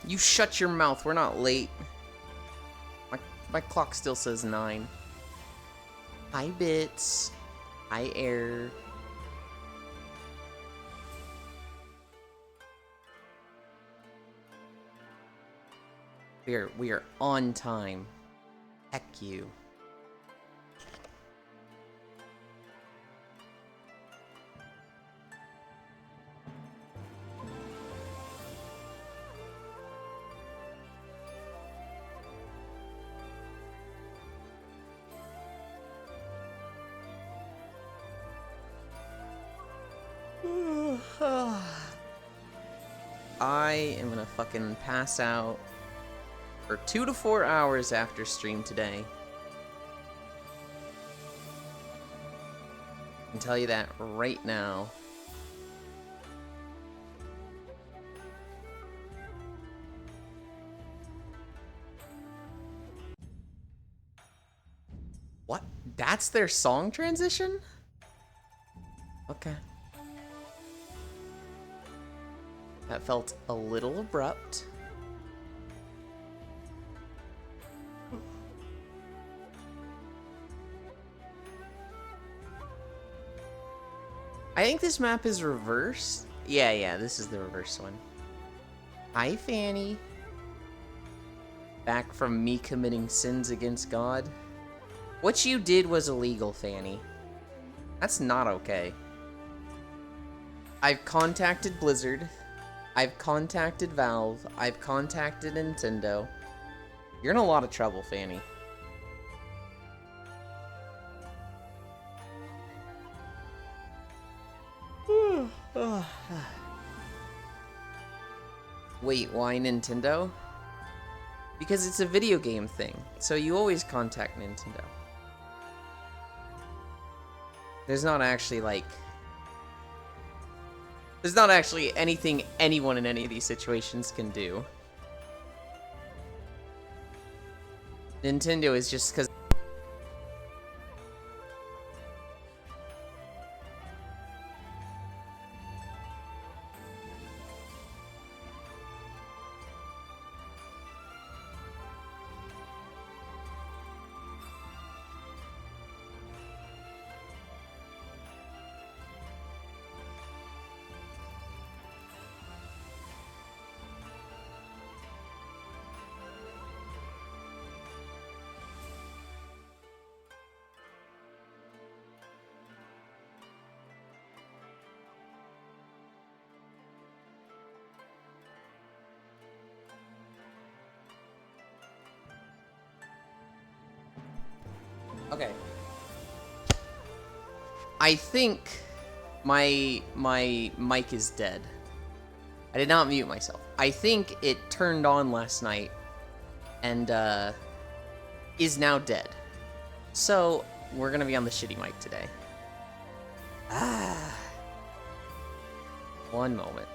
You shut your mouth. We're not late. My clock still says 9. Hi, Bits. Hi, Air. We are on time. Heck you. I am gonna fucking pass out for 2 to 4 hours after stream today. I can tell you that right now. What? That's their song transition? Okay. That felt a little abrupt. I think this map is reversed. Yeah, this is the reverse one. Hi, Fanny. Back from me committing sins against God. What you did was illegal, Fanny. That's not okay. I've contacted Blizzard. I've contacted Valve. I've contacted Nintendo. You're in a lot of trouble, Fanny. Wait, why Nintendo? Because it's a video game thing, so you always contact Nintendo. There's not actually, like... There's not actually anything anyone in any of these situations can do. Nintendo is just because... Okay. I think my mic is dead. I did not mute myself. I think it turned on last night and is now dead. So we're gonna be on the shitty mic today. One moment.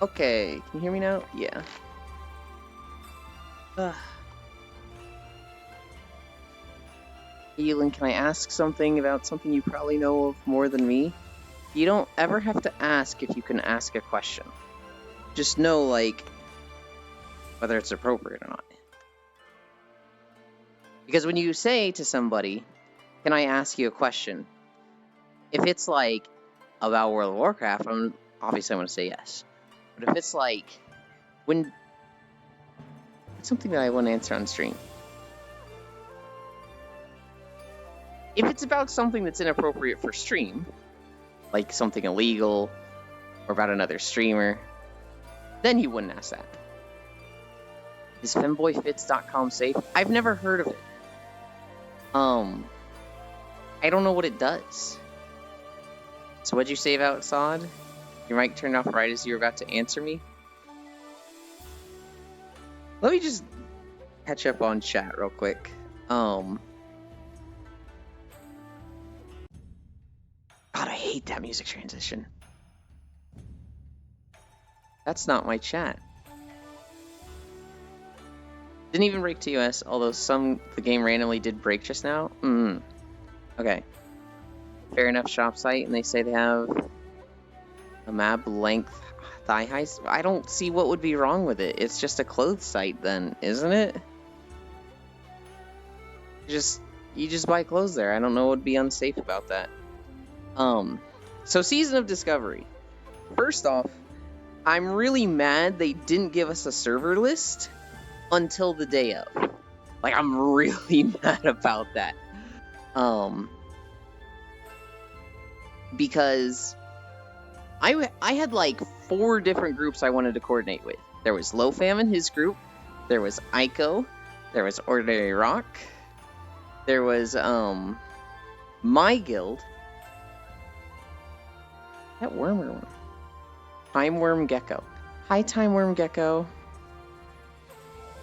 Okay, can you hear me now? Yeah. Elin, can I ask something about something you probably know of more than me? You don't ever have to ask if you can ask a question. Just know, like, whether it's appropriate or not. Because when you say to somebody, can I ask you a question? If it's like about World of Warcraft, obviously I'm going to say yes. But if it's like, it's something that I want to answer on stream. If it's about something that's inappropriate for stream, like something illegal, or about another streamer, then you wouldn't ask that. Is femboyfits.com safe? I've never heard of it. I don't know what it does. So what'd you say about Sod? Your mic turned off right as you were about to answer me? Let me just catch up on chat real quick. God, I hate that music transition. That's not my chat. Didn't even break TOS, although the game randomly did break just now. Okay. Fair enough shop site, and they say they have a map length thigh high. I don't see what would be wrong with it. It's just a clothes site then, isn't it? You just buy clothes there. I don't know what would be unsafe about that. So Season of Discovery. First off, I'm really mad they didn't give us a server list until the day of. Like, I'm really mad about that. Because I had like 4 different groups I wanted to coordinate with. There was Lofam and his group. There was Aiko. There was Ordinary Rock. There was my guild. That Wormer one. Timeworm Gecko. Hi, Timeworm Gecko.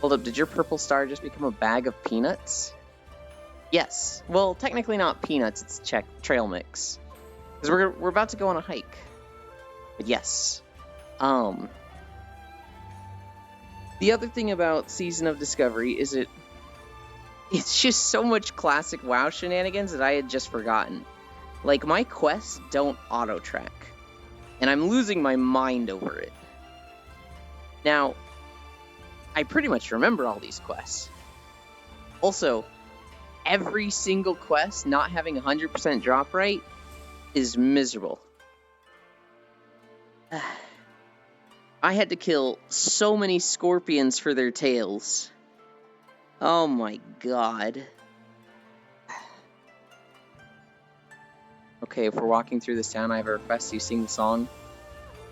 Hold up, did your purple star just become a bag of peanuts? Yes. Well, technically not peanuts, it's trail mix. Because we're about to go on a hike. But yes. The other thing about Season of Discovery is it's just so much classic WoW shenanigans that I had just forgotten. Like, my quests don't auto-track. And I'm losing my mind over it. Now, I pretty much remember all these quests. Also, every single quest not having 100% drop rate is miserable. I had to kill so many scorpions for their tails. Oh my god. Okay, if we're walking through this town, I have a request. You sing the song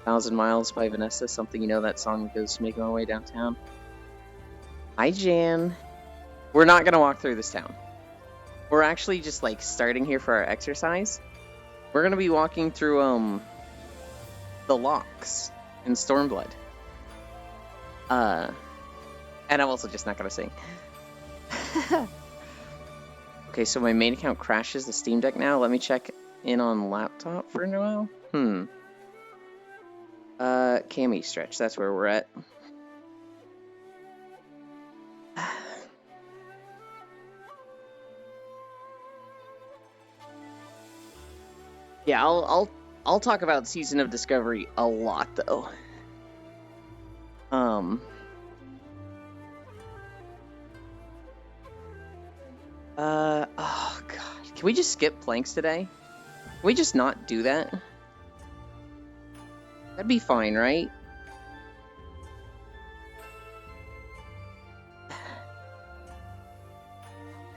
1,000 Miles by Vanessa. Something you know that song goes making my way downtown. Hi, Jan. We're not gonna walk through this town. We're actually just like starting here for our exercise. We're gonna be walking through the locks in Stormblood. And I'm also just not gonna sing. Okay, so my main account crashes the Steam Deck now. Let me check in on laptop for a while. Cami stretch, that's where we're at. Yeah, I'll talk about Season of Discovery a lot though. Oh god. Can we just skip planks today? Can we just not do that? That'd be fine, right?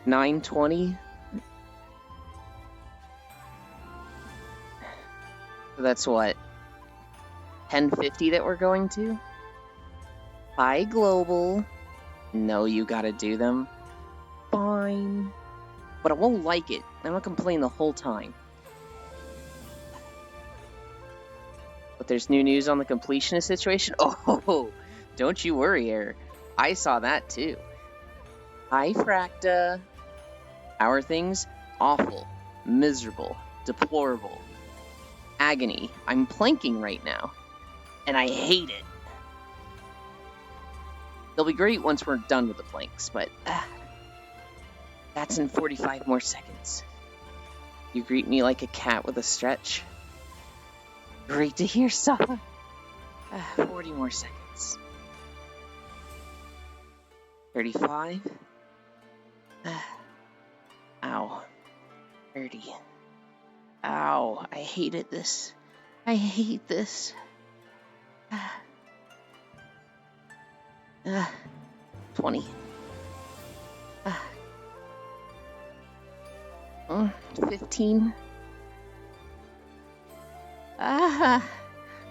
$9.20? That's what? $10.50 that we're going to? Hi, Global. No, you gotta do them. Fine. But I won't like it. I'm gonna complain the whole time. But there's new news on the completionist situation? Oh, don't you worry, Air. I saw that too. Hi, Fracta. How are things? Awful. Miserable. Deplorable. Agony. I'm planking right now. And I hate it. They'll be great once we're done with the planks, but... That's in 45 more seconds. You greet me like a cat with a stretch. Great to hear, Safa. 40 more seconds. 35. Ow. 30. Ow. I hated this. I hate this. 20. 15.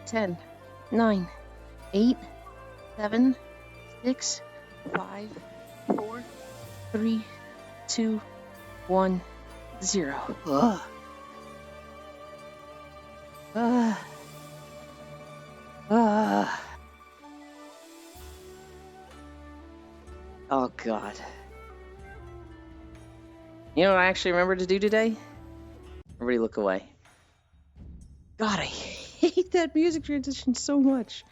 10. 9. 8. 7. 6. 5. 4. 3. 2. 1. 0. Ugh. Oh, God. You know what I actually remembered to do today? Everybody look away. God, I hate that music transition so much.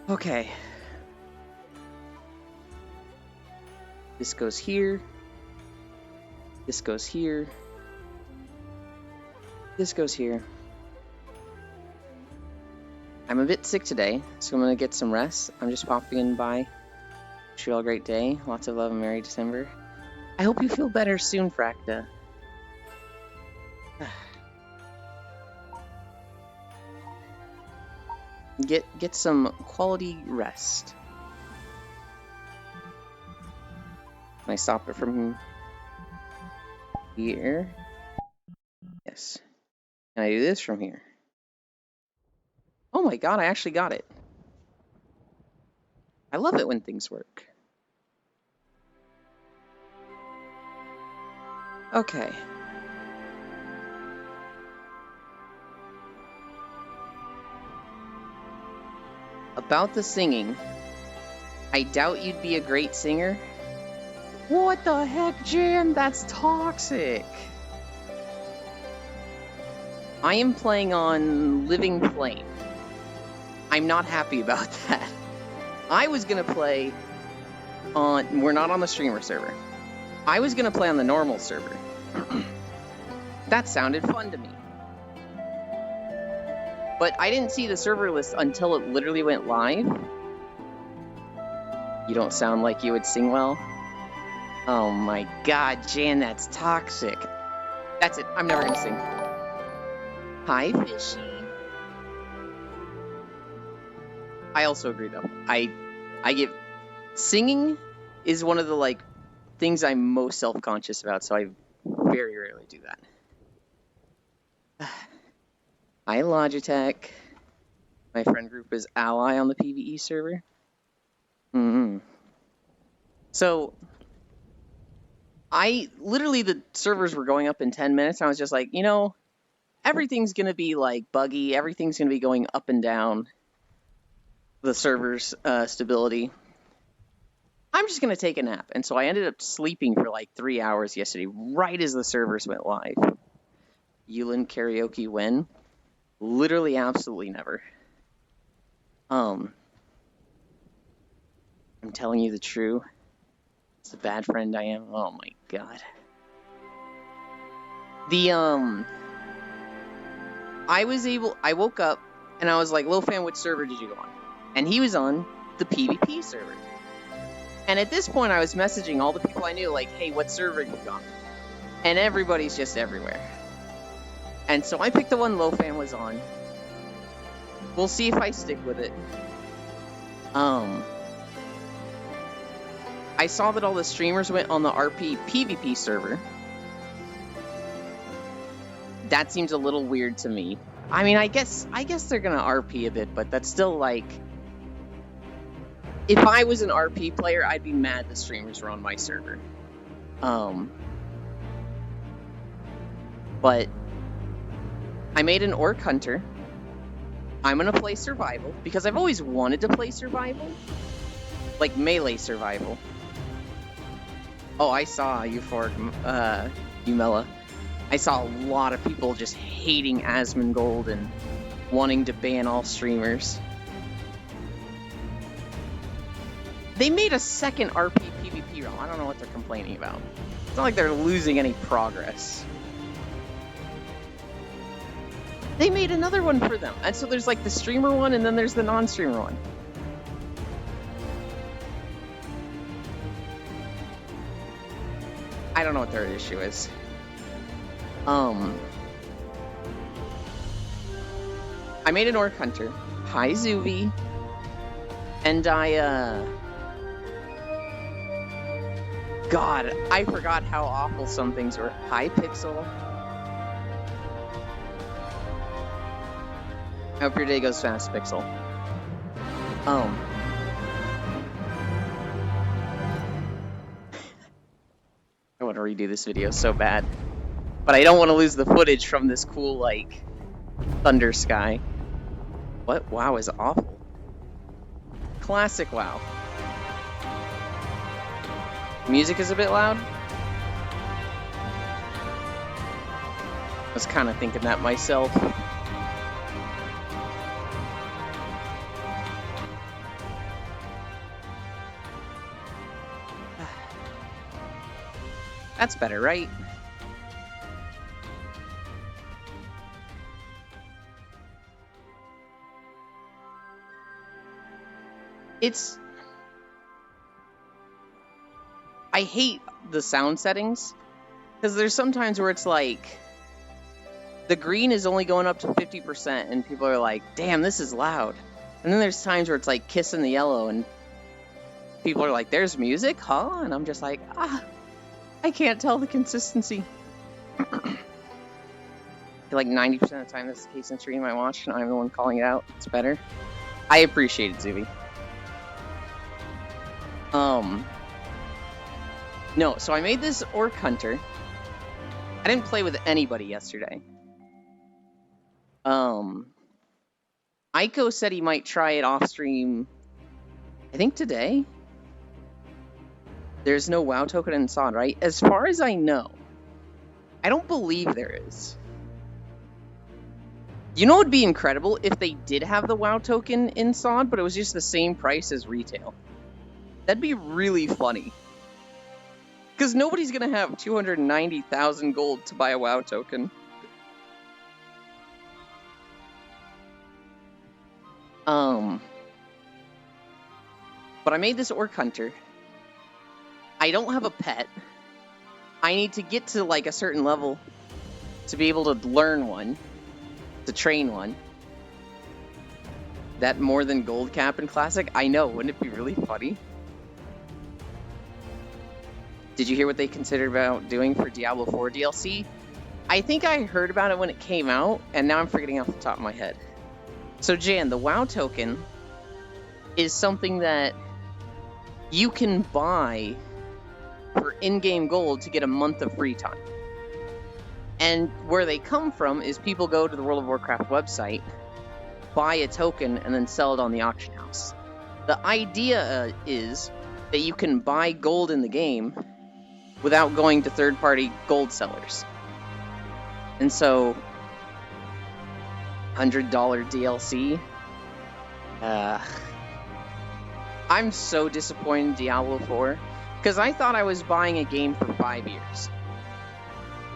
Okay. This goes here. This goes here. This goes here. I'm a bit sick today, so I'm gonna get some rest. I'm just popping in by. Wish you all a great day. Lots of love and Merry December. I hope you feel better soon, Fracta. Get some quality rest. Can I stop it from here? Yes. Can I do this from here? Oh my god, I actually got it. I love it when things work. Okay. About the singing, I doubt you'd be a great singer. What the heck, Jan? That's toxic. I am playing on Living Flame. I'm not happy about that. I was gonna play on... We're not on the streamer server. I was gonna play on the normal server. That sounded fun to me. But I didn't see the server list until it literally went live. You don't sound like you would sing well. Oh my god, Jan, that's toxic. That's it, I'm never gonna sing. Hi, Fishy. I also agree though. I get... Singing is one of the, like, things I'm most self-conscious about, so I very rarely do that. Hi, Logitech. My friend group is Ally on the PvE server. So, literally the servers were going up in 10 minutes, and I was just like, you know, everything's gonna be, like, buggy, everything's gonna be going up and down the server's stability. I'm just gonna take a nap. And so I ended up sleeping for like 3 hours yesterday, right as the servers went live. Yulin karaoke when? Literally absolutely never. I'm telling you the truth. It's the bad friend I am. Oh my god. I woke up and I was like, Lil Fan, which server did you go on? And he was on the PvP server. And at this point, I was messaging all the people I knew, like, hey, what server you on? And everybody's just everywhere. And so I picked the one Lofan was on. We'll see if I stick with it. I saw that all the streamers went on the RP PvP server. That seems a little weird to me. I mean, I guess they're gonna RP a bit, but that's still like... If I was an RP player, I'd be mad the streamers were on my server. But I made an Orc Hunter. I'm gonna play Survival, because I've always wanted to play Survival. Like, melee Survival. Oh, I saw Euphoric, Umela. I saw a lot of people just hating Asmongold and wanting to ban all streamers. They made a second RP PvP realm. I don't know what they're complaining about. It's not like they're losing any progress. They made another one for them. And so there's like the streamer one and then there's the non-streamer one. I don't know what their issue is. I made an Orc Hunter. Hi, Zuvi. And God, I forgot how awful some things were. Hi, Pixel. I hope your day goes fast, Pixel. I want to redo this video so bad. But I don't want to lose the footage from this cool, like, thunder sky. What? WoW is awful. Classic WoW. Music is a bit loud. I was kind of thinking that myself. That's better, right? I hate the sound settings, because there's sometimes where it's like, the green is only going up to 50%, and people are like, damn, this is loud. And then there's times where it's like kissing the yellow, and people are like, there's music, huh? And I'm just like, I can't tell the consistency. I feel like 90% of the time this is the case in stream I watch, and I'm the one calling it out. It's better. I appreciate it, Zuby. No, so I made this Orc Hunter. I didn't play with anybody yesterday. Aiko said he might try it off stream, I think today? There's no WoW token in SOD, right? As far as I know, I don't believe there is. You know what would be incredible? If they did have the WoW token in SOD, but it was just the same price as retail. That'd be really funny. Because nobody's going to have 290,000 gold to buy a WoW token. But I made this Orc Hunter. I don't have a pet. I need to get to like a certain level to be able to learn one, to train one. That more than gold cap in Classic? I know, wouldn't it be really funny? Did you hear what they considered about doing for Diablo 4 DLC? I think I heard about it when it came out, and now I'm forgetting off the top of my head. So Jan, the WoW token is something that you can buy for in-game gold to get a month of free time. And where they come from is people go to the World of Warcraft website, buy a token, and then sell it on the auction house. The idea is that you can buy gold in the game without going to third-party gold sellers. And so, $100 DLC? I'm so disappointed in Diablo 4, because I thought I was buying a game for 5 years.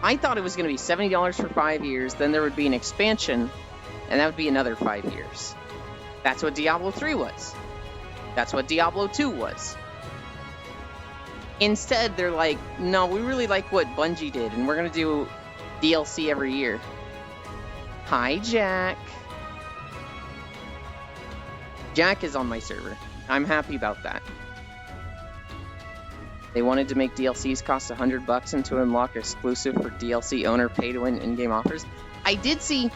I thought it was going to be $70 for 5 years, then there would be an expansion, and that would be another 5 years. That's what Diablo 3 was. That's what Diablo 2 was. Instead, they're like, no, we really like what Bungie did, and we're going to do DLC every year. Hi, Jack. Jack is on my server. I'm happy about that. They wanted to make DLCs cost $100 and to unlock exclusive for DLC owner pay-to-win in-game offers. I did see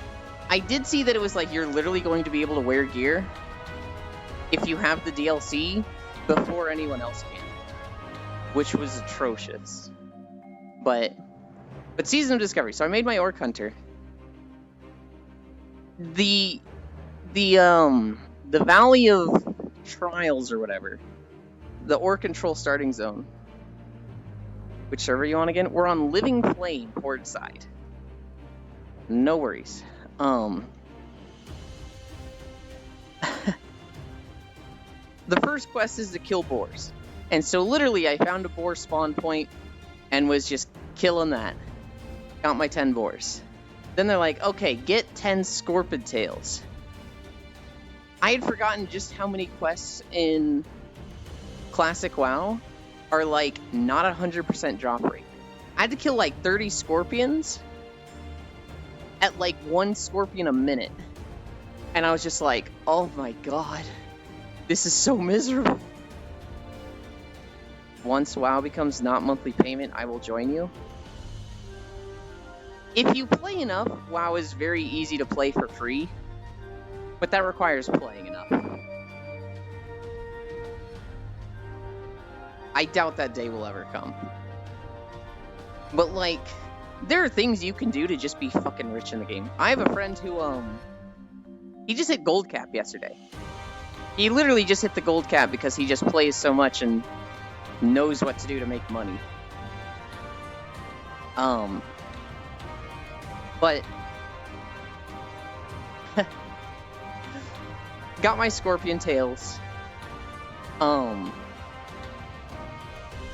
that it was like you're literally going to be able to wear gear if you have the DLC before anyone else can, which was atrocious. But Season of Discovery. So I made my Orc Hunter. The Valley of Trials or whatever, the Orc Control starting zone. Which server are you on again? We're on Living Flame, port side. No worries. The first quest is to kill boars. And so literally I found a boar spawn point and was just killing that. Got my 10 boars. Then they're like, okay, get 10 scorpion tails. I had forgotten just how many quests in Classic WoW are like not 100% drop rate. I had to kill like 30 scorpions at like 1 scorpion a minute. And I was just like, oh my god, this is so miserable. Once WoW becomes not monthly payment, I will join you. If you play enough, WoW is very easy to play for free, but that requires playing enough. I doubt that day will ever come. But like, there are things you can do to just be fucking rich in the game. I have a friend who, he just hit gold cap yesterday. He literally just hit the gold cap because he just plays so much and knows what to do to make money. But got my scorpion tails. I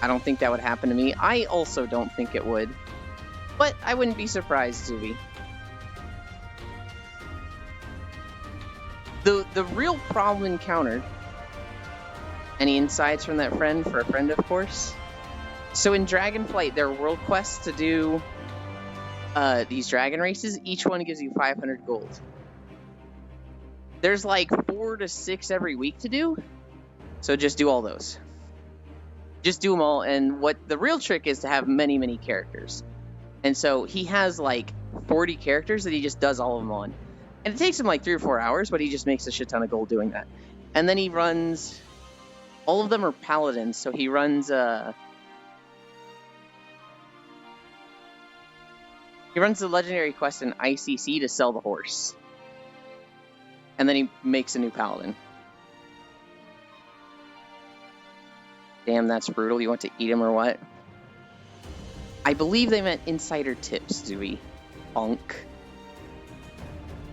don't think that would happen to me. I also don't think it would. But I wouldn't be surprised, Zuby. The real problem encountered. Any insights from that friend? For a friend, of course. So in Dragonflight, there are world quests to do these dragon races. Each one gives you 500 gold. There's like 4 to 6 every week to do. So just do all those. Just do them all. And what the real trick is to have many, many characters. And so he has like 40 characters that he just does all of them on. And it takes him like 3 or 4 hours, but he just makes a shit ton of gold doing that. And then he runs... All of them are paladins, so he runs the legendary quest in ICC to sell the horse. And then he makes a new paladin. Damn, that's brutal. You want to eat him or what? I believe they meant insider tips, Zooey. Bonk.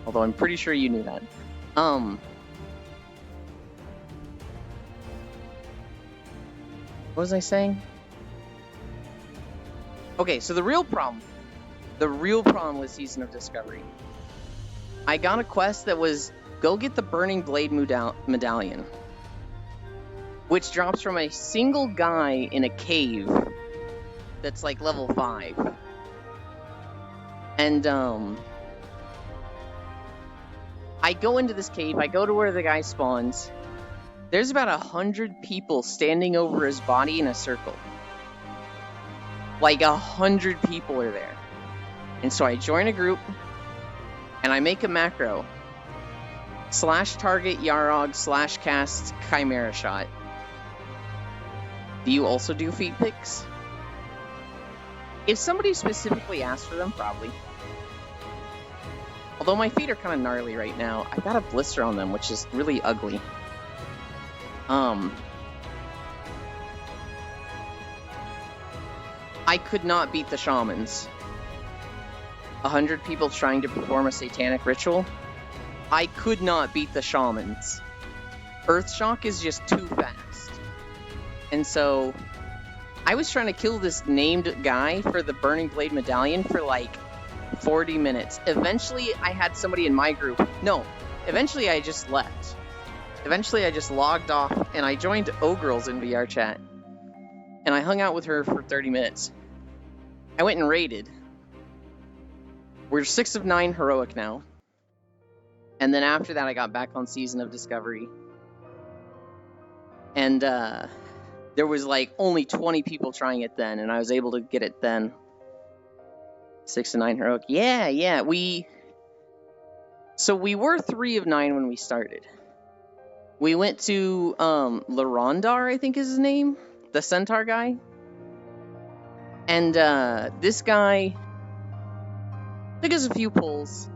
Although I'm pretty sure you knew that. What was I saying? Okay, so the real problem with Season of Discovery. I got a quest that was, go get the Burning Blade medallion. Which drops from a single guy in a cave that's like level 5. And, I go into this cave, I go to where the guy spawns. There's about 100 people standing over his body in a circle. Like 100 people are there. And so I join a group, and I make a macro. /target Yarog /cast Chimera Shot. Do you also do feet picks? If somebody specifically asks for them, probably. Although my feet are kind of gnarly right now, I've got a blister on them, which is really ugly. I could not beat the shamans. 100 people trying to perform a satanic ritual. I could not beat the shamans. Earthshock is just too fast. And so, I was trying to kill this named guy for the Burning Blade medallion for like 40 minutes. Eventually, I had somebody in my group. No, eventually I just left. Eventually, I just logged off, and I joined O-Girls in VR chat. And I hung out with her for 30 minutes. I went and raided. We're 6 of 9 heroic now. And then after that, I got back on Season of Discovery. And, there was, like, only 20 people trying it then, and I was able to get it then. 6 of 9 heroic. Yeah. So we were 3 of 9 when we started. We went to, Larondar, I think is his name. The centaur guy. And, this guy took us a few pulls.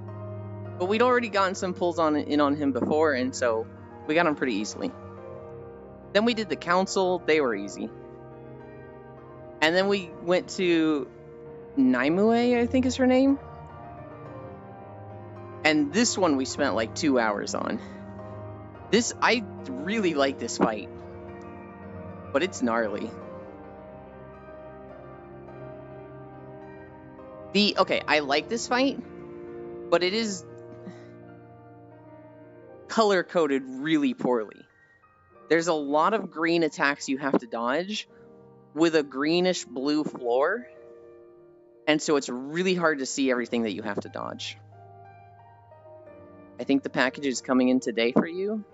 But we'd already gotten some pulls on him before, and so we got him pretty easily. Then we did the council. They were easy. And then we went to Nimue, I think is her name. And this one we spent like 2 hours on. I really like this fight. But it's gnarly. Okay, I like this fight, but it is color-coded really poorly. There's a lot of green attacks you have to dodge with a greenish-blue floor, and so it's really hard to see everything that you have to dodge. I think the package is coming in today for you.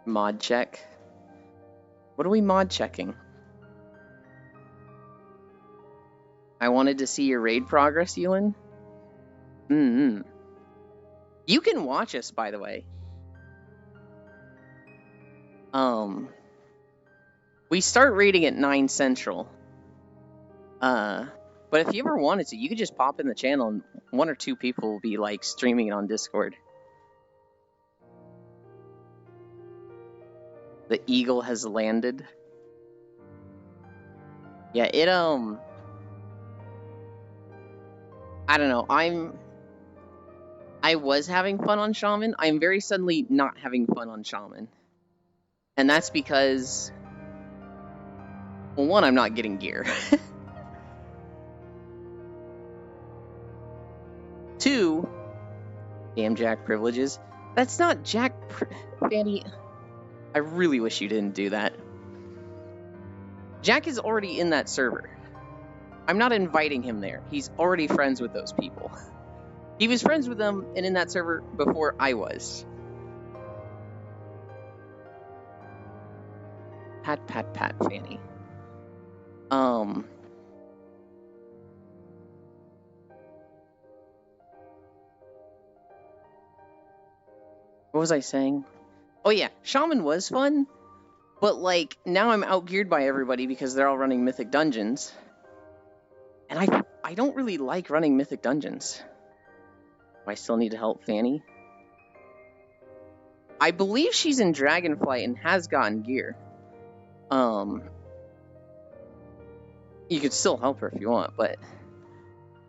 Mod check. What are we mod checking? I wanted to see your raid progress, Ewan. You can watch us, by the way. We start raiding at 9 Central. But if you ever wanted to, you could just pop in the channel and 1 or 2 people will be like streaming it on Discord. The eagle has landed. Yeah, it I don't know. I was having fun on Shaman. I'm very suddenly not having fun on Shaman. And that's because, well, 1, I'm not getting gear. 2, damn Jack privileges. That's not Jack Fanny. I really wish you didn't do that. Jack is already in that server. I'm not inviting him there. He's already friends with those people. He was friends with them and in that server before I was. Pat, pat, pat, Fanny. What was I saying? Oh yeah, Shaman was fun, but like now I'm outgeared by everybody because they're all running Mythic Dungeons. And I don't really like running Mythic Dungeons. Do I still need to help Fanny? I believe she's in Dragonflight and has gotten gear. You could still help her if you want, but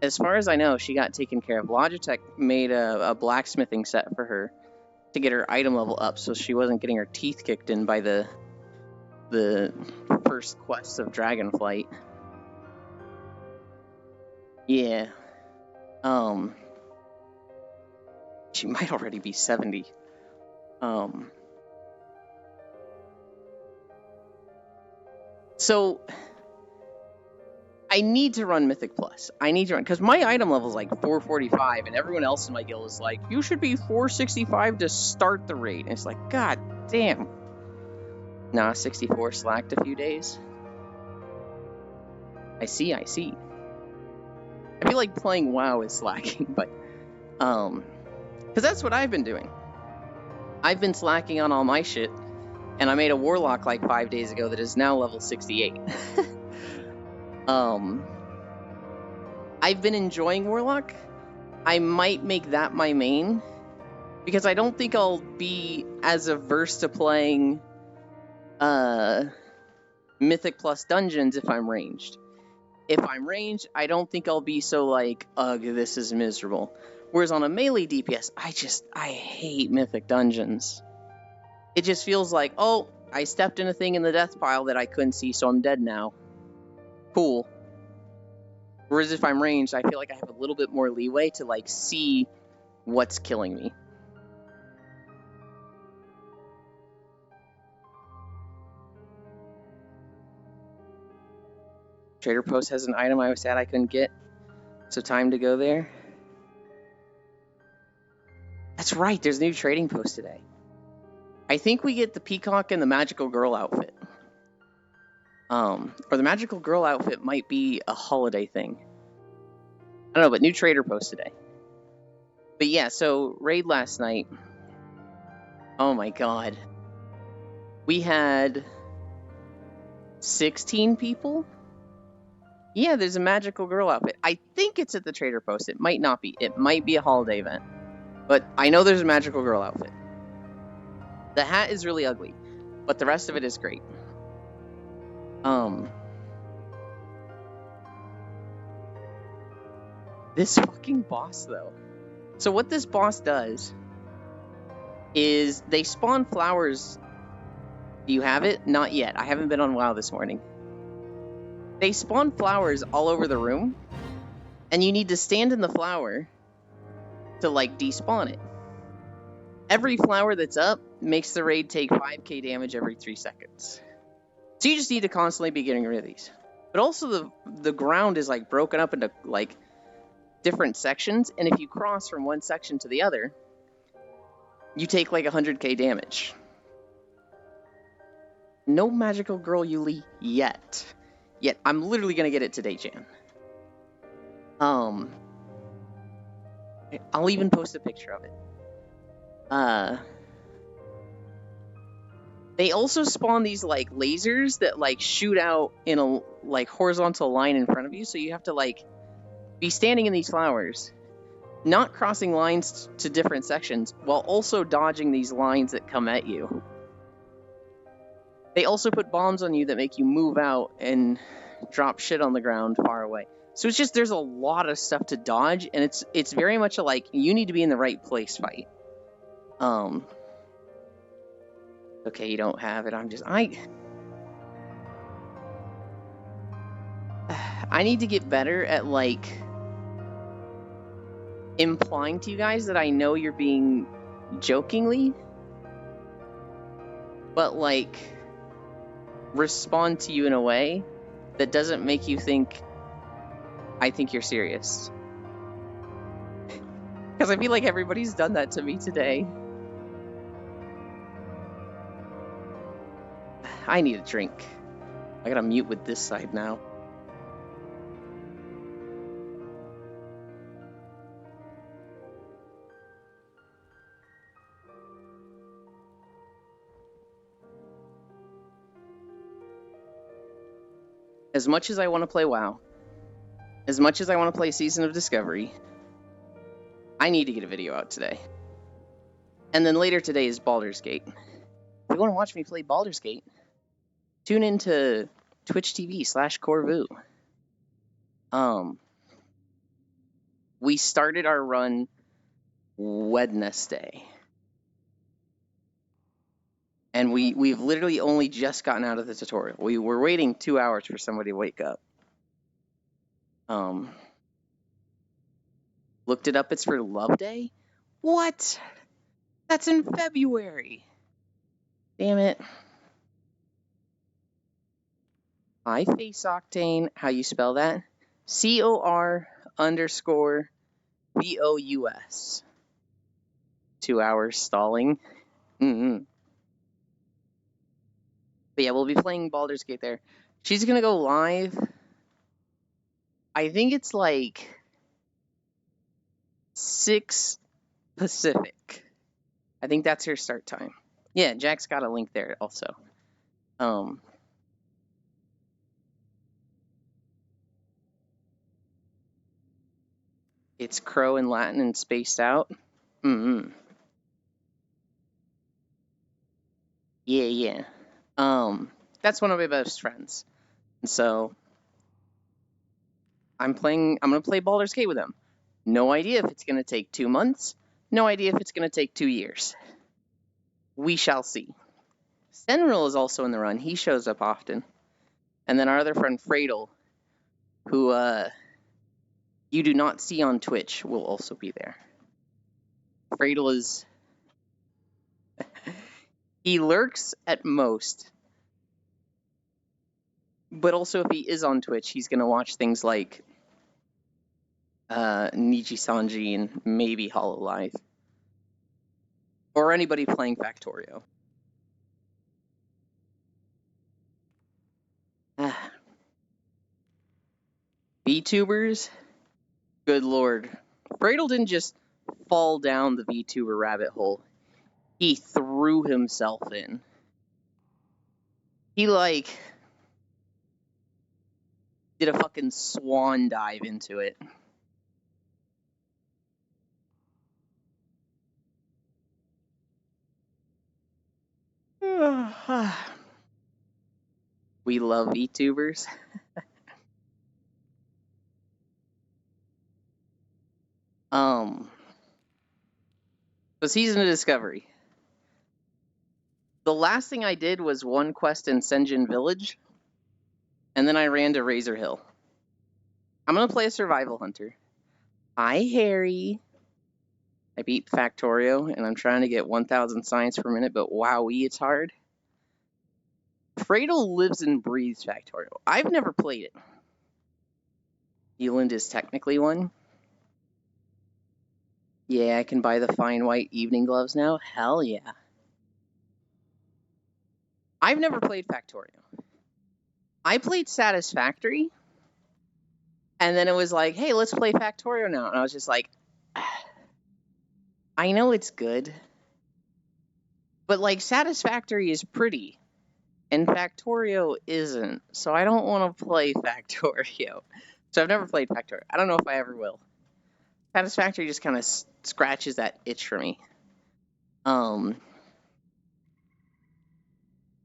as far as I know, she got taken care of. Logitech made a blacksmithing set for her to get her item level up so she wasn't getting her teeth kicked in by the first quest of Dragonflight. Yeah. She might already be 70. So I need to run Mythic Plus. I need to run, because my item level is like 445, and everyone else in my guild is like, you should be 465 to start the raid. And it's like, god damn. Nah, 64 slacked a few days. I see. I feel like playing WoW is slacking, but, because that's what I've been doing. I've been slacking on all my shit, and I made a Warlock like 5 days ago that is now level 68. I've been enjoying Warlock. I might make that my main, because I don't think I'll be as averse to playing Mythic Plus Dungeons if I'm ranged. If I'm ranged, I don't think I'll be so like, ugh, this is miserable. Whereas on a melee DPS, I hate Mythic Dungeons. It just feels like, oh, I stepped in a thing in the death pile that I couldn't see, so I'm dead now. Cool. Whereas if I'm ranged, I feel like I have a little bit more leeway to like see what's killing me. Trader Post has an item I was sad I couldn't get, so time to go there. That's right, there's a new trading post today. I think we get the Peacock and the Magical Girl outfit. Or the Magical Girl outfit might be a holiday thing. I don't know, but new trader post today. But yeah, so raid last night. Oh my god. We had 16 people? Yeah, there's a Magical Girl outfit. I think it's at the trader post. It might not be. It might be a holiday event. But I know there's a Magical Girl outfit. The hat is really ugly, but the rest of it is great. This fucking boss, though. So what this boss does is they spawn flowers. Do you have it? Not yet. I haven't been on WoW this morning. They spawn flowers all over the room, and you need to stand in the flower to, like, despawn it. Every flower that's up makes the raid take 5k damage every 3 seconds. So you just need to constantly be getting rid of these. But also the ground is, like, broken up into, like, different sections, and if you cross from one section to the other, you take, like, 100k damage. No magical girl Yuli yet. Yet I'm literally gonna get it today, Jan. I'll even post a picture of it. They also spawn these, like, lasers that, like, shoot out in a, like, horizontal line in front of you, so you have to, like, be standing in these flowers, not crossing lines to different sections, while also dodging these lines that come at you. They also put bombs on you that make you move out and drop shit on the ground far away. So it's just, there's a lot of stuff to dodge, and it's very much a, like, you need to be in the right place fight. Okay, you don't have it. I need to get better at, like, implying to you guys that I know you're being jokingly, but, like, respond to you in a way that doesn't make you think I think you're serious. Because I feel like everybody's done that to me today. I need a drink. I gotta mute with this side now. As much as I want to play WoW, as much as I want to play Season of Discovery, I need to get a video out today. And then later today is Baldur's Gate. If you want to watch me play Baldur's Gate, tune into Twitch TV/Corvu. We started our run Wednesday. And we've literally only just gotten out of the tutorial. We were waiting 2 hours for somebody to wake up. Looked it up, it's for Love Day? What? That's in February. Damn it. I Face Octane, how you spell that? COR_VOUS. 2 hours stalling. But yeah, we'll be playing Baldur's Gate there. She's gonna go live. I think it's like 6 Pacific. I think that's her start time. Yeah, Jack's got a link there also. It's Crow in Latin and spaced out. Yeah. That's one of my best friends. And so I'm gonna play Baldur's Gate with him. No idea if it's gonna take 2 months. No idea if it's gonna take 2 years. We shall see. Senril is also in the run. He shows up often. And then our other friend Fradel, who you do not see on Twitch, will also be there. Fradel is... he lurks at most. But also, if he is on Twitch, he's going to watch things like Niji Sanji and maybe Hololive. Or anybody playing Factorio. VTubers? Good lord. Fradel didn't just fall down the VTuber rabbit hole. He threw himself in. He, like, did a fucking swan dive into it. We love VTubers. The Season of Discovery. The last thing I did was one quest in Senjin Village, and then I ran to Razor Hill. I'm gonna play a survival hunter. Hi, Harry. I beat Factorio, and I'm trying to get 1,000 science per minute, but wowee, it's hard. Fredo lives and breathes Factorio. I've never played it. Eland is technically one. Yeah, I can buy the fine white evening gloves now. Hell yeah. I've never played Factorio. I played Satisfactory, and then it was like, hey, let's play Factorio now. And I was just like, I know it's good, but like Satisfactory is pretty, and Factorio isn't. So I don't want to play Factorio. So I've never played Factorio. I don't know if I ever will. Satisfactory just kind of scratches that itch for me.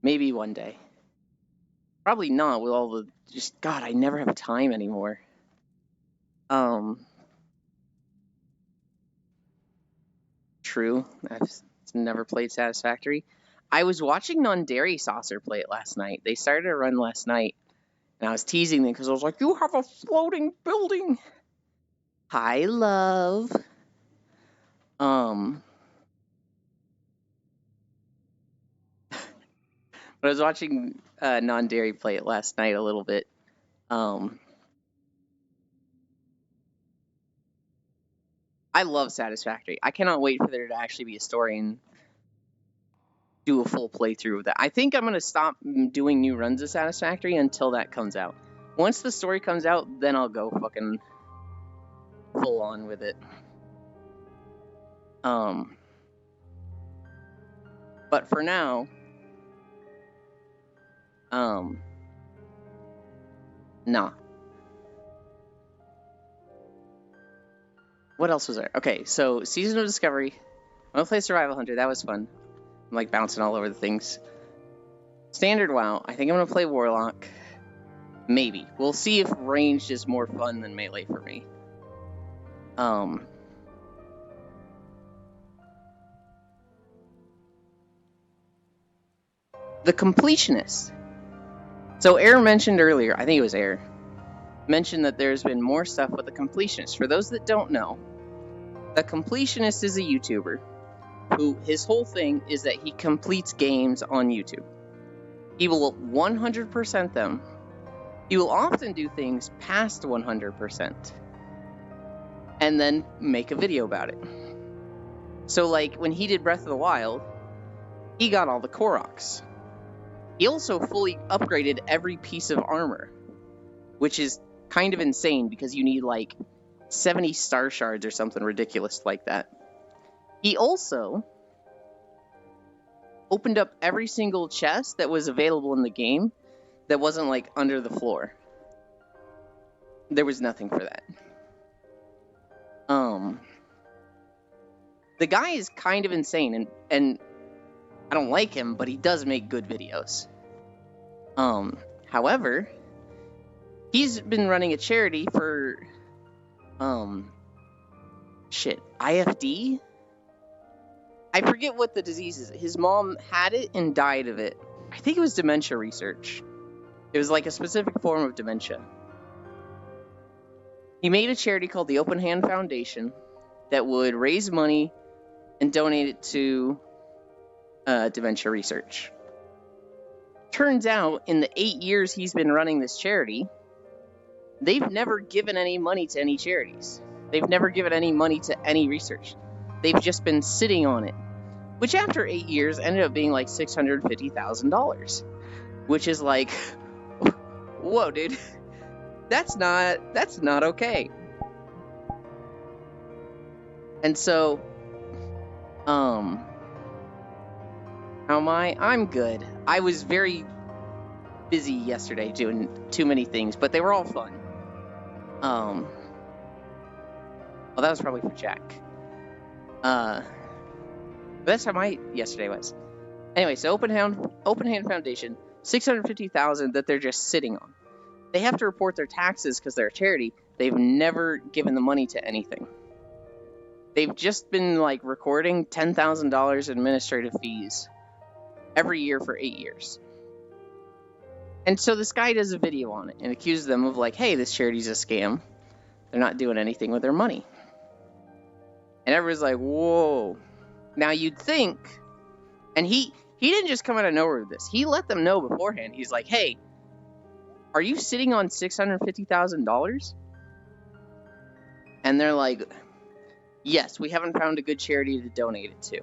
Maybe one day. Probably not with all the God, I never have time anymore. True. I've never played Satisfactory. I was watching Non-Dairy Saucer play it last night. They started a run last night, and I was teasing them because I was like, you have a floating building. Hi, love. But I was watching Non-Dairy play it last night a little bit. I love Satisfactory. I cannot wait for there to actually be a story and do a full playthrough of that. I think I'm going to stop doing new runs of Satisfactory until that comes out. Once the story comes out, then I'll go fucking full on with it. But for now, nah. What else was there? Okay, so Season of Discovery. I'm gonna play Survival Hunter. That was fun. I'm like bouncing all over the things. Standard WoW. I think I'm gonna play Warlock. Maybe. We'll see if ranged is more fun than melee for me. The Completionist. So Air mentioned earlier, I think it was Air, mentioned that there's been more stuff with the Completionist. For those that don't know, the Completionist is a YouTuber who his whole thing is that he completes games on YouTube. He will 100% them. He will often do things past 100% and then make a video about it. So like when he did Breath of the Wild, he got all the Koroks. He also fully upgraded every piece of armor, which is kind of insane because you need like 70 star shards or something ridiculous like that. He also opened up every single chest that was available in the game that wasn't like under the floor. There was nothing for that. The guy is kind of insane, and I don't like him, but he does make good videos. However, he's been running a charity for IFD? I forget what the disease is. His mom had it and died of it. I think it was dementia research. It was like a specific form of dementia. He made a charity called the Open Hand Foundation that would raise money and donate it to dementia research. Turns out, in the 8 years he's been running this charity, they've never given any money to any charities. They've never given any money to any research. They've just been sitting on it, which after 8 years ended up being like $650,000, which is like, whoa, dude, that's not okay. And so, how am I? I'm good. I was very busy yesterday doing too many things, but they were all fun. Well, that was probably for Jack. But that's how my yesterday was. Anyway, so Open Hand Foundation, $650,000 that they're just sitting on. They have to report their taxes because they're a charity. They've never given the money to anything. They've just been like recording $10,000 administrative fees every year for 8 years. And so this guy does a video on it and accuses them of like, hey, this charity's a scam. They're not doing anything with their money. And everyone's like, whoa. Now you'd think, and he didn't just come out of nowhere with this. He let them know beforehand. He's like, hey, are you sitting on $650,000? And they're like, yes, we haven't found a good charity to donate it to,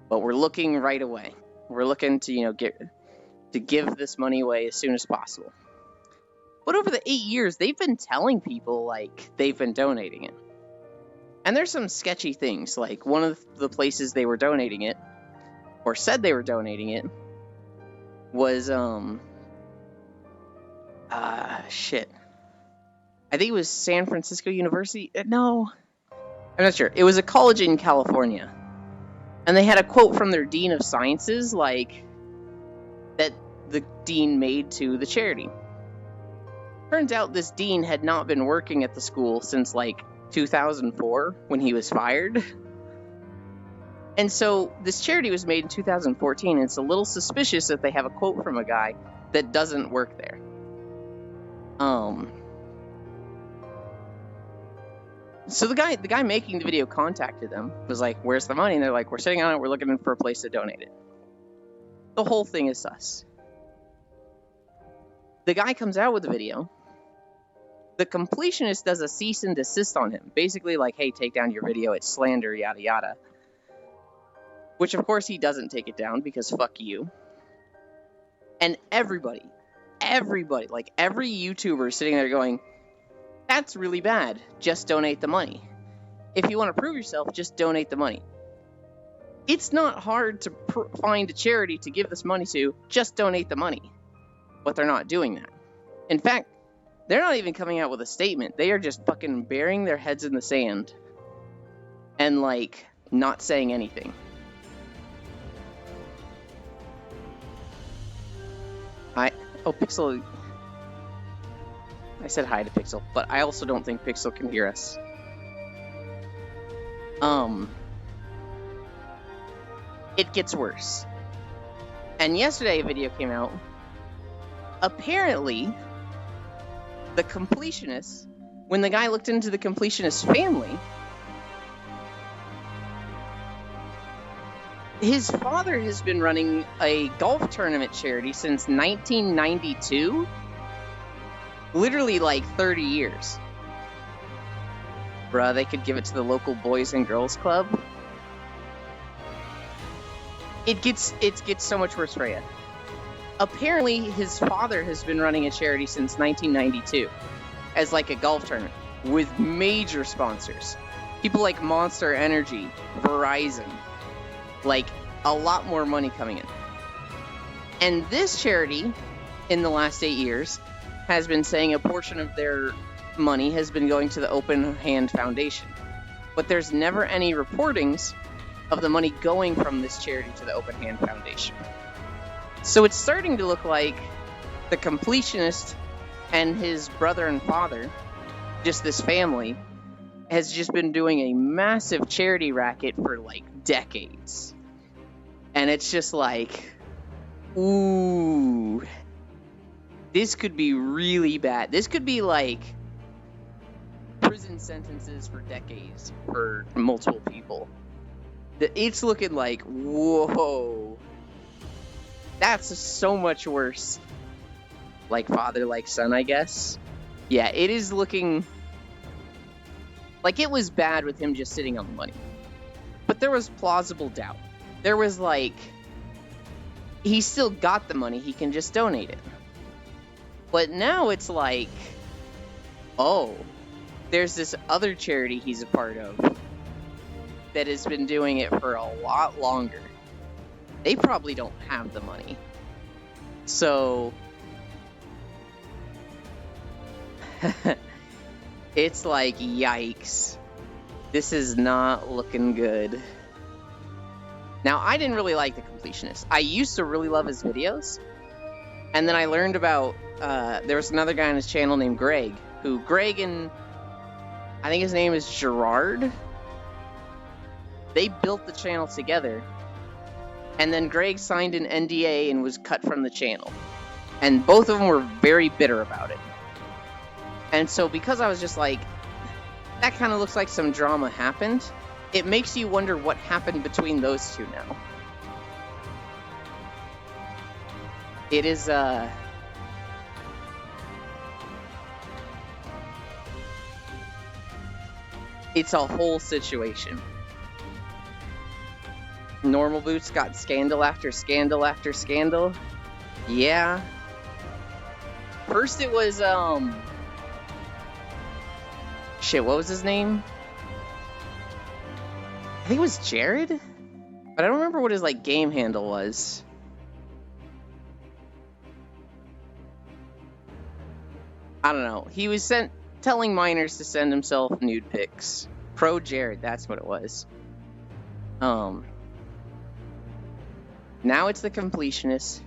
but we're looking right away. We're looking to, give this money away as soon as possible. But over the 8 years, they've been telling people, like, they've been donating it. And there's some sketchy things, like one of the places they were donating it, or said they were donating it, was, I think it was San Francisco University. No, I'm not sure. It was a college in California. And they had a quote from their dean of sciences, like, that the dean made to the charity. Turns out this dean had not been working at the school since, like, 2004, when he was fired. And so this charity was made in 2014, and it's a little suspicious that they have a quote from a guy that doesn't work there. So the guy making the video contacted them, was like, where's the money? And they're like, we're sitting on it, we're looking for a place to donate it. The whole thing is sus. The guy comes out with the video. The completionist does a cease and desist on him. Basically like, hey, take down your video, it's slander, yada yada. Which of course he doesn't take it down because fuck you. And everybody, like every YouTuber sitting there going, that's really bad, just donate the money. If you want to prove yourself, just donate the money. It's not hard to find a charity to give this money to, just donate the money. But they're not doing that. In fact, they're not even coming out with a statement. They are just fucking burying their heads in the sand and, like, not saying anything. Oh, Pixel. I said hi to Pixel, but I also don't think Pixel can hear us. It gets worse. And yesterday a video came out. Apparently, the completionist, when the guy looked into the completionist family, his father has been running a golf tournament charity since 1992. Literally like 30 years. Bruh, they could give it to the local Boys and Girls Club. It gets so much worse for you. Apparently, his father has been running a charity since 1992 as like a golf tournament with major sponsors. People like Monster Energy, Verizon, like a lot more money coming in. And this charity, in the last 8 years, has been saying a portion of their money has been going to the Open Hand Foundation. But there's never any reportings of the money going from this charity to the Open Hand Foundation. So it's starting to look like the completionist and his brother and father, just this family, has just been doing a massive charity racket for like decades. And it's just like, ooh, this could be really bad. This could be like prison sentences for decades for multiple people. It's looking like, whoa, that's so much worse. Like father, like son, I guess. Yeah, it is looking like it was bad with him just sitting on the money. But there was plausible doubt. There was like, he still got the money, he can just donate it. But now it's like, oh, there's this other charity he's a part of that has been doing it for a lot longer. They probably don't have the money. So it's like, yikes. This is not looking good. Now, I didn't really like The Completionist. I used to really love his videos. And then I learned about, there was another guy on his channel named Greg, Greg and, I think his name is Gerard. They built the channel together. And then Greg signed an NDA and was cut from the channel. And both of them were very bitter about it. And so because I was just like, that kind of looks like some drama happened, it makes you wonder what happened between those two now. It is, it's a whole situation. Normal Boots got scandal after scandal after scandal. Yeah. First it was, shit, what was his name? I think it was Jared? But I don't remember what his, like, game handle was. I don't know. He was telling minors to send himself nude pics. Pro Jared, that's what it was. Now it's The Completionist.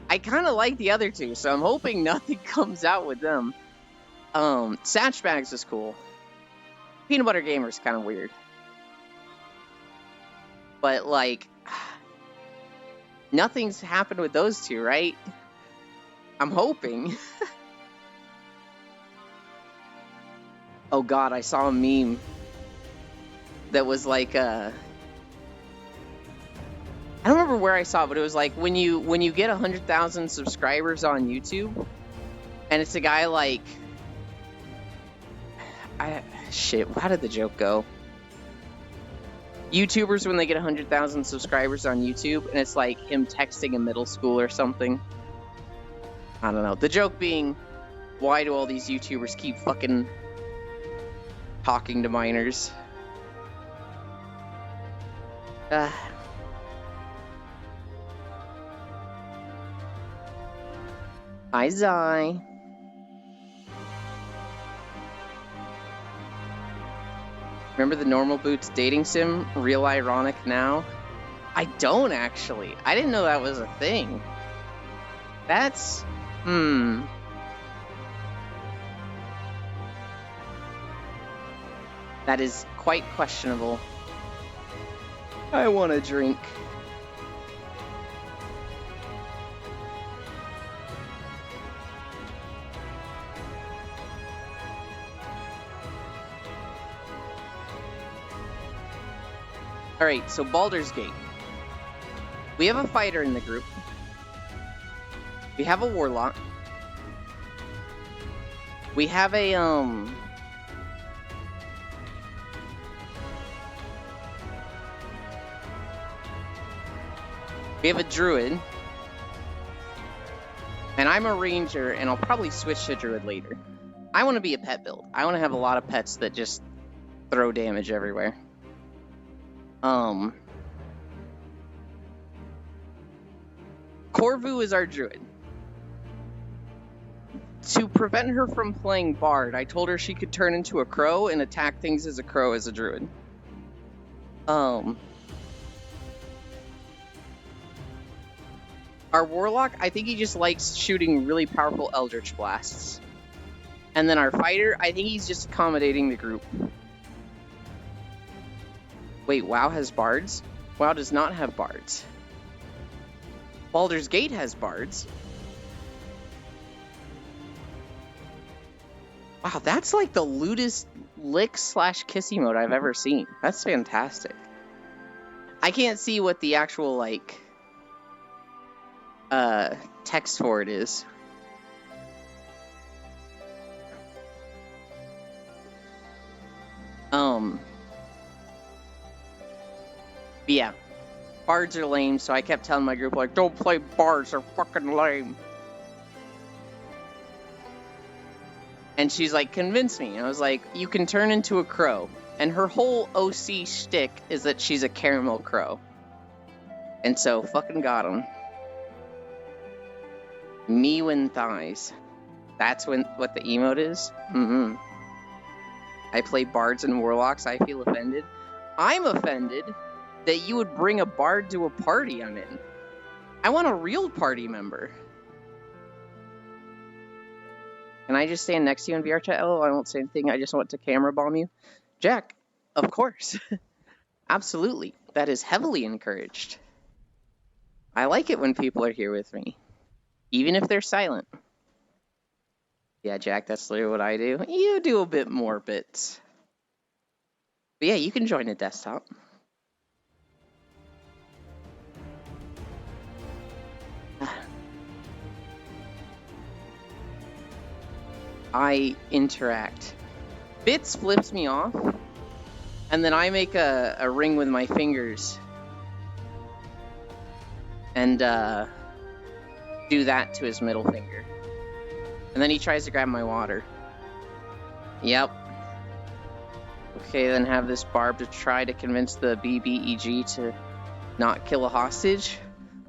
I kind of like the other two, so I'm hoping nothing comes out with them. Satch Bags is cool. Peanut Butter Gamer is kind of weird. But, like, nothing's happened with those two, right? I'm hoping. Oh god, I saw a meme that was like, I don't remember where I saw it, but it was like, when you get 100,000 subscribers on YouTube, and it's a guy like, shit, how did the joke go? YouTubers, when they get 100,000 subscribers on YouTube, and it's like him texting a middle school or something. I don't know. The joke being, why do all these YouTubers keep fucking talking to minors? Hi, Zai. Remember the Normal Boots dating sim? Real ironic now? I don't, actually. I didn't know that was a thing. That's... That is quite questionable. I want a drink. Alright, so Baldur's Gate. We have a fighter in the group. We have a warlock. We have a, we have a druid. And I'm a ranger, and I'll probably switch to druid later. I want to be a pet build. I want to have a lot of pets that just throw damage everywhere. Corvu is our druid. To prevent her from playing Bard, I told her she could turn into a crow and attack things as a crow as a druid. Our warlock, I think he just likes shooting really powerful eldritch blasts. And then our fighter, I think he's just accommodating the group. Wait, WoW has bards? WoW does not have bards. Baldur's Gate has bards. Wow, that's like the lewdest lick / kissy mode I've ever seen. That's fantastic. I can't see what the actual, like, text for it is. But yeah, bards are lame, so I kept telling my group, like, don't play bards, they're fucking lame. And she's like, convince me. And I was like, you can turn into a crow. And her whole OC shtick is that she's a caramel crow. And so, fucking got him. Me when thighs. That's what the emote is? I play bards and warlocks, I feel offended. I'm offended that you would bring a bard to a party I'm in. I want a real party member. Can I just stand next to you in VR chat? Oh, I won't say anything. I just want to camera bomb you. Jack, of course. Absolutely. That is heavily encouraged. I like it when people are here with me, even if they're silent. Yeah, Jack, that's literally what I do. You do a bit more bits. But yeah, you can join a desktop. I interact. Bits flips me off, and then I make a ring with my fingers and do that to his middle finger. And then he tries to grab my water. Yep. Okay, then have this barb to try to convince the BBEG to not kill a hostage.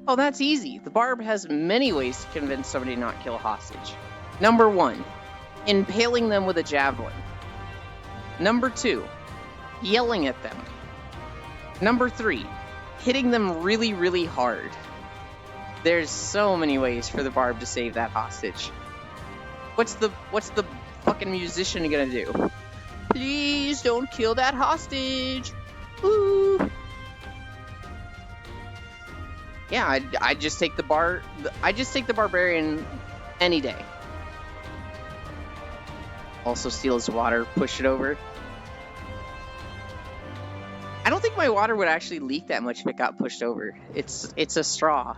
Oh, that's easy. The barb has many ways to convince somebody to not kill a hostage. Number 1. Impaling them with a javelin. Number 2, yelling at them. Number 3, hitting them really, really hard. There's so many ways for the barb to save that hostage. What's the fucking musician gonna do? Please don't kill that hostage. Ooh. Yeah, I just take the barbarian any day. Also steal his water, push it over. I don't think my water would actually leak that much if it got pushed over. It's a straw.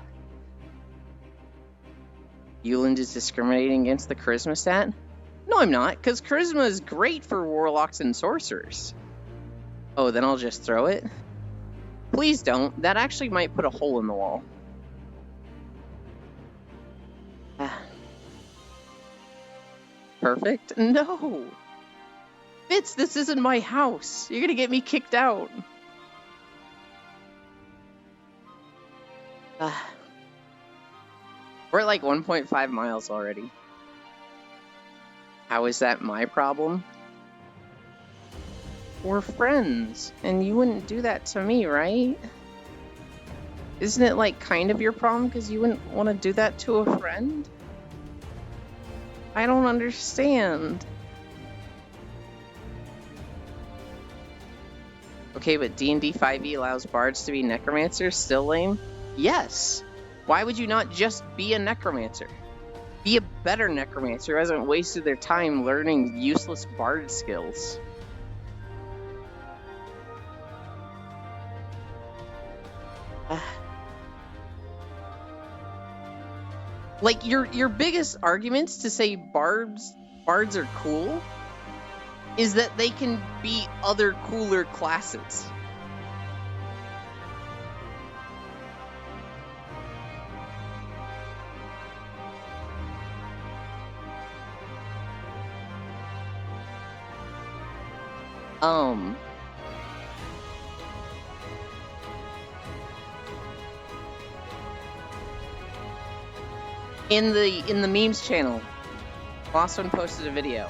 Yuland is discriminating against the charisma stat? No, I'm not, because charisma is great for warlocks and sorcerers. Oh, then I'll just throw it? Please don't. That actually might put a hole in the wall. Perfect? No! Fitz, this isn't my house. You're gonna get me kicked out. We're at like 1.5 miles already. How is that my problem? We're friends, and you wouldn't do that to me, right? Isn't it like kind of your problem because you wouldn't want to do that to a friend? I don't understand. Okay, but D&D 5e allows bards to be necromancers? Still lame? Yes! Why would you not just be a necromancer? Be a better necromancer who hasn't wasted their time learning useless bard skills. Like, your biggest arguments to say bards are cool is that they can be other cooler classes. In the memes channel, Lost One posted a video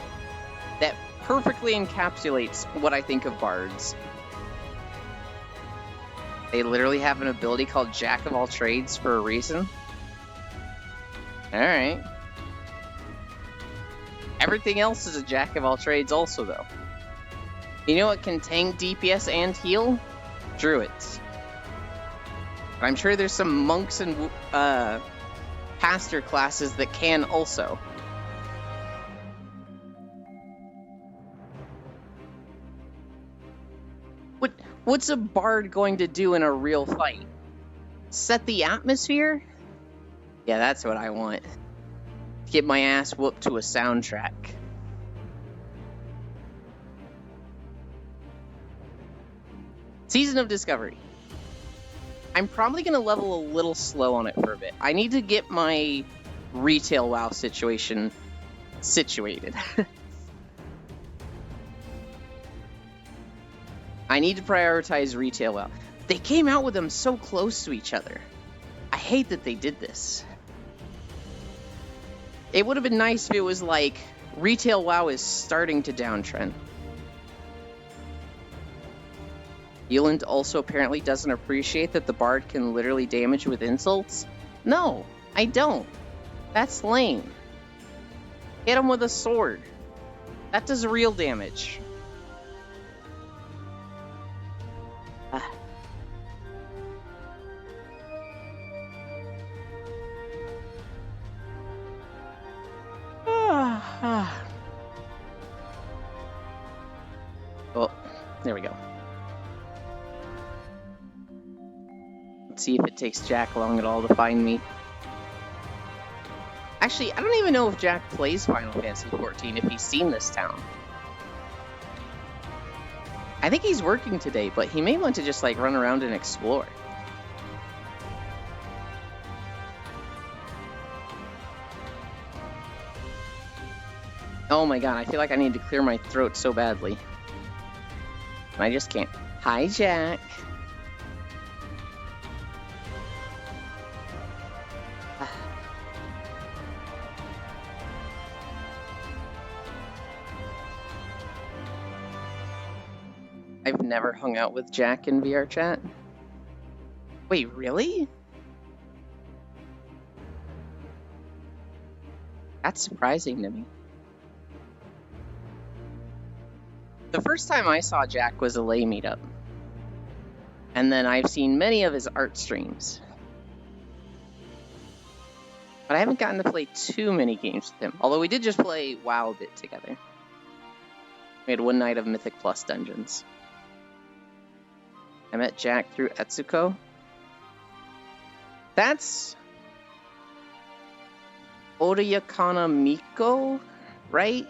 that perfectly encapsulates what I think of bards. They literally have an ability called Jack of all trades for a reason. Alright. Everything else is a Jack of all trades also, though. You know what can tank DPS and heal? Druids. But I'm sure there's some monks and caster classes that can also. What's a bard going to do in a real fight? Set the atmosphere? Yeah, that's what I want. Get my ass whooped to a soundtrack. Season of Discovery. I'm probably going to level a little slow on it for a bit. I need to get my retail WoW situation situated. I need to prioritize retail WoW. They came out with them so close to each other. I hate that they did this. It would have been nice if it was like, retail WoW is starting to downtrend. Euland also apparently doesn't appreciate that the bard can literally damage with insults. No, I don't. That's lame. Hit him with a sword. That does real damage. Oh, there we go. Let's see if it takes Jack long at all to find me. Actually, I don't even know if Jack plays Final Fantasy XIV, if he's seen this town. I think he's working today, but he may want to just, like, run around and explore. Oh my god, I feel like I need to clear my throat so badly. I just can't. Hi, Jack. I've never hung out with Jack in VR chat. Wait, really? That's surprising to me. The first time I saw Jack was a lay meetup. And then I've seen many of his art streams. But I haven't gotten to play too many games with him. Although we did just play WoW a bit together. We had one night of Mythic Plus dungeons. I met Jack through Etsuko. That's Odayakana Miko, right?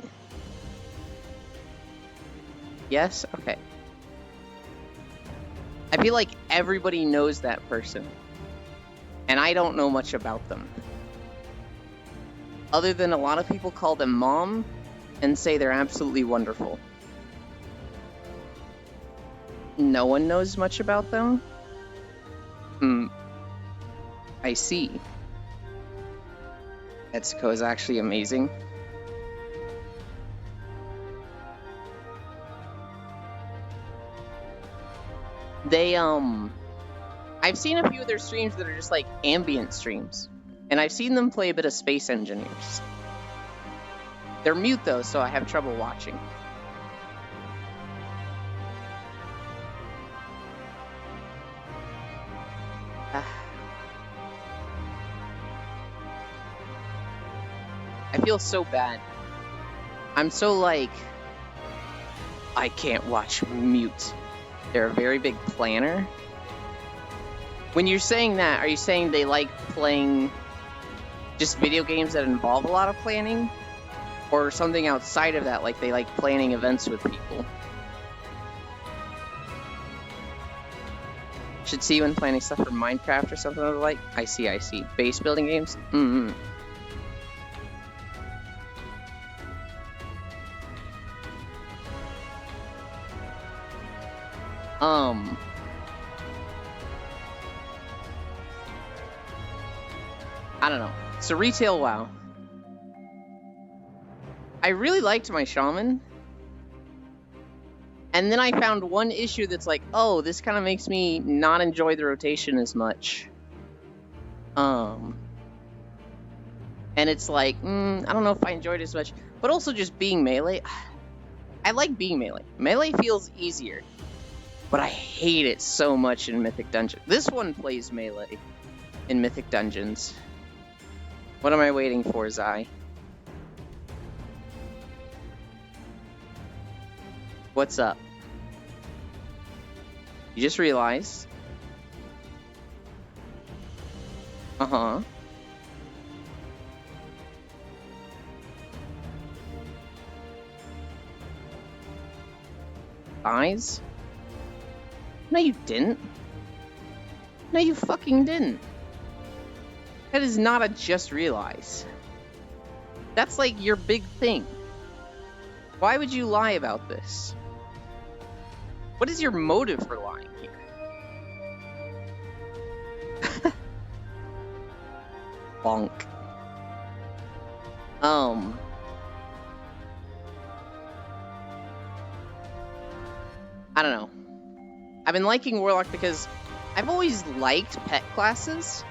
Yes? Okay. I feel like everybody knows that person. And I don't know much about them. Other than a lot of people call them mom and say they're absolutely wonderful. No one knows much about them? I see. Etsuko is actually amazing. They, I've seen a few of their streams that are just like ambient streams. And I've seen them play a bit of Space Engineers. They're mute though, so I have trouble watching. I feel so bad. I'm so like, I can't watch mute. They're a very big planner. When you're saying that, are you saying they like playing just video games that involve a lot of planning? Or something outside of that, like they like planning events with people? Should see you when planning stuff for Minecraft or something of the like. I see. Base building games? I don't know. So retail WoW. I really liked my shaman. And then I found one issue that's like, oh, this kind of makes me not enjoy the rotation as much. And it's like, I don't know if I enjoyed it as much. But also just being melee. I like being melee. Melee feels easier. But I hate it so much in Mythic Dungeons. This one plays melee in Mythic Dungeons. What am I waiting for, Zai? What's up? You just realized? Uh-huh. Eyes? No, you didn't. No, you fucking didn't. That is not a just realize. That's like your big thing. Why would you lie about this? What is your motive for lying here? Bonk. I don't know. I've been liking Warlock because I've always liked pet classes.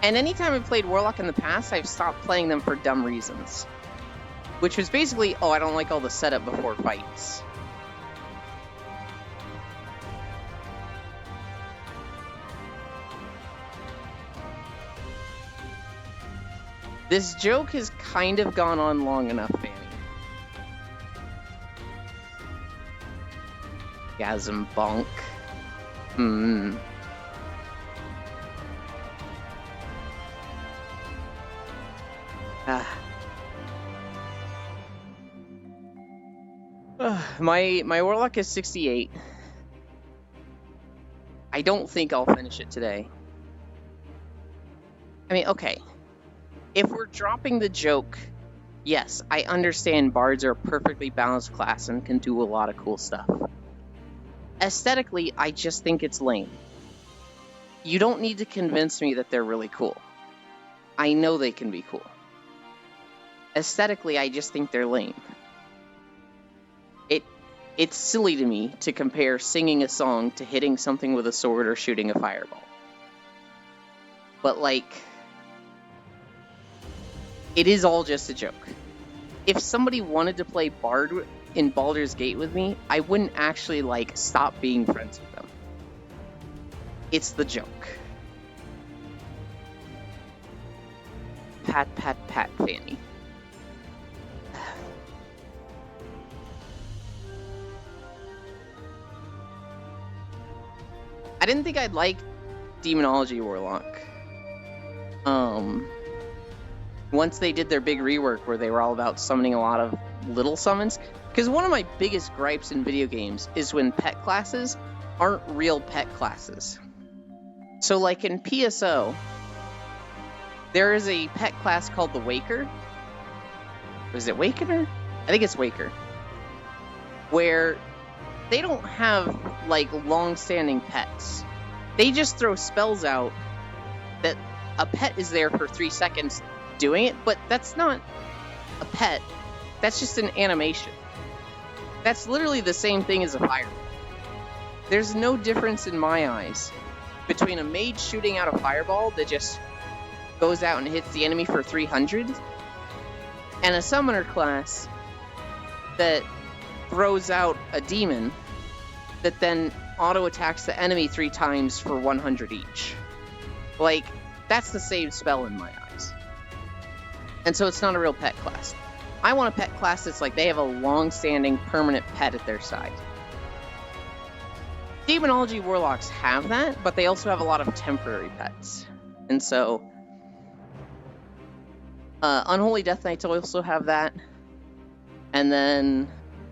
And anytime I've played Warlock in the past, I've stopped playing them for dumb reasons. Which was basically, oh, I don't like all the setup before fights. This joke has kind of gone on long enough, Fanny. Gasm bonk. My Warlock is 68. I don't think I'll finish it today. I mean, okay. If we're dropping the joke, yes, I understand bards are a perfectly balanced class and can do a lot of cool stuff. Aesthetically, I just think it's lame. You don't need to convince me that they're really cool. I know they can be cool. Aesthetically, I just think they're lame. It's silly to me to compare singing a song to hitting something with a sword or shooting a fireball. But, like, it is all just a joke. If somebody wanted to play Bard in Baldur's Gate with me, I wouldn't actually, like, stop being friends with them. It's the joke. Pat, pat, pat, Fanny. I didn't think I'd like Demonology Warlock. Once they did their big rework where they were all about summoning a lot of little summons. Because one of my biggest gripes in video games is when pet classes aren't real pet classes. So like in PSO, there is a pet class called the Waker. Was it Wakener? I think it's Waker. Where they don't have, like, long-standing pets. They just throw spells out that a pet is there for 3 seconds doing it, but that's not a pet. That's just an animation. That's literally the same thing as a fireball. There's no difference in my eyes between a mage shooting out a fireball that just goes out and hits the enemy for 300 and a summoner class that throws out a demon that then auto-attacks the enemy 3 times for 100 each. Like, that's the same spell in my eyes. And so it's not a real pet class. I want a pet class that's like they have a long-standing permanent pet at their side. Demonology Warlocks have that, but they also have a lot of temporary pets. And so Unholy Death Knights also have that. And then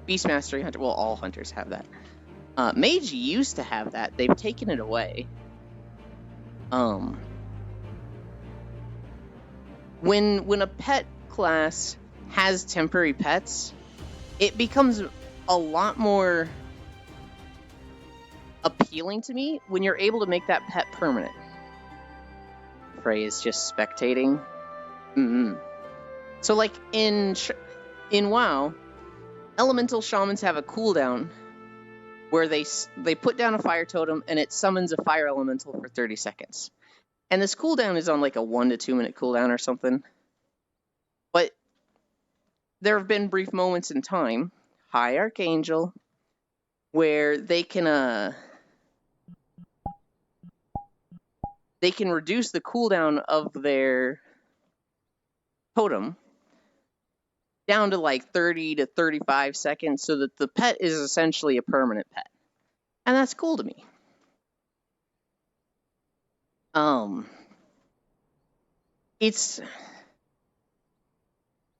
Beast Mastery Hunter, well, all hunters have that. Mage used to have that. They've taken it away. When a pet class has temporary pets, it becomes a lot more appealing to me when you're able to make that pet permanent. Frey is just spectating. So, like, in WoW, Elemental Shamans have a cooldown where they put down a fire totem and it summons a fire elemental for 30 seconds. And this cooldown is on like a 1 to 2 minute cooldown or something. But there have been brief moments in time, hi Archangel, where they can reduce the cooldown of their totem down to like 30 to 35 seconds so that the pet is essentially a permanent pet. And that's cool to me.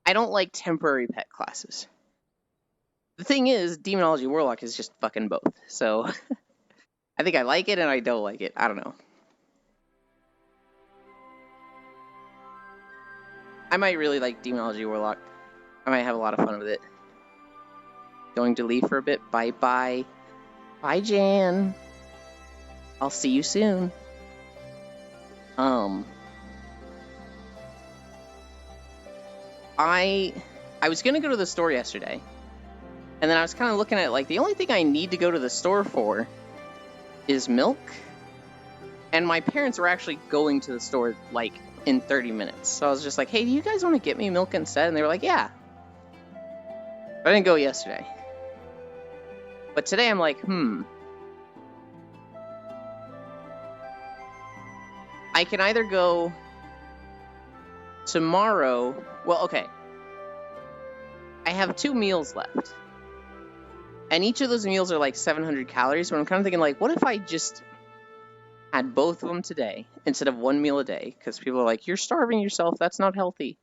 I don't like temporary pet classes. The thing is, Demonology Warlock is just fucking both. So, I think I like it and I don't like it. I don't know. I might really like Demonology Warlock. I might have a lot of fun with it. Going to leave for a bit. Bye-bye. Bye, Jan. I'll see you soon. I was gonna go to the store yesterday, And then I was kind of looking at, like, the only thing I need to go to the store for is milk. And my parents were actually going to the store, like, in 30 minutes. So I was just like, hey, do you guys want to get me milk instead? And they were like, yeah. I didn't go yesterday. But today I'm like, I can either go tomorrow. Well, okay. I have 2 meals left. And each of those meals are like 700 calories. But I'm kind of thinking, like, what if I just had both of them today instead of 1 meal a day? Because people are like, you're starving yourself. That's not healthy.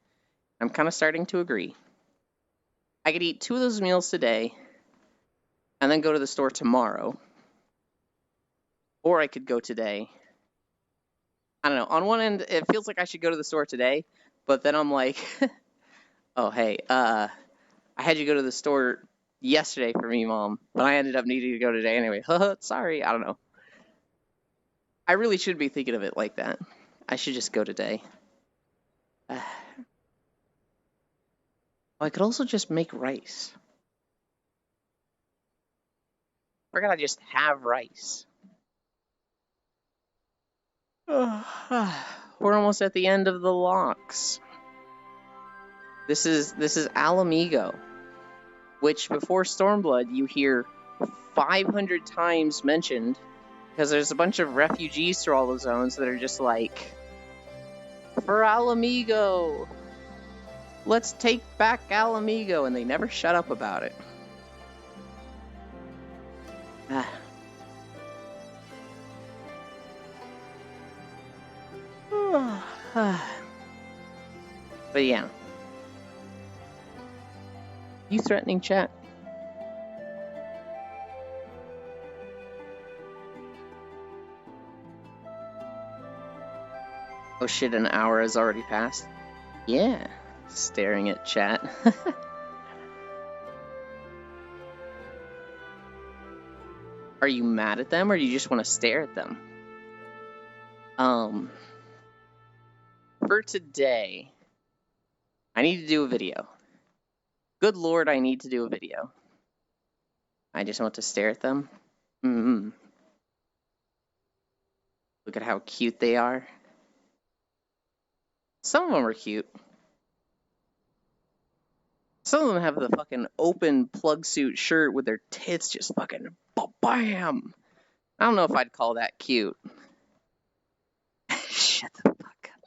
I'm kind of starting to agree. I could eat 2 of those meals today and then go to the store tomorrow. Or I could go today. I don't know. On one end, it feels like I should go to the store today. But then I'm like, oh, hey, I had you go to the store yesterday for me, Mom, but I ended up needing to go today anyway. Sorry, I don't know. I really should be thinking of it like that. I should just go today. I could also just make rice. Why can't I just have rice? We're almost at the end of the locks. This is Alamigo, which before Stormblood you hear 500 times mentioned, because there's a bunch of refugees through all the zones that are just like, for Alamigo, let's take back Alamigo, and they never shut up about it. But yeah. You threatening, chat? Oh shit, an hour has already passed? Yeah. Staring at chat. Are you mad at them, or do you just want to stare at them? For today, I need to do a video. Good lord, I need to do a video. I just want to stare at them. Look at how cute they are. Some of them are cute. Some of them have the fucking open plug suit shirt with their tits just fucking bam. I don't know if I'd call that cute. Shut the fuck up.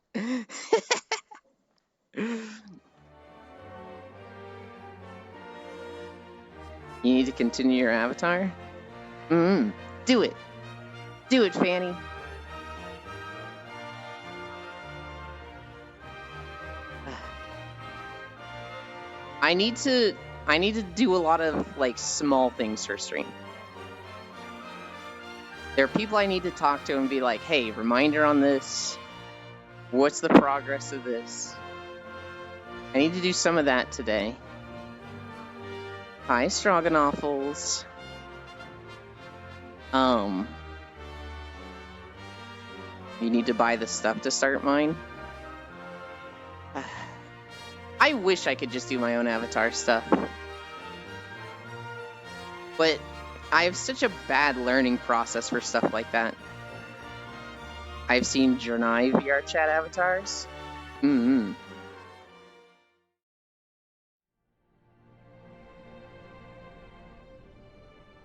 You need to continue your avatar? Do it. Do it, Fanny. I need to do a lot of, like, small things for stream. There are people I need to talk to and be like, hey, reminder on this. What's the progress of this? I need to do some of that today. Hi, Stroganoffles. You need to buy the stuff to start mine? I wish I could just do my own avatar stuff. But I have such a bad learning process for stuff like that. I've seen Journai VR chat avatars.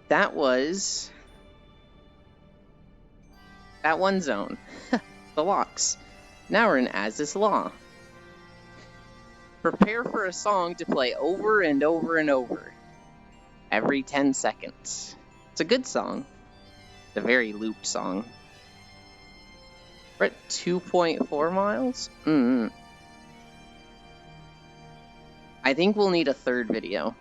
That was that one zone. The locks. Now we're in Az's Law. Prepare for a song to play over and over and over. Every 10 seconds. It's a good song. It's a very looped song. We're at 2.4 miles? I think we'll need a third video.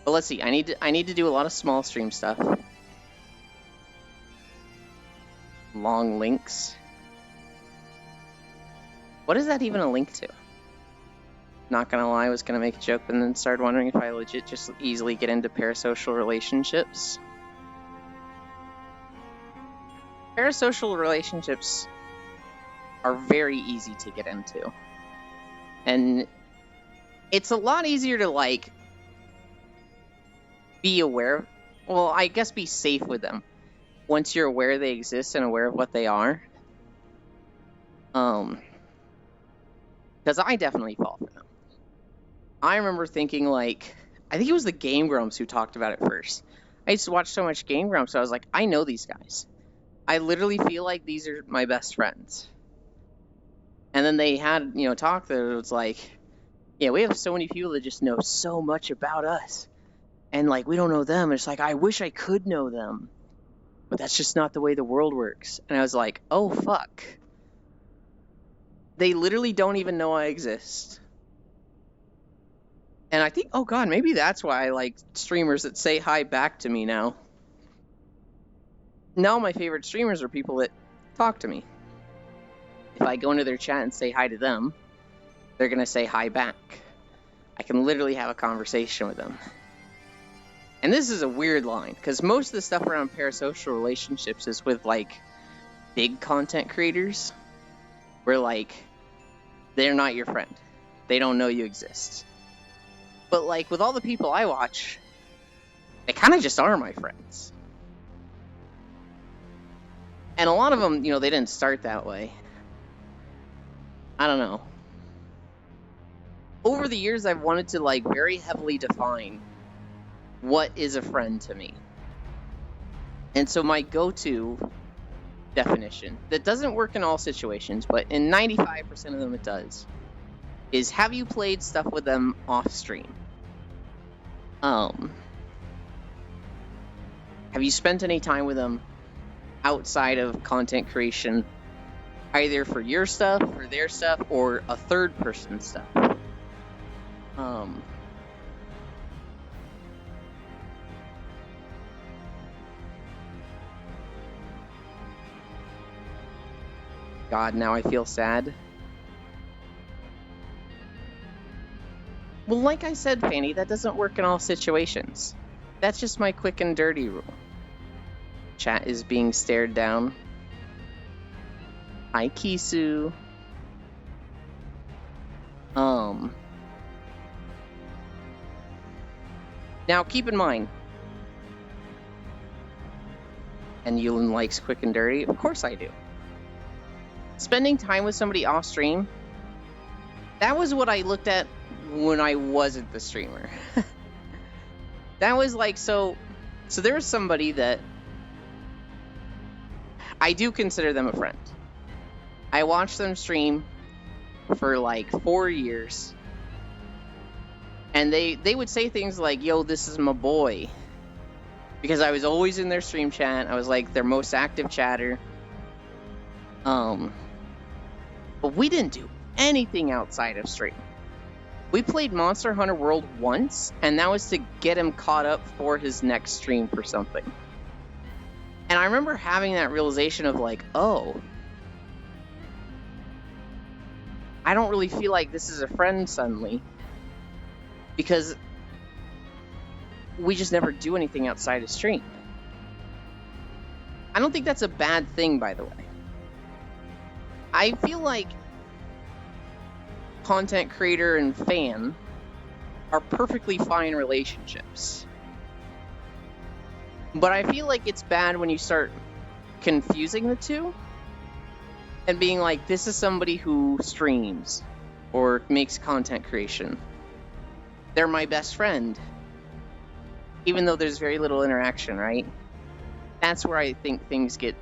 But let's see. I need to do a lot of small stream stuff. Long links. What is that even a link to? Not gonna lie, I was gonna make a joke, and then started wondering if I legit just easily get into parasocial relationships. Parasocial relationships are very easy to get into. And it's a lot easier to, like, be aware, well, I guess be safe with them once you're aware they exist and aware of what they are. Because I definitely fall for them. I remember thinking, like, I think it was the Game Grumps who talked about it first. I used to watch so much Game Grumps, so I was like, I know these guys. I literally feel like these are my best friends. And then they had, talk that it was like, yeah, we have so many people that just know so much about us. And, like, we don't know them. It's like, I wish I could know them. But that's just not the way the world works. And I was like, oh, fuck. They literally don't even know I exist. And I think, oh god, maybe that's why I like streamers that say hi back to me now. Now my favorite streamers are people that talk to me. If I go into their chat and say hi to them, they're going to say hi back. I can literally have a conversation with them. And this is a weird line, because most of the stuff around parasocial relationships is with, like, big content creators, where, like, they're not your friend. They don't know you exist. But, like, with all the people I watch, they kind of just are my friends. And a lot of them, they didn't start that way. I don't know. Over the years, I've wanted to, like, very heavily define what is a friend to me. And so my go-to definition, that doesn't work in all situations, but in 95% of them it does, is have you played stuff with them off stream? Have you spent any time with them outside of content creation, either for your stuff, or their stuff, or a third person stuff? God, now I feel sad. Well, like I said, Fanny, that doesn't work in all situations. That's just my quick and dirty rule. Chat is being stared down. Hi, Kisu. Now, keep in mind, and Yulin likes quick and dirty. Of course I do. Spending time with somebody off stream, that was what I looked at when I wasn't the streamer. That was like, so there was somebody that I do consider them a friend. I watched them stream for like 4 years. And they would say things like, yo, this is my boy. Because I was always in their stream chat. I was like their most active chatter. But we didn't do anything outside of stream. We played Monster Hunter World once, and that was to get him caught up for his next stream for something. And I remember having that realization of like, oh, I don't really feel like this is a friend suddenly. Because we just never do anything outside of stream. I don't think that's a bad thing, by the way. I feel like content creator and fan are perfectly fine relationships. But I feel like it's bad when you start confusing the two and being like, this is somebody who streams or makes content creation. They're my best friend. Even though there's very little interaction, right? That's where I think things get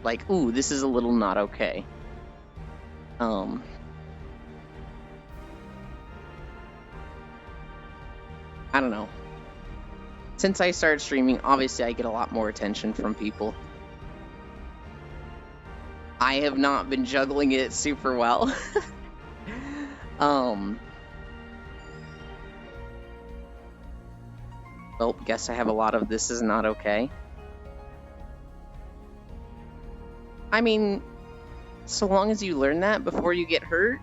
like, ooh, this is a little not okay. I don't know. Since I started streaming, obviously I get a lot more attention from people. I have not been juggling it super well. Well, guess I have a lot of this is not okay. I mean, so long as you learn that before you get hurt,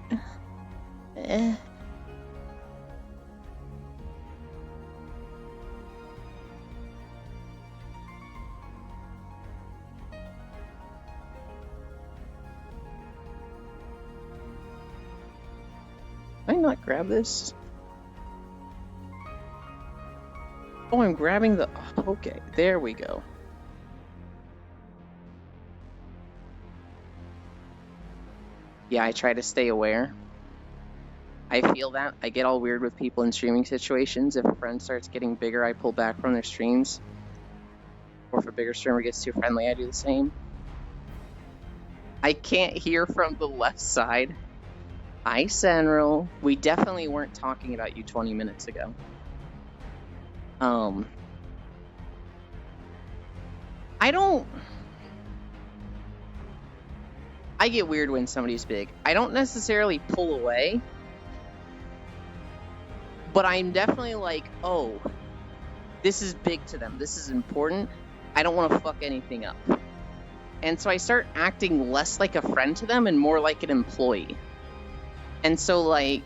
Can I not grab this? Oh, I'm grabbing the... Okay, there we go. Yeah, I try to stay aware. I feel that. I get all weird with people in streaming situations. If a friend starts getting bigger, I pull back from their streams. Or if a bigger streamer gets too friendly, I do the same. I can't hear from the left side. Hi, Senro. We definitely weren't talking about you 20 minutes ago. I get weird when somebody's big. I don't necessarily pull away, but I'm definitely like, oh, this is big to them. This is important. I don't want to fuck anything up. And so I start acting less like a friend to them and more like an employee. And so, like,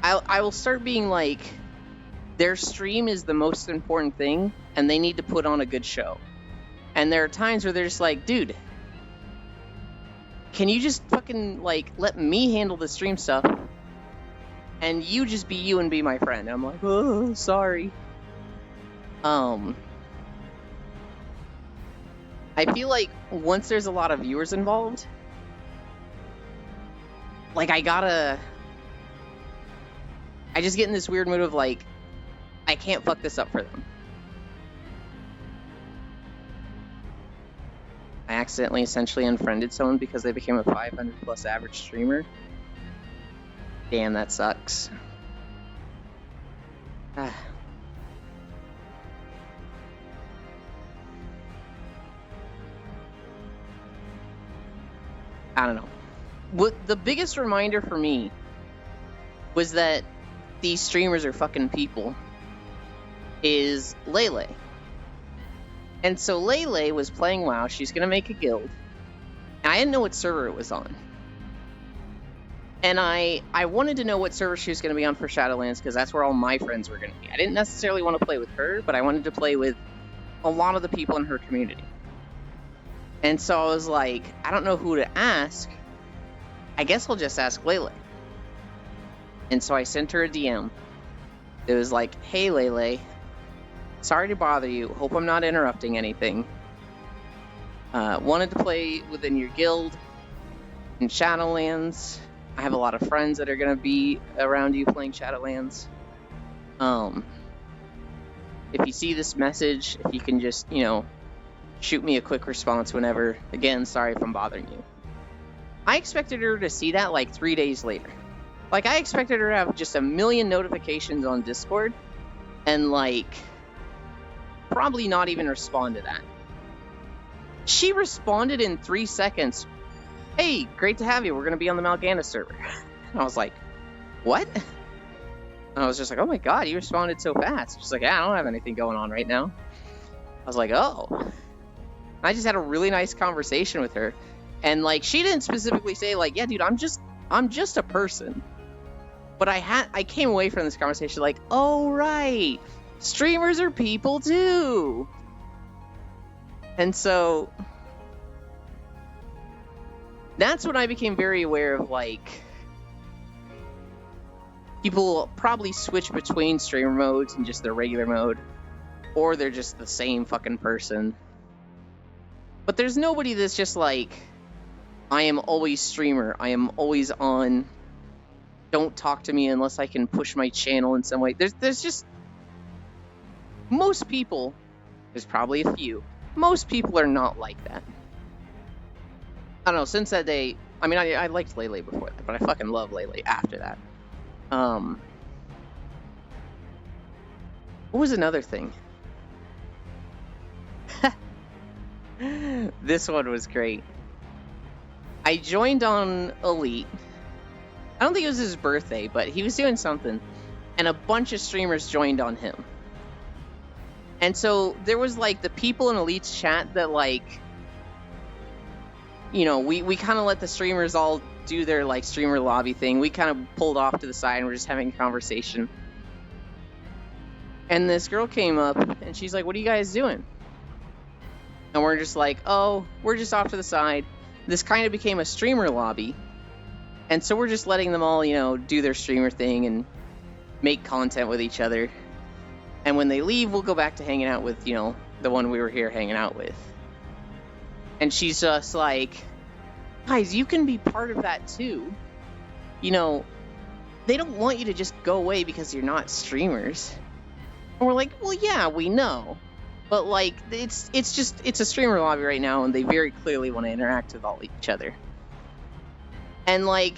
I will start being like, their stream is the most important thing, and they need to put on a good show. And there are times where they're just like, dude, can you just fucking, like, let me handle the stream stuff, and you just be you and be my friend? And I'm like, oh, sorry. I feel like once there's a lot of viewers involved, like, I just get in this weird mood of, like, I can't fuck this up for them. I accidentally essentially unfriended someone because they became a 500 plus average streamer. Damn, that sucks. I don't know. What the biggest reminder for me was that these streamers are fucking people is Lele. And so Lele was playing WoW. She's gonna make a guild. And I didn't know what server it was on. And I wanted to know what server she was gonna be on for Shadowlands because that's where all my friends were gonna be. I didn't necessarily want to play with her, but I wanted to play with a lot of the people in her community. And so I was like, I don't know who to ask. I guess I'll just ask Lele. And so I sent her a DM. It was like, hey Lele, sorry to bother you. Hope I'm not interrupting anything. Wanted to play within your guild in Shadowlands. I have a lot of friends that are going to be around you playing Shadowlands. If you see this message, if you can just, shoot me a quick response whenever. Again, sorry if I'm bothering you. I expected her to see that like 3 days later. Like, I expected her to have just a million notifications on Discord and, like, probably not even respond to that. She responded in 3 seconds. Hey, great to have you. We're going to be on the Mal'Ganis server. And I was like, what? And I was just like, oh my god, you responded so fast. She's like, yeah, I don't have anything going on right now. I was like, oh. I just had a really nice conversation with her. And, like, she didn't specifically say, like, yeah, dude, I'm just a person. But I came away from this conversation like, oh, right. Streamers are people, too. And so that's when I became very aware of, like, people probably switch between streamer modes and just their regular mode. Or they're just the same fucking person. But there's nobody that's just like, I am always streamer. I am always on. Don't talk to me unless I can push my channel in some way. There's just... Most people, there's probably a few, most people are not like that. I don't know, since that day, I mean, I liked Lele before that, but I fucking love Lele after that. What was another thing? This one was great. I joined on Elite. I don't think it was his birthday, but he was doing something, and a bunch of streamers joined on him. And so there was, like, the people in Elite's chat that, like, we kind of let the streamers all do their, like, streamer lobby thing. We kind of pulled off to the side and we're just having a conversation. And this girl came up and she's like, what are you guys doing? And we're just like, oh, we're just off to the side. this kind of became a streamer lobby. And so we're just letting them all, do their streamer thing and make content with each other. And when they leave, we'll go back to hanging out with, the one we were here hanging out with. And she's just like, guys, you can be part of that too. They don't want you to just go away because you're not streamers. And we're like, well, yeah, we know. But, like, it's a streamer lobby right now, and they very clearly want to interact with all each other. And, like,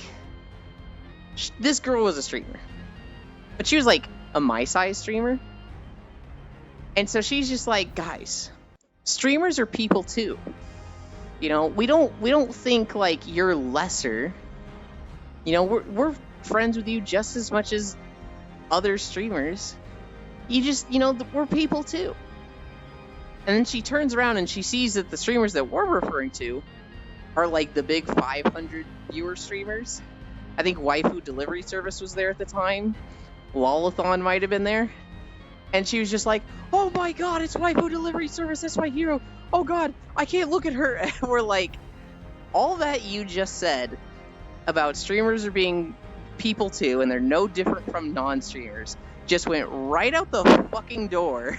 this girl was a streamer. But she was, like, a my-size streamer. And so she's just like, guys, streamers are people too. We don't think, like, you're lesser. We're friends with you just as much as other streamers. We're people too. And then she turns around and she sees that the streamers that we're referring to are like the big 500 viewer streamers. I think Waifu Delivery Service was there at the time. Lolathon might have been there. And she was just like, oh my god, it's Waifu Delivery Service, that's my hero. Oh god, I can't look at her. And we're like, all that you just said about streamers are being people too, and they're no different from non-streamers, just went right out the fucking door.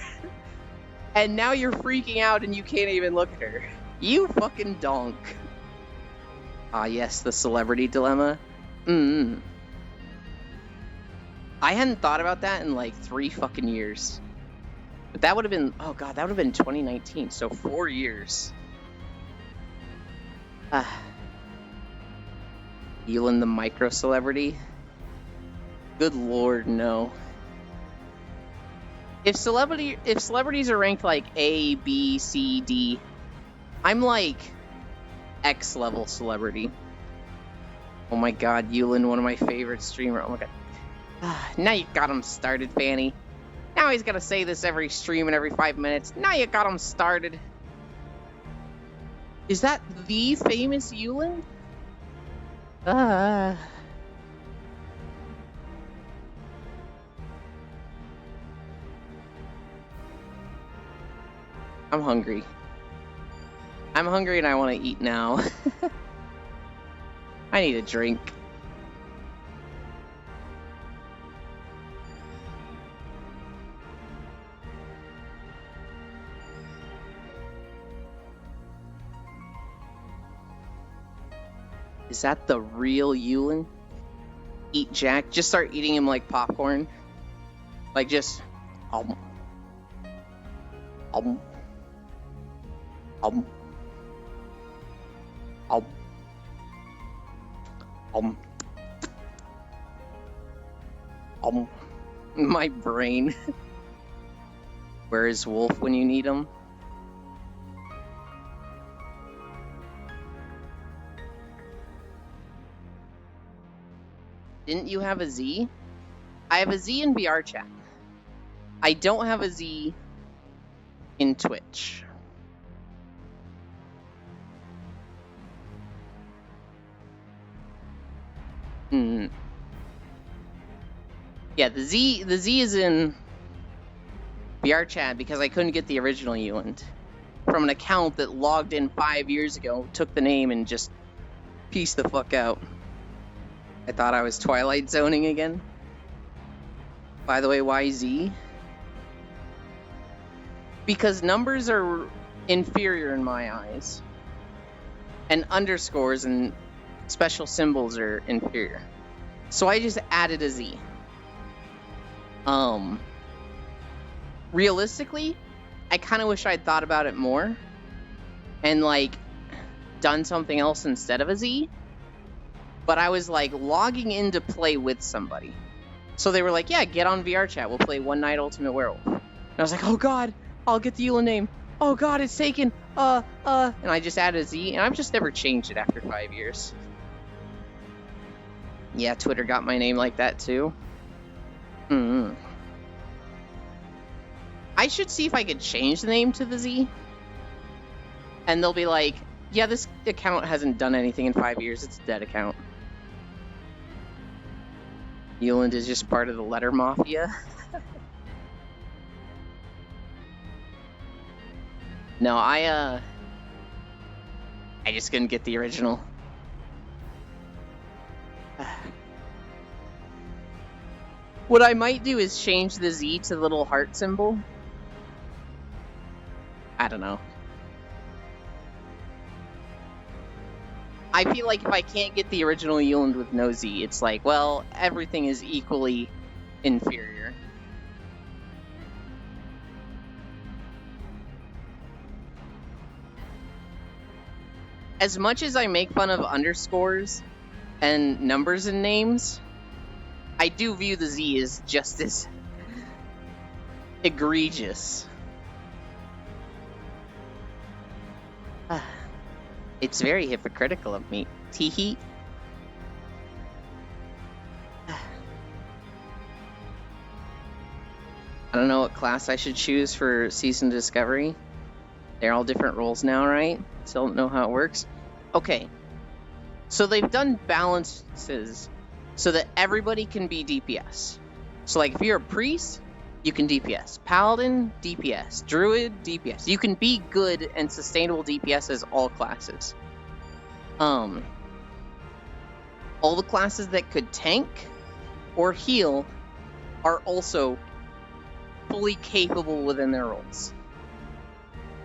And now you're freaking out and you can't even look at her. You fucking donk. Ah, yes, the celebrity dilemma. I hadn't thought about that in like 3 fucking years. But that would have been, oh god, that would have been 2019, so 4 years. Yulin the micro celebrity? Good lord, no. If celebrities are ranked like A, B, C, D, I'm like X level celebrity. Oh my god, Yulin, one of my favorite streamers. Oh my god. Now you got him started, Fanny. Now he's gotta say this every stream and every 5 minutes. Now you got him started. Is that the famous Yulin? I'm hungry. I'm hungry and I want to eat now. I need a drink. Is that the real Yulin? Eat Jack? Just start eating him like popcorn? Like just... Um. Um. My brain. Where is Wolf when you need him? Didn't you have a Z? I have a Z in VR chat. I don't have a Z in Twitch. Yeah, the Z is in VR chat because I couldn't get the original Yulin from an account that logged in 5 years ago, took the name and just pieced the fuck out. I thought I was Twilight Zoning again. By the way, why Z? Because numbers are inferior in my eyes. And underscores and special symbols are inferior. So I just added a Z. Realistically, I kind of wish I'd thought about it more and like done something else instead of a Z. But I was like logging in to play with somebody. So they were like, yeah, get on VR chat. We'll play One Night Ultimate Werewolf. And I was like, oh god, I'll get the Yulin name. Oh god, it's taken. And I just added a Z and I've just never changed it after 5 years. Yeah, Twitter got my name like that too. I should see if I could change the name to the Z. And they'll be like, yeah, this account hasn't done anything in 5 years. It's a dead account. Yulin is just part of the letter mafia. No, I just couldn't get the original. What I might do is change the Z to the little heart symbol. I don't know. I feel like if I can't get the original Euland with no Z, it's like, well, everything is equally inferior. As much as I make fun of underscores and numbers and names, I do view the Z as just as egregious. It's very hypocritical of me. Teehee. I don't know what class I should choose for Season Discovery. They're all different roles now, right? Still don't know how it works. Okay. So they've done balances so that everybody can be DPS. So like if you're a priest, you can DPS. Paladin, DPS. Druid, DPS. You can be good and sustainable DPS as all classes. All the classes that could tank or heal are also fully capable within their roles.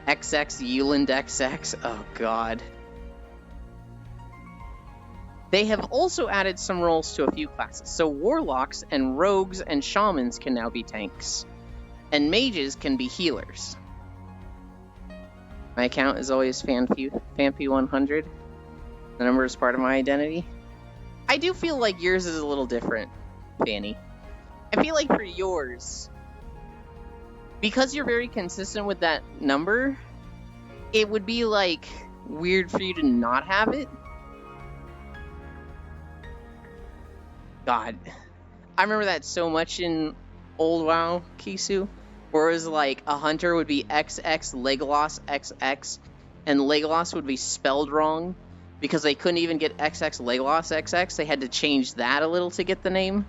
XX, Euland XX, oh god. They have also added some roles to a few classes, so warlocks and rogues and shamans can now be tanks, and mages can be healers. My account is always Fampy100. The number is part of my identity. I do feel like yours is a little different, Fanny. I feel like for yours, because you're very consistent with that number, it would be like weird for you to not have it. God, I remember that so much in old WoW, Kisu, where it was like a hunter would be XX Legolas XX, and Legolas would be spelled wrong because they couldn't even get XX Legolas XX. They had to change that a little to get the name.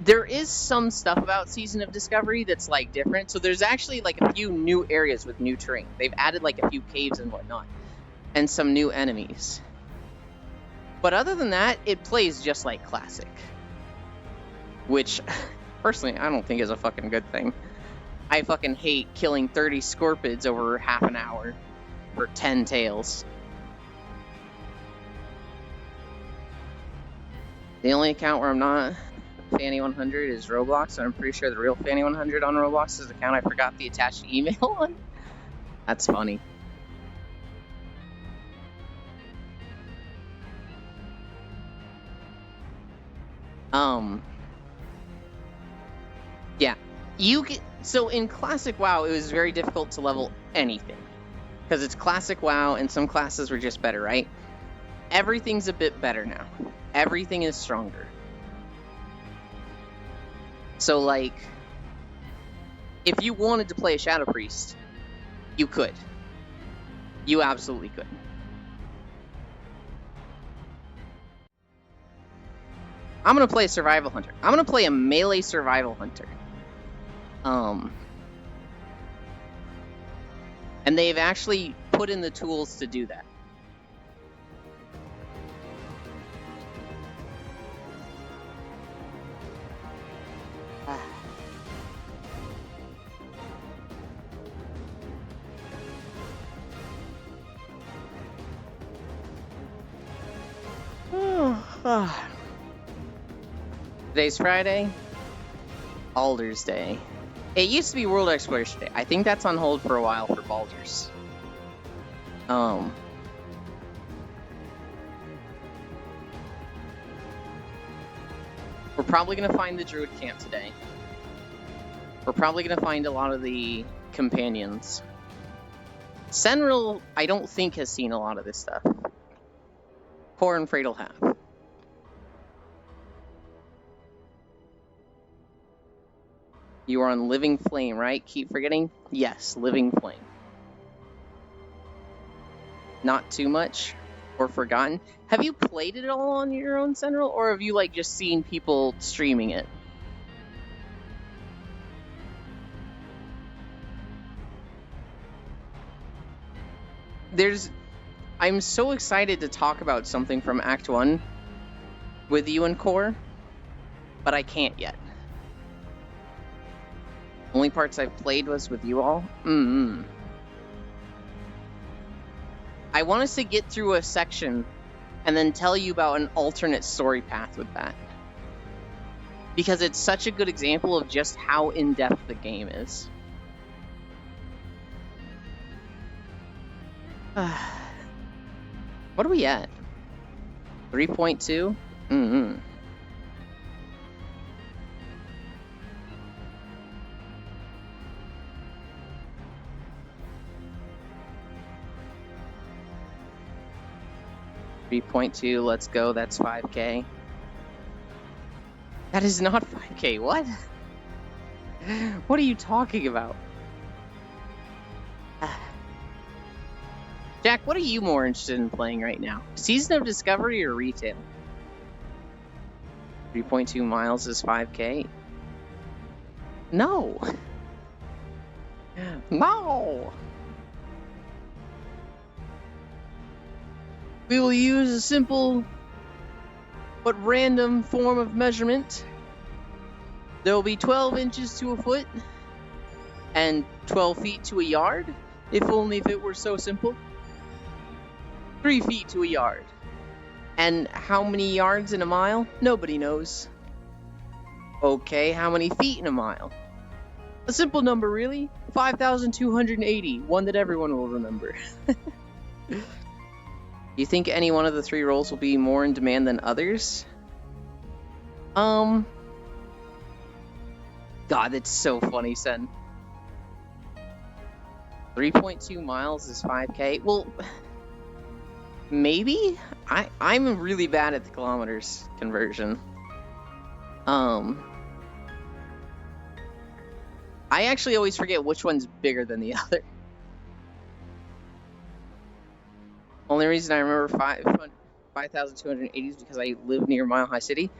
There is some stuff about Season of Discovery that's like different. So there's actually like a few new areas with new terrain. They've added like a few caves and whatnot, and some new enemies. But other than that, it plays just like Classic, which personally I don't think is a fucking good thing. I fucking hate killing 30 scorpids over half an hour for 10 tails. The only account where I'm not Fanny100 is Roblox, and I'm pretty sure the real Fanny100 on Roblox is the account I forgot the attached email on. That's funny. Yeah. So in Classic WoW, it was very difficult to level anything. Because it's Classic WoW, and some classes were just better, right? Everything's a bit better now. Everything is stronger. So, like, if you wanted to play a Shadow Priest, you could. You absolutely could. I'm gonna play a Survival Hunter. I'm gonna play a melee Survival Hunter. And they've actually put in the tools to do that. Today's Friday. Baldur's Day. It used to be World Exploration Day. I think that's on hold for a while for Baldur's. We're probably gonna find the Druid camp today. We're probably gonna find a lot of the companions. Senril, I don't think, has seen a lot of this stuff. Core and Freight will have. You are on Living Flame, right? Keep forgetting? Yes, Living Flame. Not too much or forgotten. Have you played it all on your own, Senril, or have you like just seen people streaming it? I'm so excited to talk about something from Act 1 with you and Core, but I can't yet. Only parts I've played was with you all. I want us to get through a section and then tell you about an alternate story path with that. Because it's such a good example of just how in-depth the game is. What are we at? 3.2? Mm-hmm. .2, let's go, that's 5K. That is not 5K, what? What are you talking about? Jack, what are you more interested in playing right now? Season of Discovery or retail? 3.2 miles is 5K? No! No! We will use a simple but random form of measurement. There will be 12 inches to a foot and 12 feet to a yard, if only if it were so simple. 3 feet to a yard. And how many yards in a mile? Nobody knows. Okay, how many feet in a mile? A simple number, really. 5,280, one that everyone will remember. You think any one of the 3 roles will be more in demand than others? God, that's so funny, Sen. 3.2 miles is 5K? Well, maybe? I'm really bad at the kilometers conversion. I actually always forget which one's bigger than the other. Only reason I remember 5,280 is because I live near Mile High City.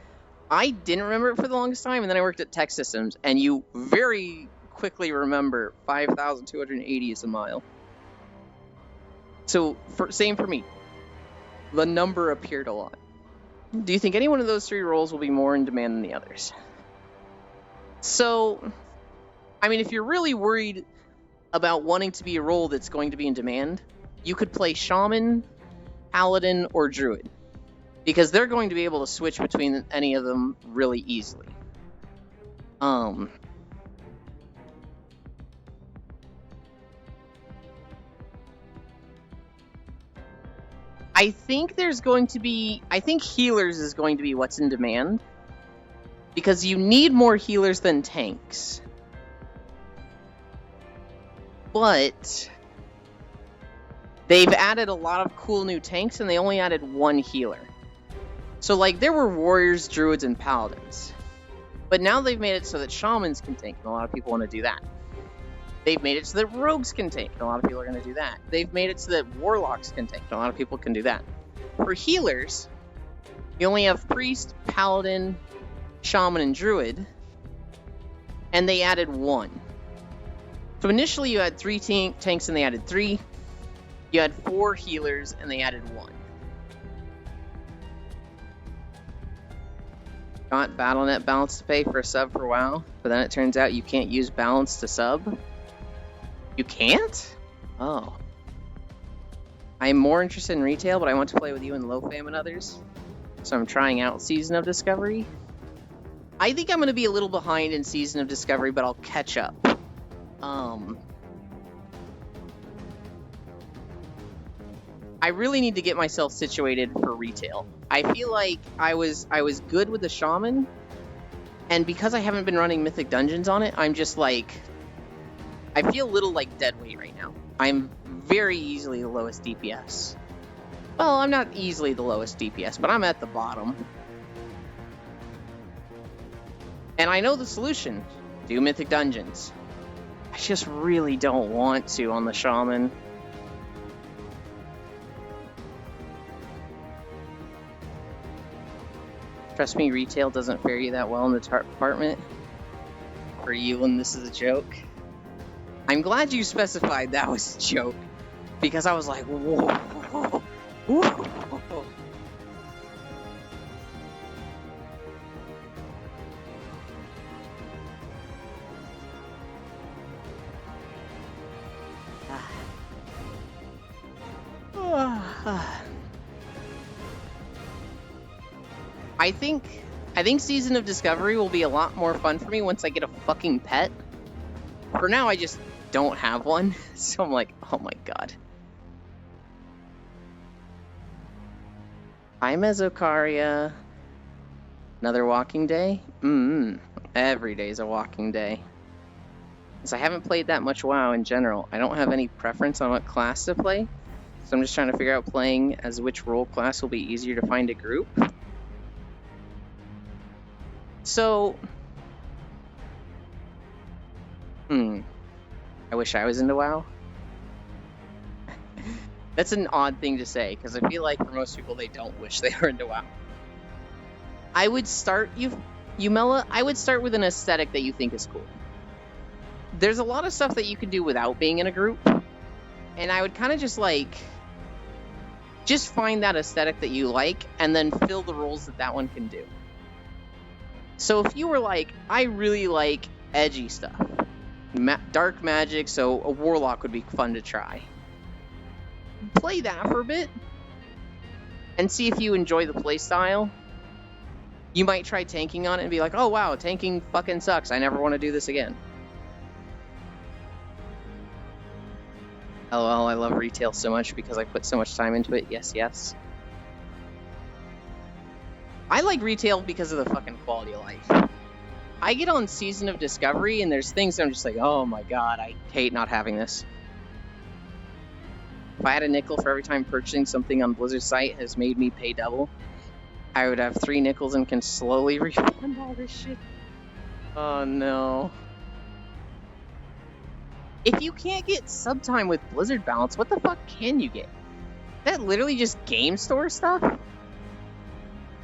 I didn't remember it for the longest time, and then I worked at Tech Systems, and you very quickly remember 5,280 is a mile. So, same for me. The number appeared a lot. Do you think any one of those 3 roles will be more in demand than the others? So, I mean, if you're really worried about wanting to be a role that's going to be in demand, you could play Shaman, Paladin, or Druid, because they're going to be able to switch between any of them really easily. I think healers is going to be what's in demand, because you need more healers than tanks. But they've added a lot of cool new tanks, and they only added 1 healer. So, like, there were warriors, druids, and paladins. But now they've made it so that shamans can tank, and a lot of people want to do that. They've made it so that rogues can tank, and a lot of people are going to do that. They've made it so that warlocks can tank, and a lot of people can do that. For healers, you only have priest, paladin, shaman, and druid, and they added 1. So initially you had 3 tanks, and they added 3. You had 4 healers, and they added 1. Got BattleNet balance to pay for a sub for WoW, but then it turns out you can't use balance to sub. You can't? Oh. I'm more interested in retail, but I want to play with you and Lofam and others. So I'm trying out Season of Discovery. I think I'm going to be a little behind in Season of Discovery, but I'll catch up. I really need to get myself situated for retail. I feel like I was good with the Shaman, and because I haven't been running Mythic Dungeons on it, I'm just like, I feel a little like dead weight right now. I'm very easily the lowest DPS. Well, I'm not easily the lowest DPS, but I'm at the bottom. And I know the solution. Do Mythic Dungeons. I just really don't want to on the Shaman. Trust me, retail doesn't fare you that well in the department. For you, and this is a joke. I'm glad you specified that was a joke. because I was like, whoa, whoa. I think Season of Discovery will be a lot more fun for me once I get a fucking pet. For now, I just don't have one, so I'm like, oh my god. Hi, Mesocaria. Another walking day? Every day's a walking day. Because I haven't played that much WoW in general. I don't have any preference on what class to play. So I'm just trying to figure out playing as which role class will be easier to find a group. So... I wish I was into WoW. That's an odd thing to say, because I feel like for most people they don't wish they were into WoW. I would start, Yumela, I would start with an aesthetic that you think is cool. There's a lot of stuff that you can do without being in a group, and I would kind of just find that aesthetic that you like, and then fill the roles that one can do. So if you were like, I really like edgy stuff, dark magic, so a warlock would be fun to try. Play that for a bit, and see if you enjoy the playstyle. You might try tanking on it and be like, oh wow, tanking fucking sucks, I never want to do this again. LOL, I love retail so much because I put so much time into it, yes. I like retail because of the fucking quality of life. I get on Season of Discovery and there's things that I'm just like, oh my god, I hate not having this. If I had a nickel for every time purchasing something on Blizzard's site has made me pay double, I would have 3 nickels and can slowly refund all this shit. Oh no. If you can't get subtime with Blizzard balance, what the fuck can you get? Is that literally just game store stuff?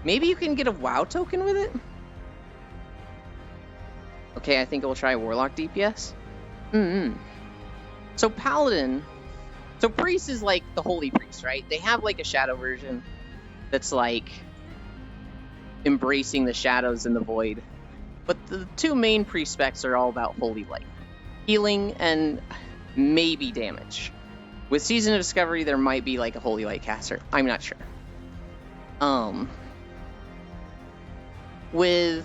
Maybe you can get a WoW token with it? Okay, I think I will try Warlock DPS. So Paladin... So Priest is like the Holy Priest, right? They have like a shadow version that's like embracing the shadows and the void. But the 2 main Priest specs are all about Holy Light. Healing and maybe damage. With Season of Discovery, there might be like a Holy Light caster. I'm not sure. With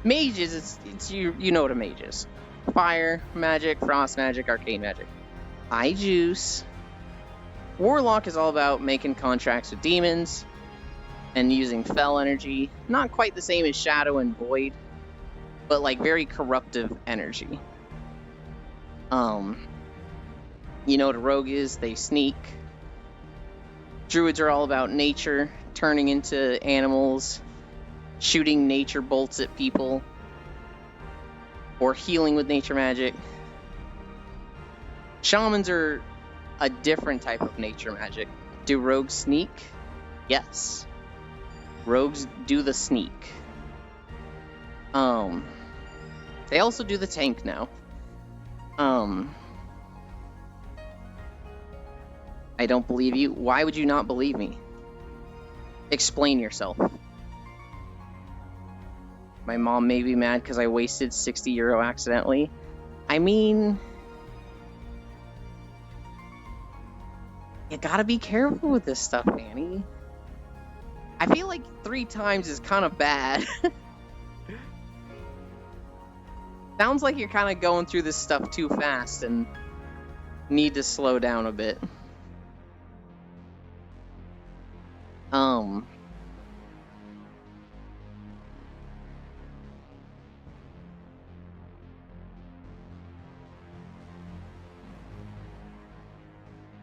mages, it's you know what a mage is. Fire, magic, frost magic, arcane magic. Hi, Juice. Warlock is all about making contracts with demons and using fel energy. Not quite the same as Shadow and Void, but like very corruptive energy. You know what a rogue is? They sneak. Druids are all about nature, turning into animals, shooting nature bolts at people, or healing with nature magic. Shamans are a different type of nature magic. Do rogues sneak? Yes. Rogues do the sneak. They also do the tank now. I don't believe you. Why would you not believe me? Explain yourself. My mom may be mad because I wasted €60 accidentally. I mean... You gotta be careful with this stuff, Annie. I feel like 3 times is kind of bad. Sounds like you're kind of going through this stuff too fast and need to slow down a bit.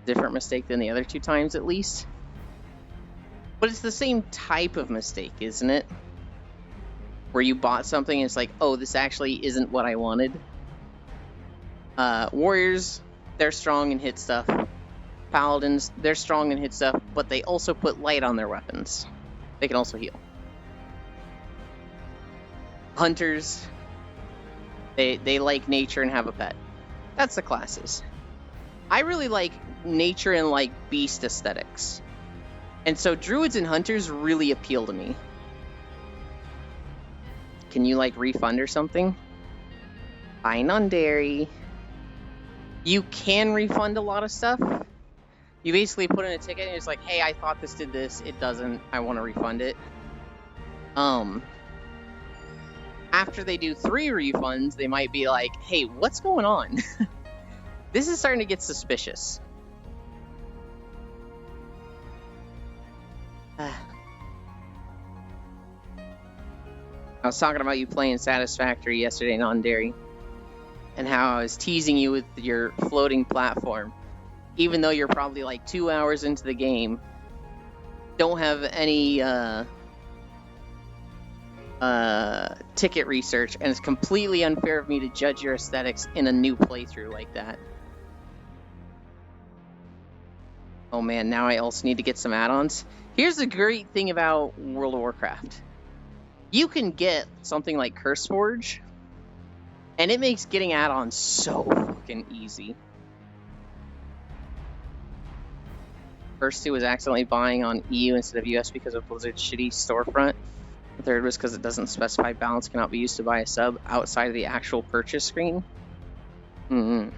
Different mistake than the other 2 times, at least. But it's the same type of mistake, isn't it? Where you bought something and it's like, oh, this actually isn't what I wanted. Warriors, they're strong and hit stuff. Paladins, they're strong and hit stuff, but they also put light on their weapons. They can also heal. Hunters, they like nature and have a pet. That's the classes. I really like nature and like beast aesthetics. And so druids and hunters really appeal to me. Can you like refund or something? Fine on dairy. You can refund a lot of stuff. You basically put in a ticket and it's like, hey, I thought this did this. It doesn't. I want to refund it. After they do 3 refunds, they might be like, hey, what's going on? This is starting to get suspicious. I was talking about you playing Satisfactory yesterday, non-dairy, and how I was teasing you with your floating platform, even though you're probably like 2 hours into the game, don't have any ticket research, and it's completely unfair of me to judge your aesthetics in a new playthrough like that. Oh man, now I also need to get some add-ons. Here's the great thing about World of Warcraft. You can get something like CurseForge, and it makes getting add-ons so fucking easy. First 2 was accidentally buying on EU instead of US because of Blizzard's shitty storefront. The third was because it doesn't specify balance cannot be used to buy a sub outside of the actual purchase screen. Oh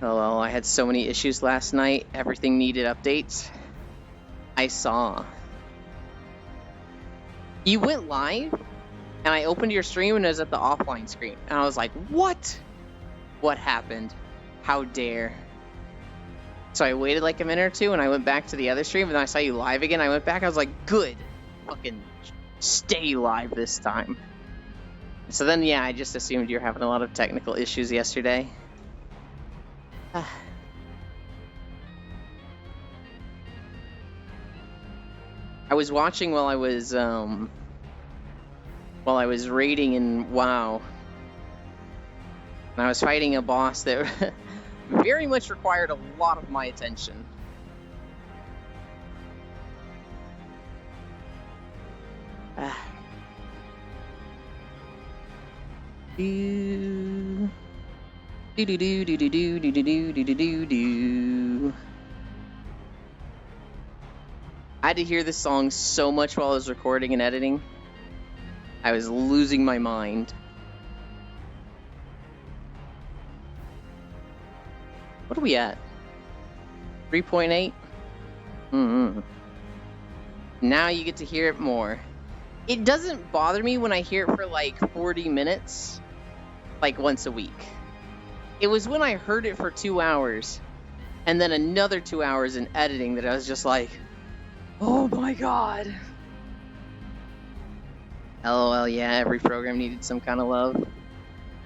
well, I had so many issues last night. Everything needed updates. I saw. You went live, and I opened your stream and it was at the offline screen. And I was like, what? What happened? How dare? So I waited like a minute or 2 and I went back to the other stream and then I saw you live again. I went back, I was like, good. Fucking stay live this time. So then, yeah, I just assumed you were having a lot of technical issues yesterday. I was watching while I was raiding in WoW, and I was fighting a boss that very much required a lot of my attention. Do do do do do do do do do do do do. I had to hear this song so much while I was recording and editing. I was losing my mind. What are we at? 3.8? Now you get to hear it more. It doesn't bother me when I hear it for like 40 minutes, like once a week. It was when I heard it for 2 hours, and then another 2 hours in editing that I was just like, oh my god. LOL, yeah, every program needed some kind of love.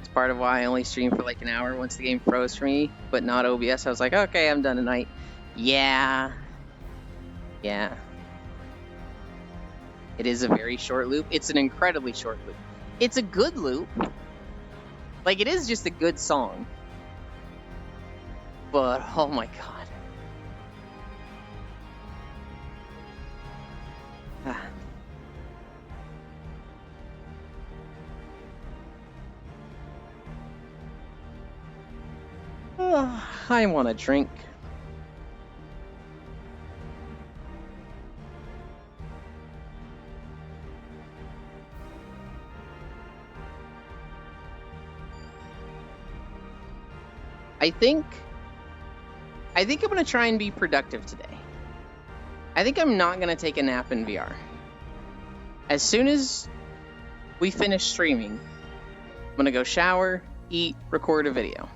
It's part of why I only streamed for like an hour once the game froze for me, but not OBS. I was like, okay, I'm done tonight. Yeah. It is a very short loop. It's an incredibly short loop. It's a good loop. Like, it is just a good song. But, oh my god. I want a drink. I think I'm gonna try and be productive today. I think I'm not gonna take a nap in VR. As soon as we finish streaming, I'm gonna go shower, eat, record a video.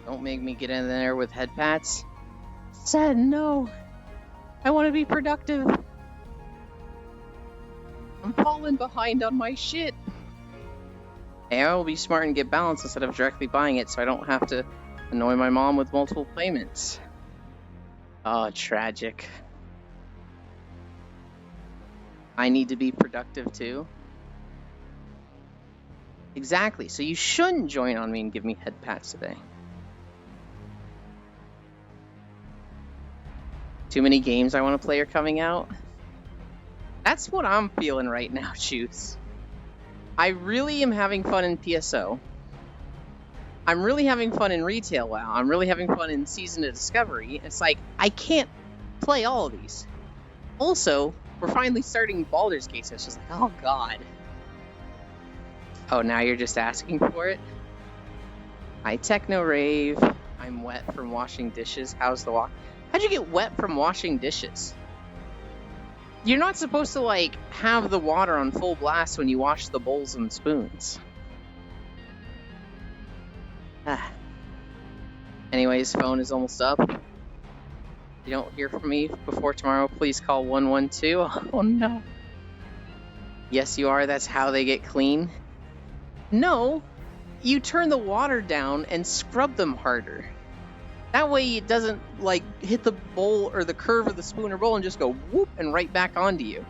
Don't make me get in there with head pats. Said no. I want to be productive. I'm falling behind on my shit. Hey, I will be smart and get balance instead of directly buying it so I don't have to annoy my mom with multiple payments. Oh, tragic. I need to be productive too. Exactly, so you shouldn't join on me and give me head pats today. Too many games I want to play are coming out. That's what I'm feeling right now, Juice. I really am having fun in PSO. I'm really having fun in Retail WoW. I'm really having fun in Season of Discovery. It's like, I can't play all of these. Also, we're finally starting Baldur's Gate, so it's just like, oh god. Oh, now you're just asking for it? Hi, Techno Rave. I'm wet from washing dishes. How's the walk? How'd you get wet from washing dishes? You're not supposed to, like, have the water on full blast when you wash the bowls and spoons. Anyways, phone is almost up. If you don't hear from me before tomorrow, please call 112. Oh no. Yes, you are. That's how they get clean. No, you turn the water down and scrub them harder. That way it doesn't, like, hit the bowl or the curve of the spoon or bowl and just go whoop and right back onto you.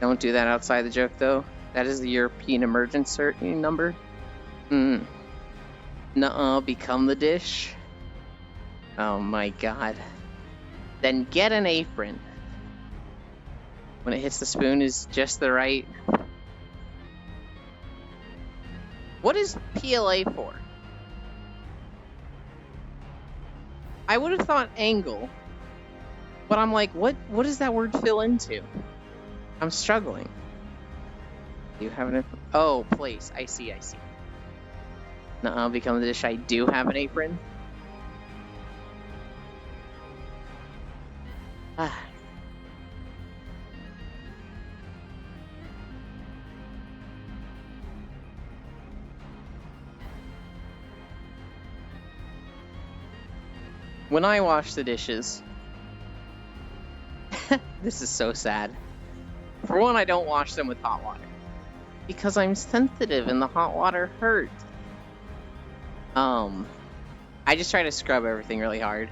Don't do that outside the joke, though. That is the European emergency number. Nuh-uh, become the dish. Oh my god. Then get an apron. When it hits the spoon is just the right... What is PLA for? I would have thought angle, but I'm like, what does that word fill into? I'm struggling. Do you have an apron? Oh, place. I see. Nuh-uh, become the dish. I do have an apron. When I wash the dishes, this is so sad. For one, I don't wash them with hot water because I'm sensitive and the hot water hurts. I just try to scrub everything really hard.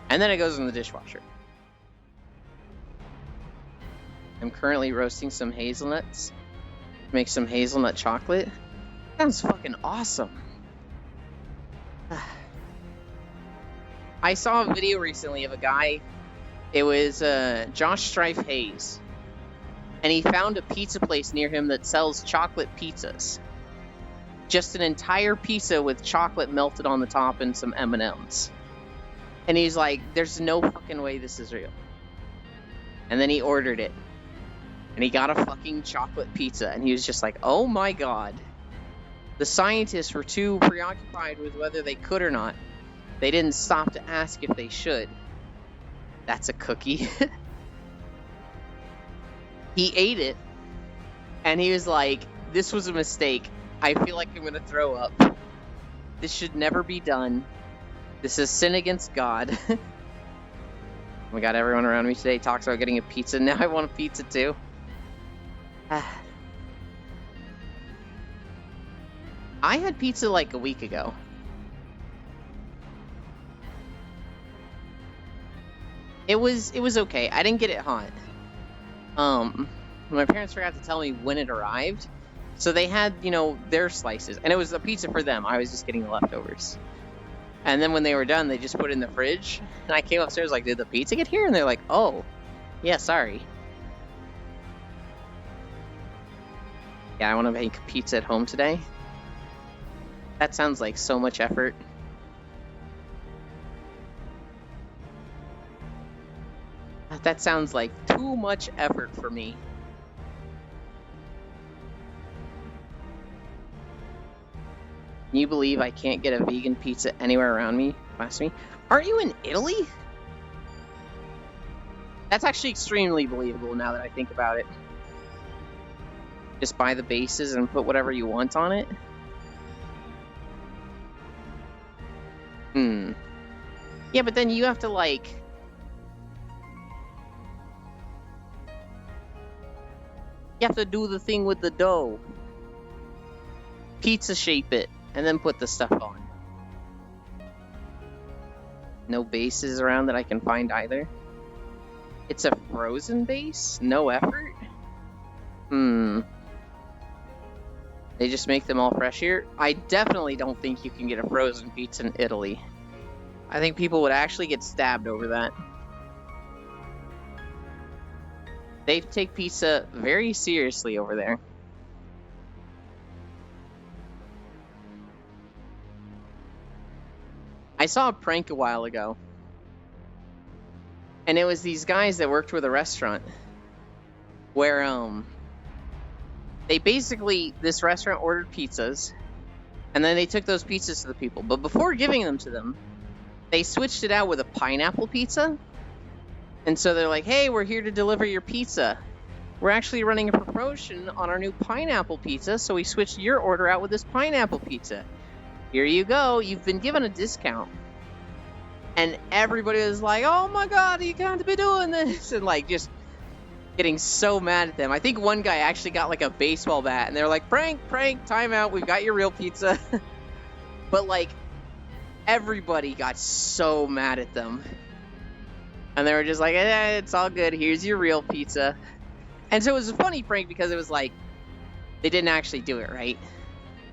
And then it goes in the dishwasher. I'm currently roasting some hazelnuts. Make some hazelnut chocolate. Sounds fucking awesome. I saw a video recently of a guy. It was Josh Strife Hayes. And he found a pizza place near him that sells chocolate pizzas. Just an entire pizza with chocolate melted on the top and some M&Ms. And he's like, there's no fucking way this is real. And then he ordered it. And he got a fucking chocolate pizza. And he was just like, oh my god. The scientists were too preoccupied with whether they could or not. They didn't stop to ask if they should. That's a cookie. He ate it. And he was like, this was a mistake. I feel like I'm gonna throw up. This should never be done. This is sin against God. Oh my god, everyone around me today talks about getting a pizza. Now I want a pizza too. I had pizza like a week ago. It was okay. I didn't get it hot. My parents forgot to tell me when it arrived. So they had, you know, their slices. And it was a pizza for them. I was just getting the leftovers. And then when they were done, they just put it in the fridge. And I came upstairs like, did the pizza get here? And they're like, oh, yeah, sorry. Yeah, I want to make pizza at home today. That sounds like so much effort. That sounds like too much effort for me. Can you believe I can't get a vegan pizza anywhere around me? Past me? Aren't you in Italy? That's actually extremely believable now that I think about it. Just buy the bases and put whatever you want on it. Yeah, but then you have to, like... You have to do the thing with the dough. Pizza shape it, and then put the stuff on. No bases around that I can find either. It's a frozen base? No effort? They just make them all fresh here? I definitely don't think you can get a frozen pizza in Italy. I think people would actually get stabbed over that. They take pizza very seriously over there. I saw a prank a while ago. And it was these guys that worked with a restaurant where they basically, this restaurant ordered pizzas and then they took those pizzas to the people. But before giving them to them, they switched it out with a pineapple pizza. And so they're like, hey, we're here to deliver your pizza. We're actually running a promotion on our new pineapple pizza, so we switched your order out with this pineapple pizza. Here you go. You've been given a discount. And everybody was like, oh my god, you can't be doing this. And like just getting so mad at them. I think one guy actually got like a baseball bat and they're like, prank, time out. We've got your real pizza. But like everybody got so mad at them. And they were just like, it's all good. Here's your real pizza. And so it was a funny prank because it was like, they didn't actually do it, right?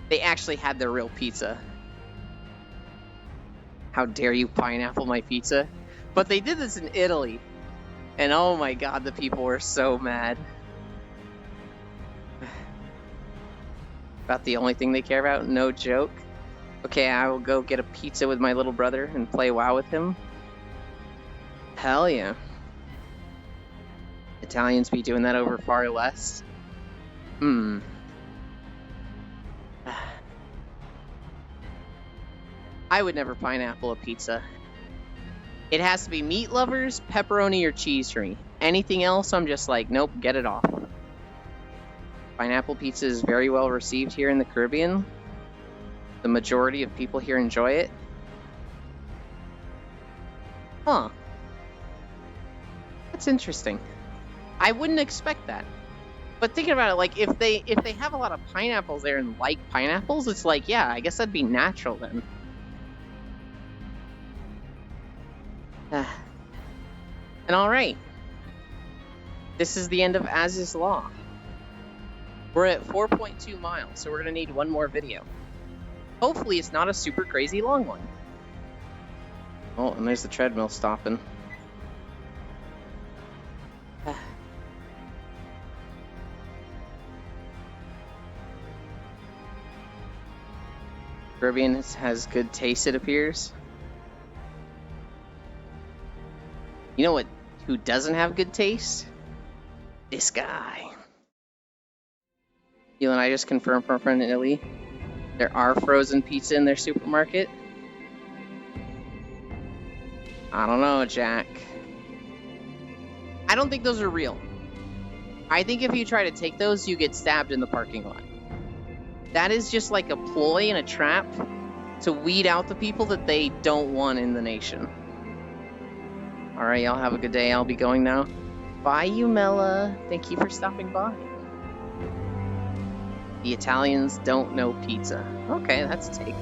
They actually had their real pizza. How dare you pineapple my pizza? But they did this in Italy. And oh my god, the people were so mad. About the only thing they care about? No joke. Okay, I will go get a pizza with my little brother and play WoW with him. Hell yeah. Italians be doing that over far less. I would never pineapple a pizza. It has to be meat lovers, pepperoni, or cheese for me. Anything else, I'm just like, nope, get it off. Pineapple pizza is very well received here in the Caribbean. The majority of people here enjoy it. Huh. That's interesting. I wouldn't expect that. But thinking about it, like, if they have a lot of pineapples there and like pineapples, it's like, yeah, I guess that'd be natural then. And alright. This is the end of As Is Law. We're at 4.2 miles, so we're gonna need one more video. Hopefully it's not a super crazy long one. Oh, and there's the treadmill stopping. Caribbean has good taste, it appears. You know what? Who doesn't have good taste? This guy. You and I just confirmed from our friend in Italy. There are frozen pizza in their supermarket. I don't know, Jack. I don't think those are real. I think if you try to take those, you get stabbed in the parking lot. That is just like a ploy and a trap to weed out the people that they don't want in the nation. Alright, y'all have a good day. I'll be going now. Bye, Umela. Thank you for stopping by. The Italians don't know pizza. Okay, that's a take.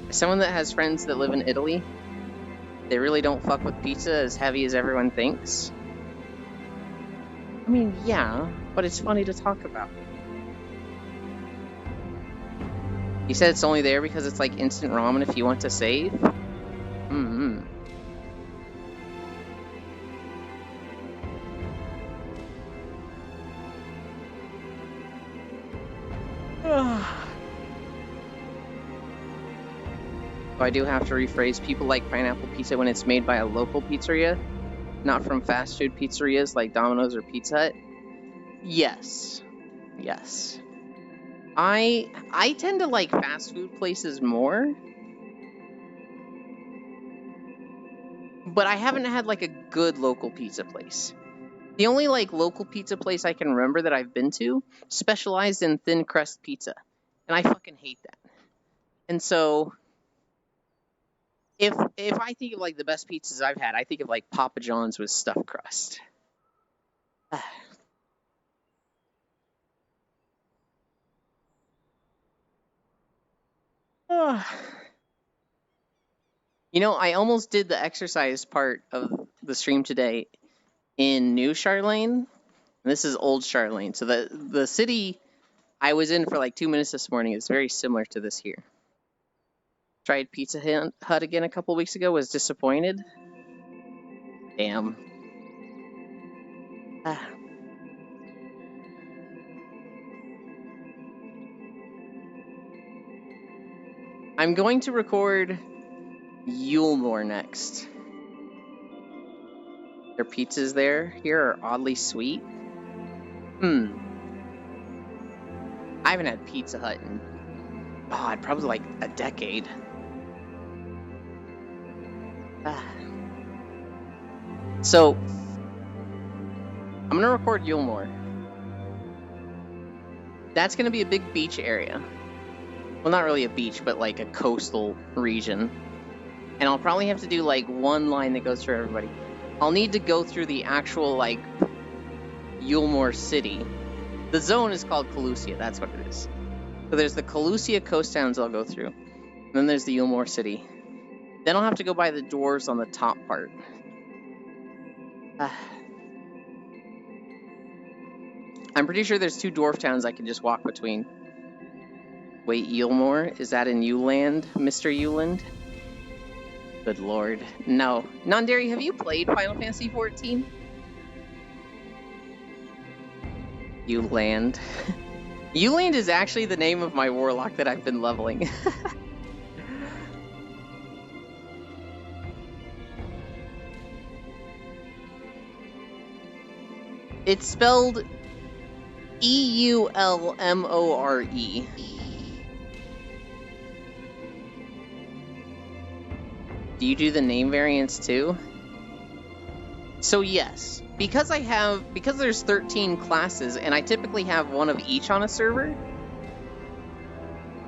As someone that has friends that live in Italy, they really don't fuck with pizza as heavy as everyone thinks. I mean, yeah, but it's funny to talk about. You said it's only there because it's like instant ramen if you want to save? So I do have to rephrase, people like pineapple pizza when it's made by a local pizzeria, not from fast food pizzerias like Domino's or Pizza Hut. Yes. Yes. I tend to like fast food places more, but I haven't had like a good local pizza place. The only like local pizza place I can remember that I've been to specialized in thin crust pizza, and I fucking hate that. And so if I think of like the best pizzas I've had, I think of like Papa John's with stuffed crust. You know, I almost did the exercise part of the stream today in New Charlene. This is Old Charlene. So the city I was in for like 2 minutes this morning is very similar to this here. Tried Pizza Hut again a couple weeks ago, was disappointed. Damn. Ah. I'm going to record Yulemore next. Their pizzas here are oddly sweet. I haven't had Pizza Hut in, probably like a decade. So, I'm gonna record Yulemore. That's gonna be a big beach area. Well, not really a beach, but like a coastal region. And I'll probably have to do like one line that goes through everybody. I'll need to go through the actual like Yulemore city. The zone is called Calusia, that's what it is. So there's the Calusia coast towns I'll go through. And then there's the Yulemore city. Then I'll have to go by the dwarves on the top part. I'm pretty sure there's 2 dwarf towns I can just walk between. Wait, Yulemore? Is that in Uland, Mr. Uland? Good lord. No. Nanderi, have you played Final Fantasy XIV? Uland. Uland is actually the name of my warlock that I've been leveling. It's spelled E-U-L-M-O-R-E. Do you do the name variants too? So yes, because there's 13 classes and I typically have one of each on a server,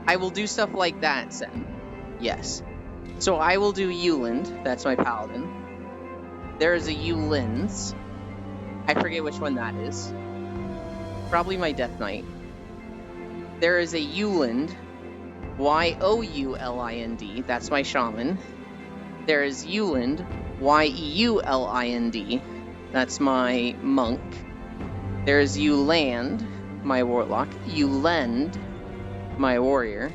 I will do stuff like that, Sen. Yes. So I will do Yuland, that's my paladin. There is a Yulins. I forget which one that is. Probably my Death Knight. There is a Yuland, Y-O-U-L-I-N-D, that's my shaman. There is Yuland, Y-E-U-L-I-N-D, that's my monk. There is Yuland, my warlock. Yulend, my warrior.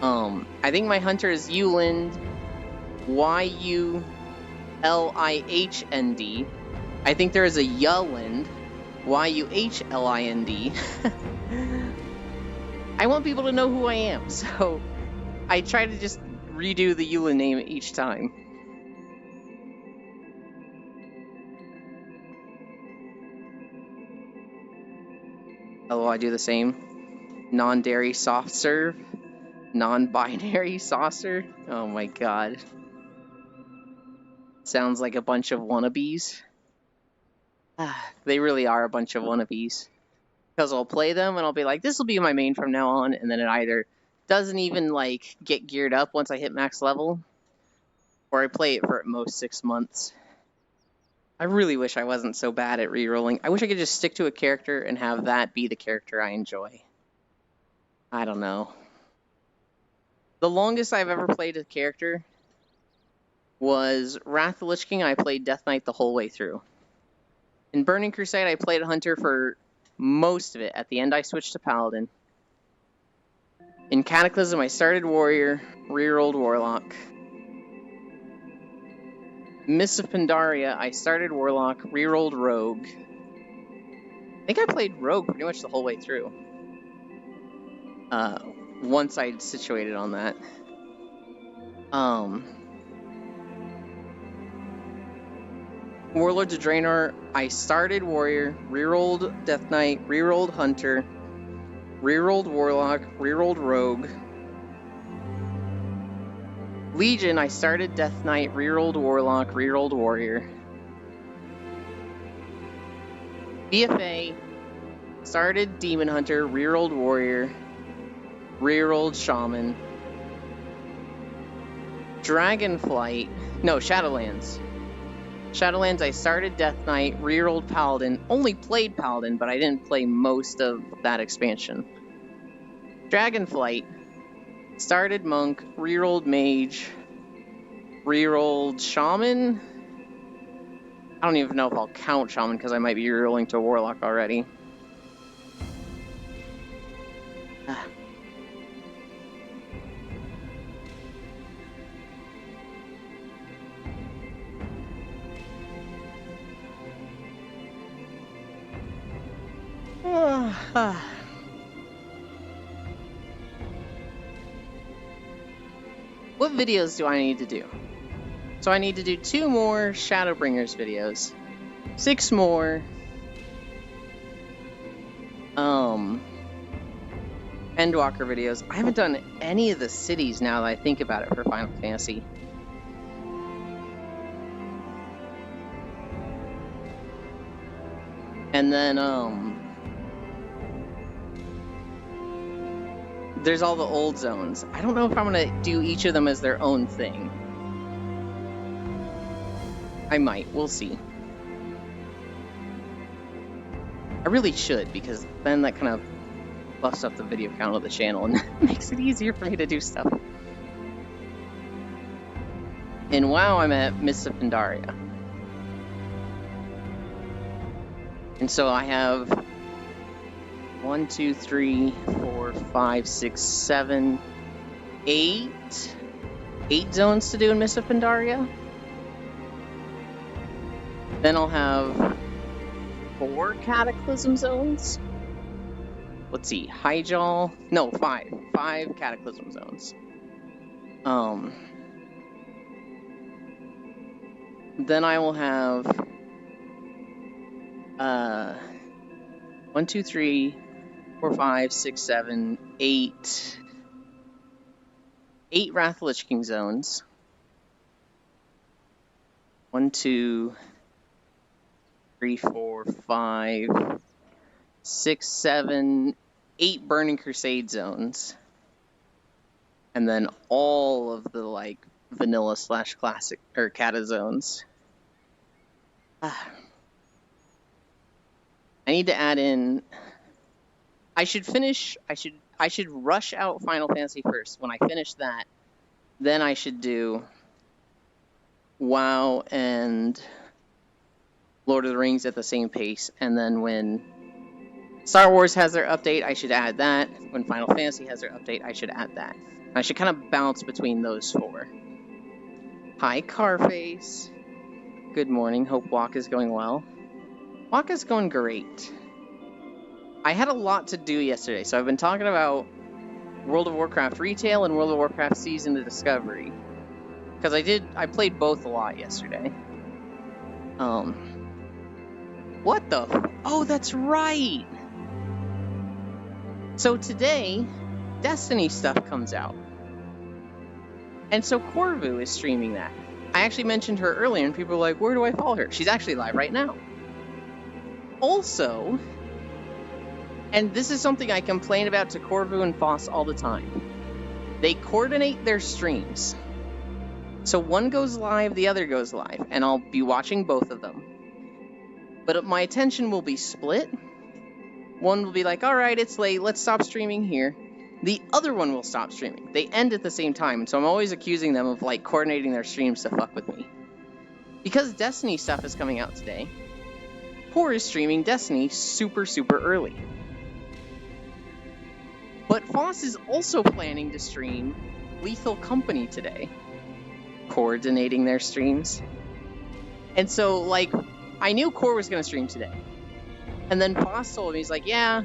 I think my hunter is Yuland, Y-U-L-I-H-N-D. I think there is a Yuland, Y-U-H-L-I-N-D. I want people to know who I am, so I try to just redo the Yuland name each time. Oh, I do the same. Non-dairy soft serve. Non-binary saucer. Oh my god. Sounds like a bunch of wannabes. They really are a bunch of wannabes. Because I'll play them and I'll be like, this will be my main from now on, and then it either doesn't even like get geared up once I hit max level, or I play it for at most 6 months. I really wish I wasn't so bad at rerolling. I wish I could just stick to a character and have that be the character I enjoy. I don't know. The longest I've ever played a character was Wrath of the Lich King. I played Death Knight the whole way through. In Burning Crusade, I played Hunter for most of it. At the end, I switched to Paladin. In Cataclysm, I started Warrior, rerolled Warlock. Mists of Pandaria, I started Warlock, rerolled Rogue. I think I played Rogue pretty much the whole way through. Once I'd situated on that. Warlords of Draenor, I started Warrior, rerolled Death Knight, rerolled Hunter, rerolled Warlock, rerolled Rogue. Legion, I started Death Knight, rerolled Warlock, rerolled Warrior. BFA, started Demon Hunter, rerolled Warrior, rerolled Shaman. Dragonflight, no, Shadowlands. Shadowlands, I started Death Knight, rerolled Paladin, only played Paladin, but I didn't play most of that expansion. Dragonflight, started Monk, rerolled Mage, rerolled Shaman. I don't even know if I'll count Shaman because I might be rerolling to Warlock already. What videos do I need to do? So I need to do 2 more Shadowbringers videos, 6 more Endwalker videos. I haven't done any of the cities now that I think about it for Final Fantasy. And then there's all the old zones. I don't know if I'm gonna do each of them as their own thing. I might, we'll see. I really should, because then that kind of buffs up the video count of the channel and makes it easier for me to do stuff. In WoW, I'm at Mists of Pandaria. And so I have 1, 2, 3, 4, 5, 6, 7, 8 zones to do in Mists of Pandaria. Then I'll have 4 Cataclysm zones. Let's see, Hyjal. No, 5. 5 Cataclysm zones. Then I will have 1, 2, 3, 4, 5, 6, 7, 8 Wrath of the Lich King zones. 1, 2, 3, 4, 5, 6, 7, 8 Burning Crusade zones. And then all of the, like, vanilla / classic, or Kata zones. I need to add in... I should rush out Final Fantasy first. When I finish that, then I should do WoW and Lord of the Rings at the same pace. And then when Star Wars has their update, I should add that. When Final Fantasy has their update, I should add that. I should kind of bounce between those 4. Hi, Carface. Good morning. Hope walk is going well. Walk is going great. I had a lot to do yesterday, so I've been talking about World of Warcraft Retail and World of Warcraft Season of Discovery. Because I played both a lot yesterday. What the? Oh, that's right! So today, Destiny stuff comes out. And so Corvu is streaming that. I actually mentioned her earlier, and people were like, where do I follow her? She's actually live right now. Also, and this is something I complain about to Corvu and Foss all the time, they coordinate their streams. So one goes live, the other goes live, and I'll be watching both of them. But my attention will be split. One will be like, alright, it's late, let's stop streaming here. The other one will stop streaming. They end at the same time, so I'm always accusing them of, like, coordinating their streams to fuck with me. Because Destiny stuff is coming out today, Poor is streaming Destiny super early. But Foss is also planning to stream Lethal Company today, coordinating their streams. And so, like, I knew Core was gonna stream today. And then Foss told me, he's like, yeah,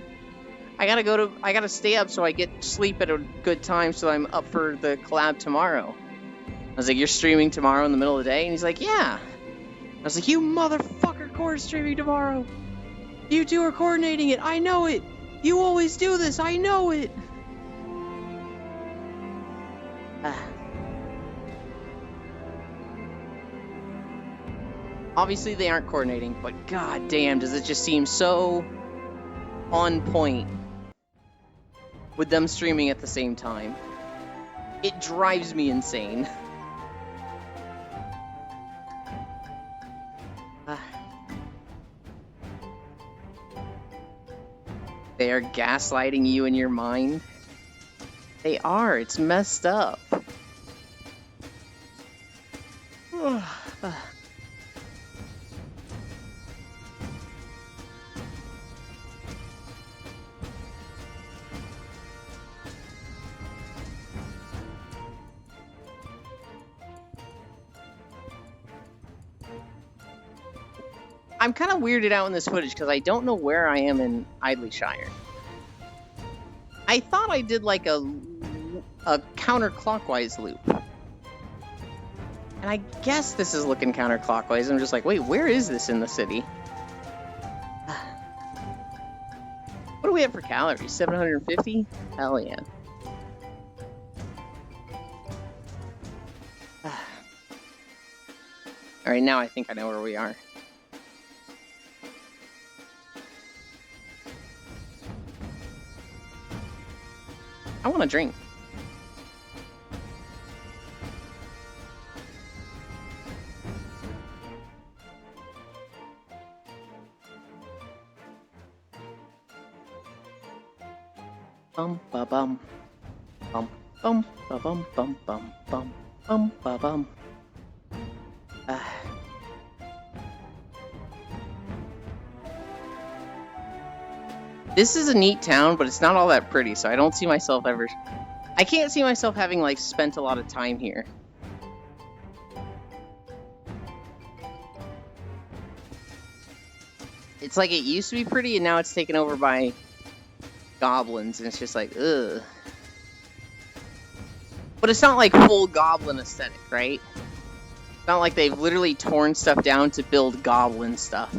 I gotta stay up so I get sleep at a good time so I'm up for the collab tomorrow. I was like, you're streaming tomorrow in the middle of the day? And he's like, yeah. I was like, you motherfucker, Core is streaming tomorrow. You two are coordinating it, I know it. You always do this, I know it. Obviously they aren't coordinating, but god damn, does it just seem so on point with them streaming at the same time. It drives me insane. They are gaslighting you in your mind. They are. It's messed up. I'm kind of weirded out in this footage because I don't know where I am in Idleyshire. I thought I did like a counterclockwise loop. And I guess this is looking counterclockwise. I'm just like, wait, where is this in the city? What do we have for calories? 750? Hell yeah. Alright, now I think I know where we are. I want a drink. Bum ba bum bum bum ba bum bum bum bum bum ba bum. This is a neat town, but it's not all that pretty, so I don't see myself ever... I can't see myself having, like, spent a lot of time here. It's like it used to be pretty, and now it's taken over by goblins, and it's just like, ugh. But it's not like full goblin aesthetic, right? It's not like they've literally torn stuff down to build goblin stuff.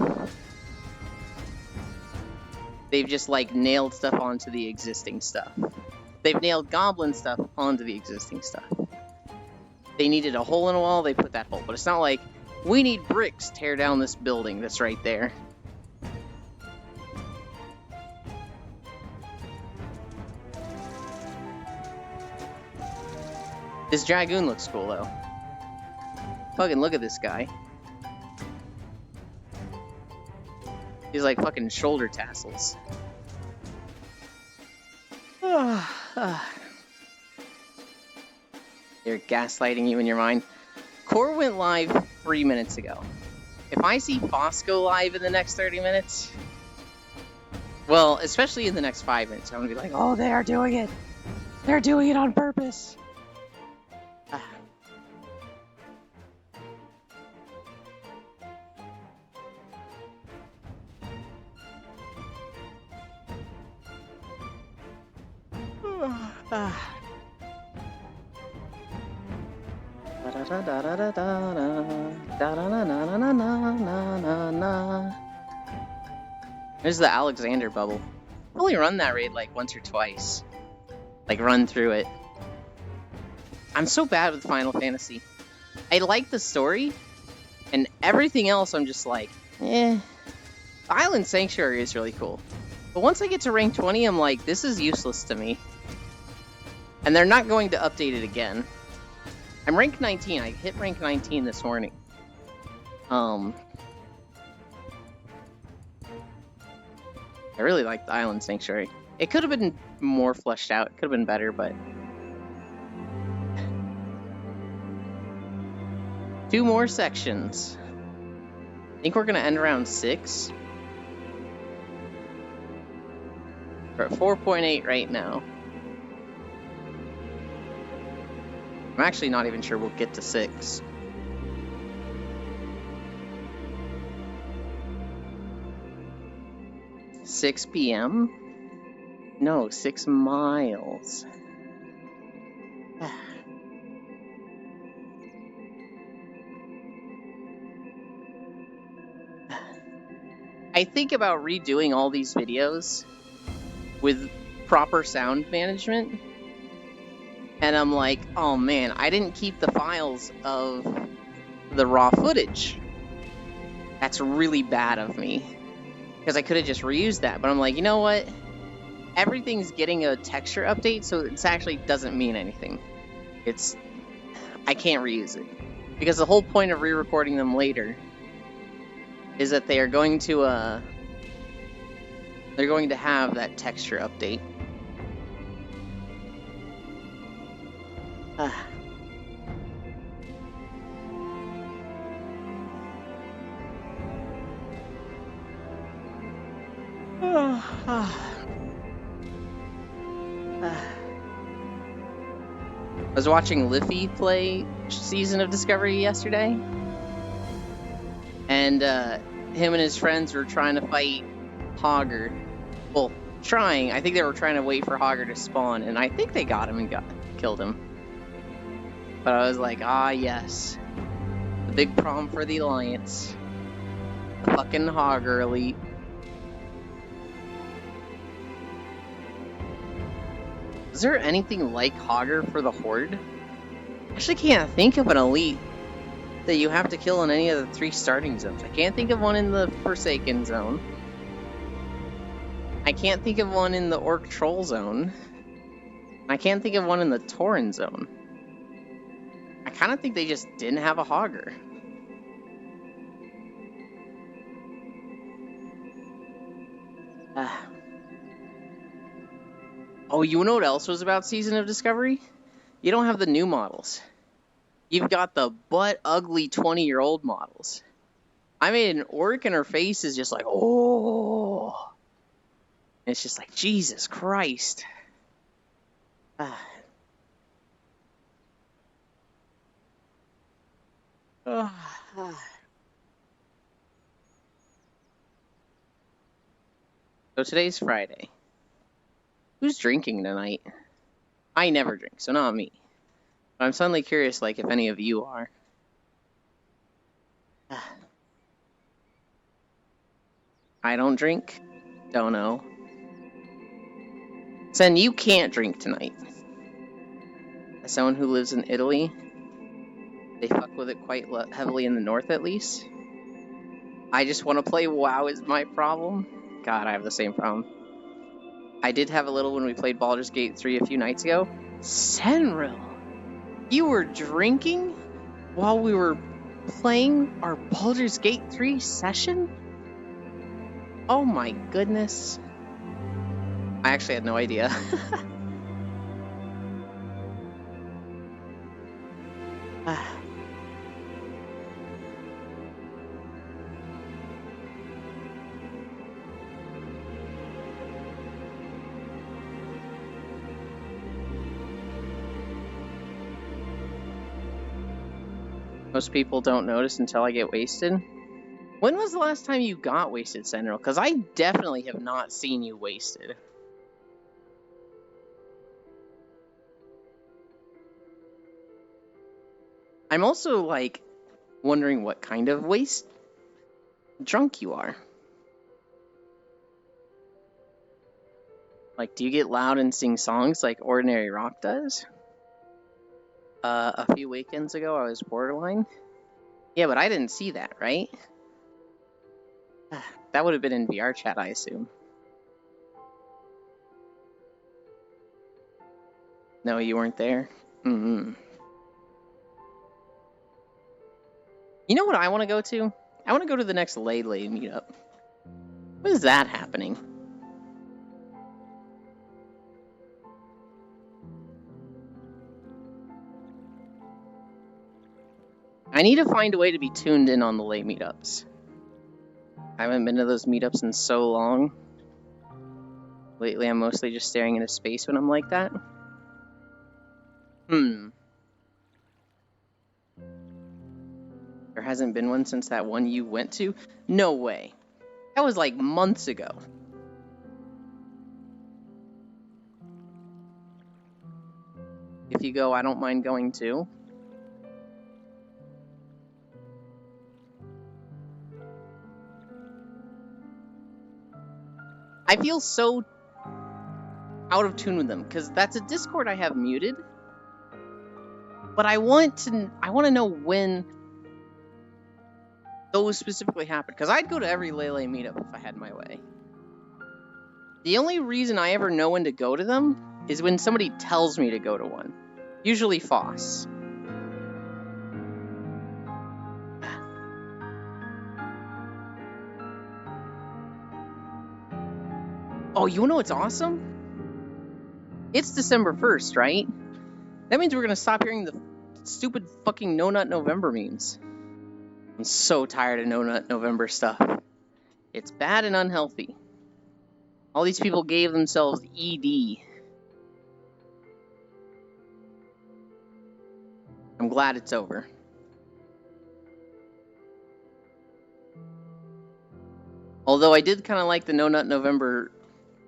They've just, like, nailed stuff onto the existing stuff. They've nailed goblin stuff onto the existing stuff. They needed a hole in a wall, they put that hole. But it's not like, we need bricks, tear down this building that's right there. This dragoon looks cool, though. Fucking look at this guy. He's like fucking shoulder tassels. They're gaslighting you in your mind. Core went live 3 minutes ago. If I see Foss go live in the next 30 minutes, well, especially in the next 5 minutes, I'm gonna be like, oh, they are doing it. They're doing it on purpose. There's the Alexander bubble. I've only run that raid like once or twice. Like run through it. I'm so bad with Final Fantasy. I like the story, and everything else I'm just like, eh. Island Sanctuary is really cool. But once I get to rank 20, I'm like, this is useless to me. And they're not going to update it again. I'm rank 19. I hit rank 19 this morning. I really like the Island Sanctuary. It could have been more fleshed out. It could have been better, but... 2 more sections. I think we're going to end around 6. We're at 4.8 right now. I'm actually not even sure we'll get to 6. $6 p.m.? No, 6 miles. I think about redoing all these videos with proper sound management. And I'm like, oh man, I didn't keep the files of the raw footage. That's really bad of me. Because I could have just reused that. But I'm like, you know what? Everything's getting a texture update, so it actually doesn't mean anything. I can't reuse it. Because the whole point of re-recording them later is that they are going to, they're going to have that texture update. I was watching Liffy play Season of Discovery yesterday, and him and his friends were trying to fight Hogger. Well, trying. I think they were trying to wait for Hogger to spawn, and I think they got him and killed him. But I was like, ah, yes. The big problem for the Alliance. The fucking Hogger elite. Is there anything like Hogger for the Horde? I actually can't think of an elite that you have to kill in any of the 3 starting zones. I can't think of one in the Forsaken zone. I can't think of one in the Orc Troll zone. I can't think of one in the Tauren zone. I kind of think they just didn't have a Hogger. Oh, you know what else was about Season of Discovery? You don't have the new models. You've got the butt-ugly 20-year-old models. I made an orc and her face is just like, oh. It's just like, Jesus Christ. So today's Friday. Who's drinking tonight? I never drink, so not me. But I'm suddenly curious, like, if any of you are. I don't drink. Don't know. Sen, you can't drink tonight. As someone who lives in Italy, they fuck with it quite heavily in the north, at least. I just want to play WoW is my problem. God, I have the same problem. I did have a little when we played Baldur's Gate 3 a few nights ago. Senril, you were drinking while we were playing our Baldur's Gate 3 session? Oh my goodness. I actually had no idea. Most people don't notice until I get wasted. When was the last time you got wasted, Sentinel? Because I definitely have not seen you wasted. I'm also, like, wondering what kind of drunk you are. Like, do you get loud and sing songs like Ordinary Rock does? A few weekends ago, I was borderline. Yeah, but I didn't see that, right? That would have been in VR chat, I assume. No, you weren't there? Mm-hmm. You know what I want to go to? I want to go to the next Lay meetup. When is that happening? I need to find a way to be tuned in on the Lay meetups. I haven't been to those meetups in so long. Lately, I'm mostly just staring into space when I'm like that. There hasn't been one since that one you went to? No way. That was like months ago. If you go, I don't mind going too. I feel so out of tune with them, because that's a Discord I have muted. But I want to know when those specifically happen, because I'd go to every Lele meetup if I had my way. The only reason I ever know when to go to them is when somebody tells me to go to one. Usually Foss. Oh, you know what's awesome? It's December 1st, right? That means we're gonna stop hearing the stupid fucking No Nut November memes. I'm so tired of No Nut November stuff. It's bad and unhealthy. All these people gave themselves ED. I'm glad it's over. Although I did kind of like the No Nut November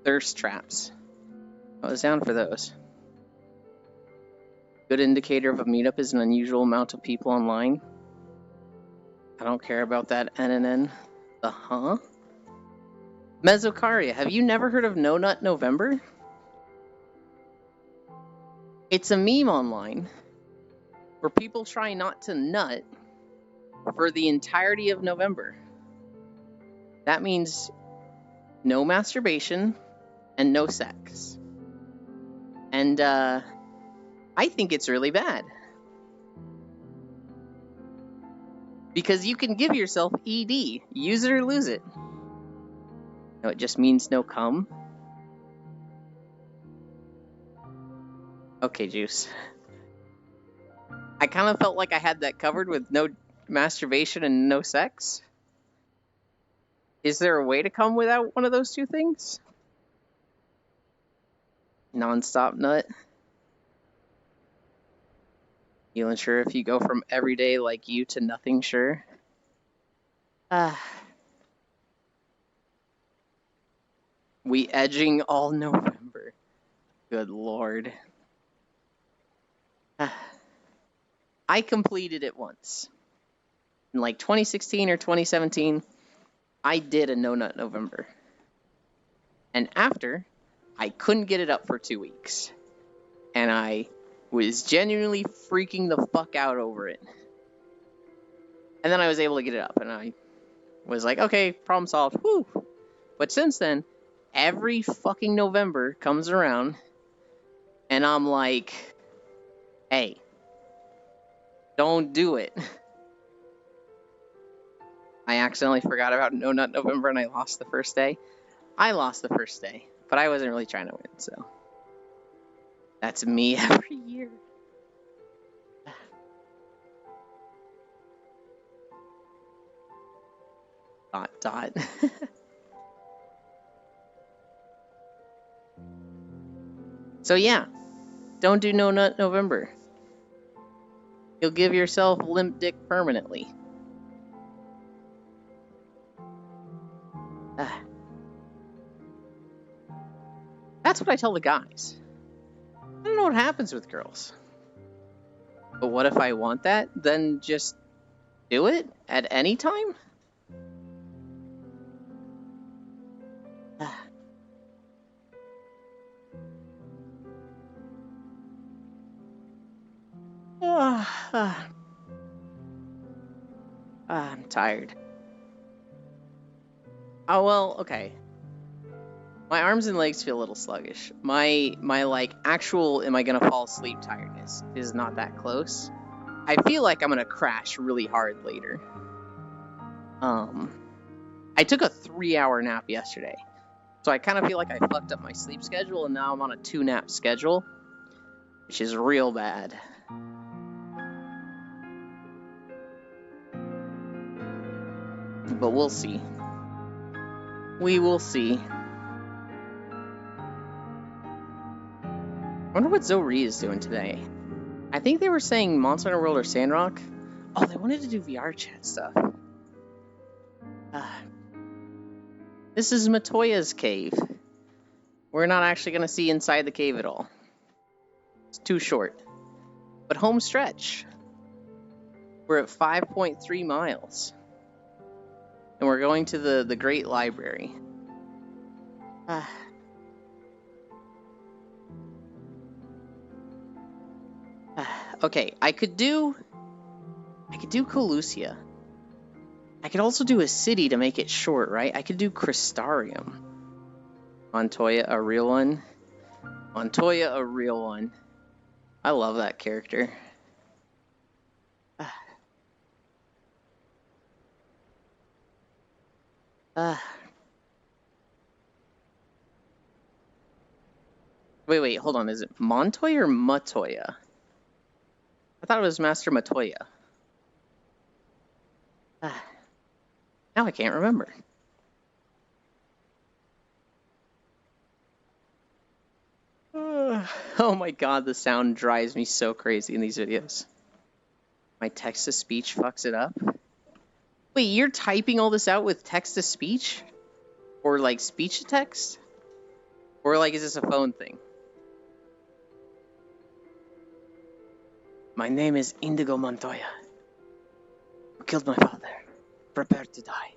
Thirst traps. I was down for those. Good indicator of a meetup is an unusual amount of people online. I don't care about that NNN. The huh? Mesocaria. Have you never heard of No Nut November? It's a meme online where people try not to nut for the entirety of November. That means no masturbation and no sex. And I think it's really bad. Because you can give yourself ED. Use it or lose it. No, it just means no cum. Okay, Juice. I kind of felt like I had that covered with no masturbation and no sex. Is there a way to come without one of those two things? Non-stop nut. Feeling sure if you go from everyday like you to nothing sure. We edging all November. Good lord. I completed it once. In like 2016 or 2017, I did a No Nut November. And after, I couldn't get it up for 2 weeks. And I was genuinely freaking the fuck out over it. And then I was able to get it up, and I was like, okay, problem solved. Whew. But since then, every fucking November comes around, and I'm like, hey, don't do it. I accidentally forgot about No Nut November, and I lost the first day. I lost the first day, but I wasn't really trying to win, so. That's me every year. Dot. So yeah, don't do No Nut November. You'll give yourself limp dick permanently. That's what I tell the guys. I don't know what happens with girls. But what if I want that? Then just do it at any time? I'm tired. Oh, well, okay. My arms and legs feel a little sluggish. My like actual am I gonna fall asleep tiredness is not that close. I feel like I'm gonna crash really hard later. I took a 3-hour nap yesterday. So I kind of feel like I fucked up my sleep schedule and now I'm on a 2-nap schedule, which is real bad. But we'll see. We will see. I wonder what Zoe is doing today. I think they were saying Monster Hunter World or Sandrock. Oh, they wanted to do VR chat stuff. This is Matoya's cave. We're not actually going to see inside the cave at all. It's too short. But home stretch. We're at 5.3 miles. And we're going to the Great Library. Okay, I could do Colusia. I could also do a city to make it short, right? I could do Crystarium. Montoya, a real one. Montoya, a real one. I love that character. Wait, hold on. Is it Montoya or Matoya? I thought it was Master Matoya. Now I can't remember. Oh my god, the sound drives me so crazy in these videos. My text-to-speech fucks it up. Wait, you're typing all this out with text-to-speech? Or like speech-to-text? Or, like, is this a phone thing? My name is Indigo Montoya. Who killed my father? Prepare to die.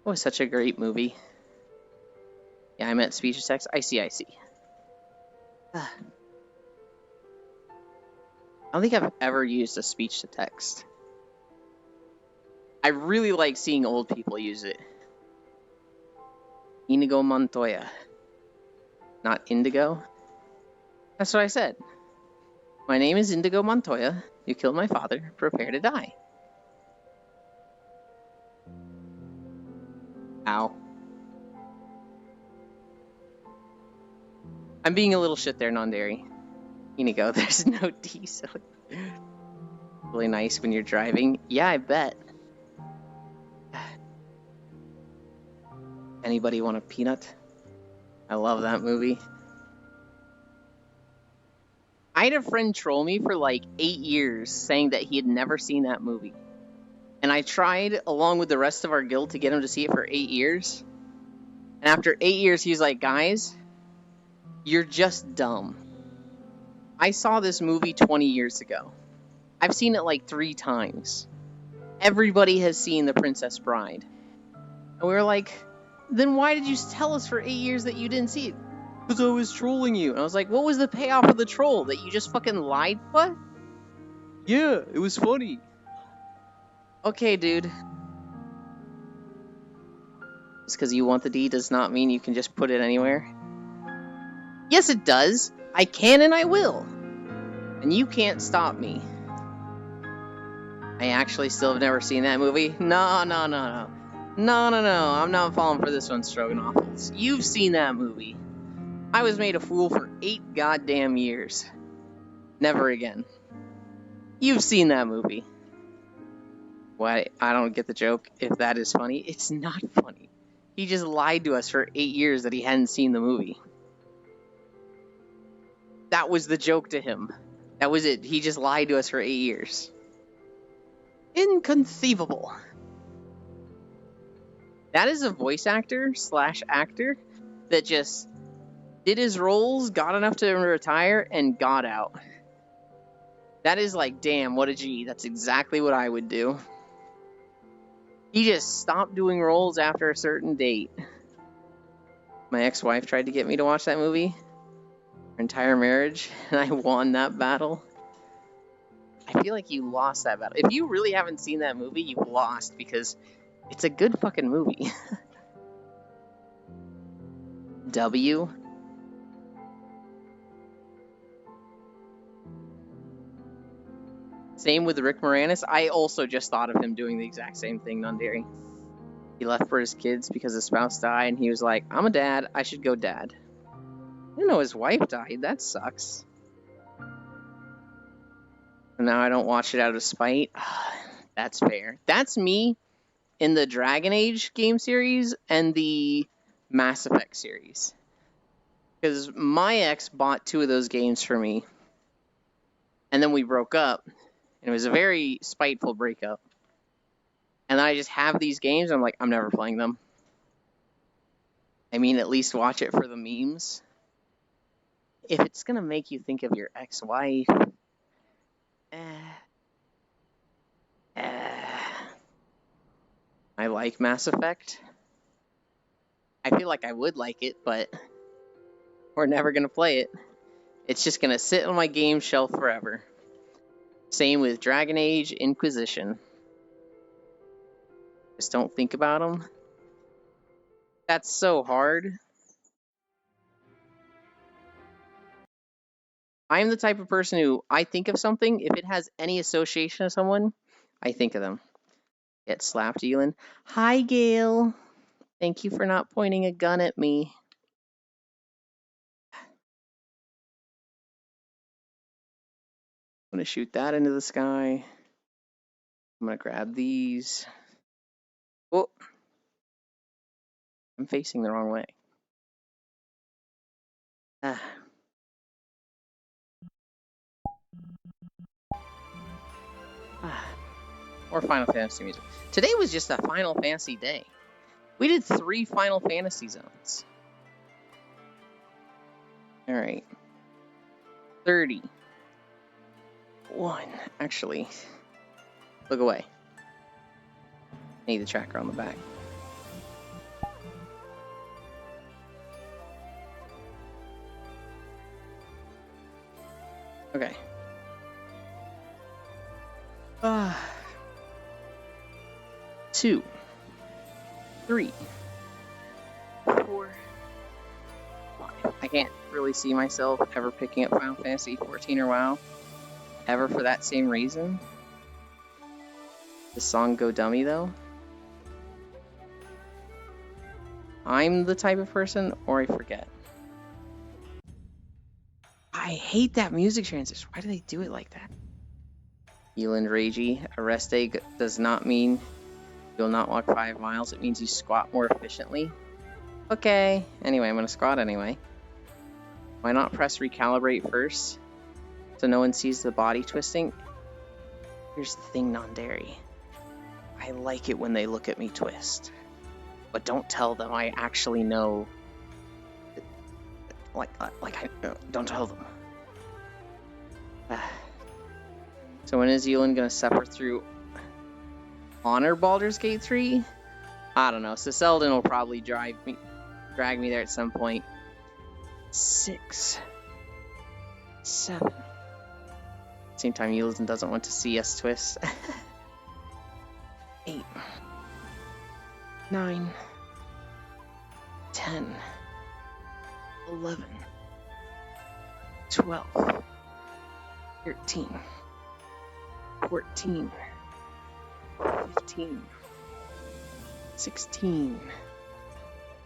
It was such a great movie. Yeah, I meant speech to text. I see. I don't think I've ever used a speech to text. I really like seeing old people use it. Inigo Montoya. Not Indigo? That's what I said. My name is Indigo Montoya. You killed my father. Prepare to die. Ow. I'm being a little shit there, Nondary. Inigo, there's no D, so really nice when you're driving. Yeah, I bet. Anybody want a peanut? I love that movie. I had a friend troll me for like 8 years saying that he had never seen that movie. And I tried, along with the rest of our guild, to get him to see it for 8 years. And after 8 years, he was like, guys, you're just dumb. I saw this movie 20 years ago. I've seen it like 3 times. Everybody has seen The Princess Bride. And we were like, then why did you tell us for 8 years that you didn't see it? Because I was trolling you. And I was like, what was the payoff of the troll? That you just fucking lied? What? Yeah, it was funny. Okay, dude. Just because you want the D does not mean you can just put it anywhere. Yes, it does. I can and I will. And you can't stop me. I actually still have never seen that movie. No. I'm not falling for this one, Stroganoffles. You've seen that movie. I was made a fool for 8 goddamn years. Never again. You've seen that movie. What? I don't get the joke. If that is funny, it's not funny. He just lied to us for 8 years that he hadn't seen the movie. That was the joke to him. That was it. He just lied to us for 8 years. Inconceivable. That is a voice actor / actor that just did his roles, got enough to retire, and got out. That is like, damn, what a G. That's exactly what I would do. He just stopped doing roles after a certain date. My ex-wife tried to get me to watch that movie. Our entire marriage, and I won that battle. I feel like you lost that battle. If you really haven't seen that movie, you've lost, because it's a good fucking movie. W. Same with Rick Moranis. I also just thought of him doing the exact same thing, Nondary. He left for his kids because his spouse died, and he was like, I'm a dad, I should go dad. I didn't know his wife died. That sucks. And now I don't watch it out of spite. That's fair. That's me in the Dragon Age game series and the Mass Effect series. Because my ex bought 2 of those games for me. And then we broke up. And it was a very spiteful breakup. And then I just have these games, and I'm like, I'm never playing them. I mean, at least watch it for the memes. If it's gonna make you think of your ex-wife... I like Mass Effect. I feel like I would like it, but we're never gonna play it. It's just gonna sit on my game shelf forever. Same with Dragon Age Inquisition. Just don't think about them. That's so hard. I'm the type of person who, I think of something, if it has any association to someone, I think of them. Get slapped, Elin. Hi, Gail. Thank you for not pointing a gun at me. I'm gonna shoot that into the sky. I'm gonna grab these. Oh, I'm facing the wrong way. Or Final Fantasy music. Today was just a Final Fantasy day. We did 3 Final Fantasy zones. Alright. 30. 1. Actually, look away. I need the tracker on the back. Okay. 2, 3, 4, 5. I can't really see myself ever picking up Final Fantasy 14 or WoW. Ever for that same reason. The song Go Dummy, though. I'm the type of person, or I forget. I hate that music transition. Why do they do it like that? Eland Ragey, a rest day does not mean you'll not walk 5 miles. It means you squat more efficiently. Okay. Anyway, I'm going to squat anyway. Why not press recalibrate first so no one sees the body twisting? Here's the thing, Non-Dairy. I like it when they look at me twist. But don't tell them I actually know. Don't tell them. So when is Ewan gonna suffer through Honor Baldur's Gate 3? I don't know. So Selden will probably drag me there at some point. 6, 7. Same time, Ewan doesn't want to see us twist. 8, 9, 10, 11, 12, 13, 14, 15, 16,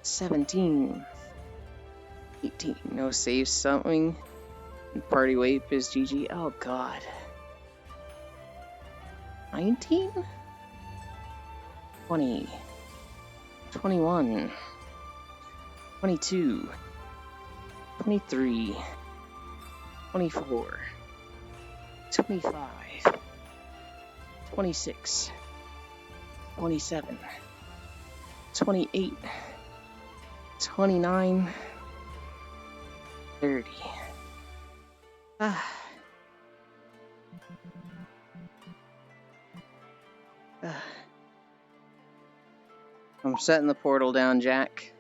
17, 18. No save something. Party weight is GG. Oh god. 19? 20, 21, 22, 23, 24, 25, 26, 27, 28, 29, 30. I'm setting the portal down, Jack.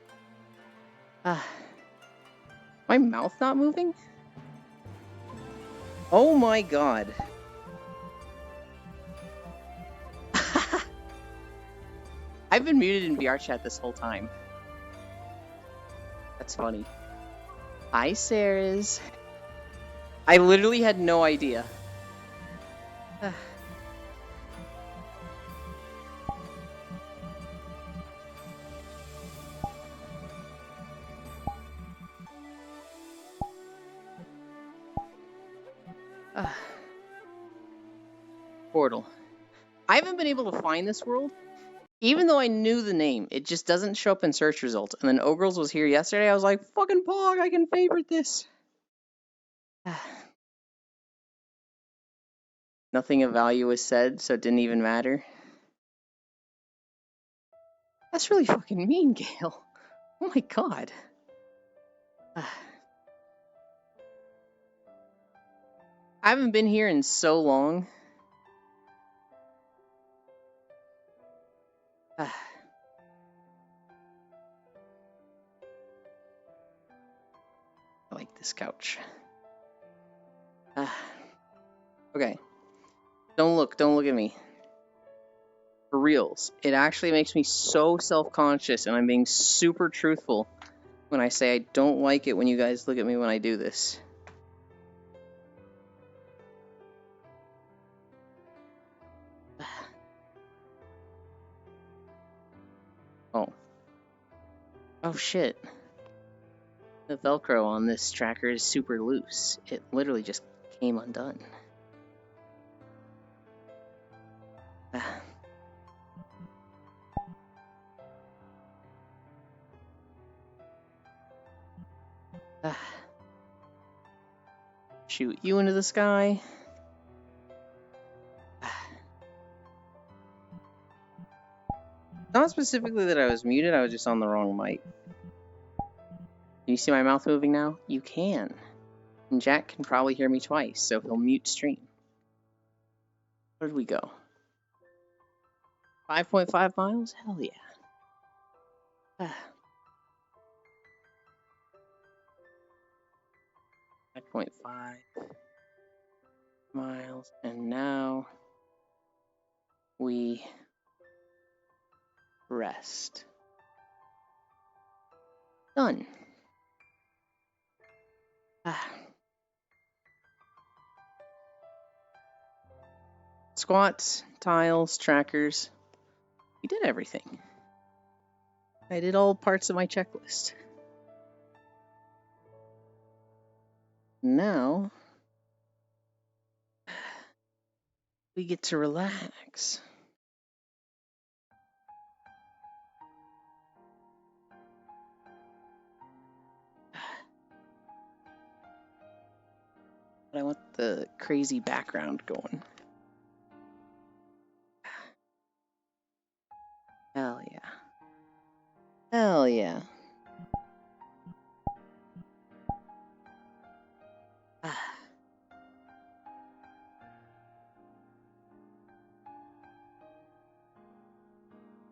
My mouth not moving? Oh my god. I've been muted in VR chat this whole time. That's funny. Hi, Sarahs. I literally had no idea. Portal. I haven't been able to find this world. Even though I knew the name, it just doesn't show up in search results. And then Ogrels was here yesterday. I was like, fucking Pog, I can favorite this. Nothing of value was said, so it didn't even matter. That's really fucking mean, Gale. Oh my god. I haven't been here in so long. I like this couch. Okay. Don't look at me. For reals, it actually makes me so self-conscious, and I'm being super truthful when I say I don't like it when you guys look at me when I do this. Oh shit. The Velcro on this tracker is super loose. It literally just came undone. Shoot you into the sky. Not specifically that I was muted, I was just on the wrong mic. you see my mouth moving now? You can. And Jack can probably hear me twice, so he'll mute stream. Where did we go? 5.5 miles? Hell yeah. 5.5 miles, and now we rest. Done. Squats, tiles, trackers. We did everything. I did all parts of my checklist. Now we get to relax. But I want the crazy background going. Hell yeah. Hell yeah.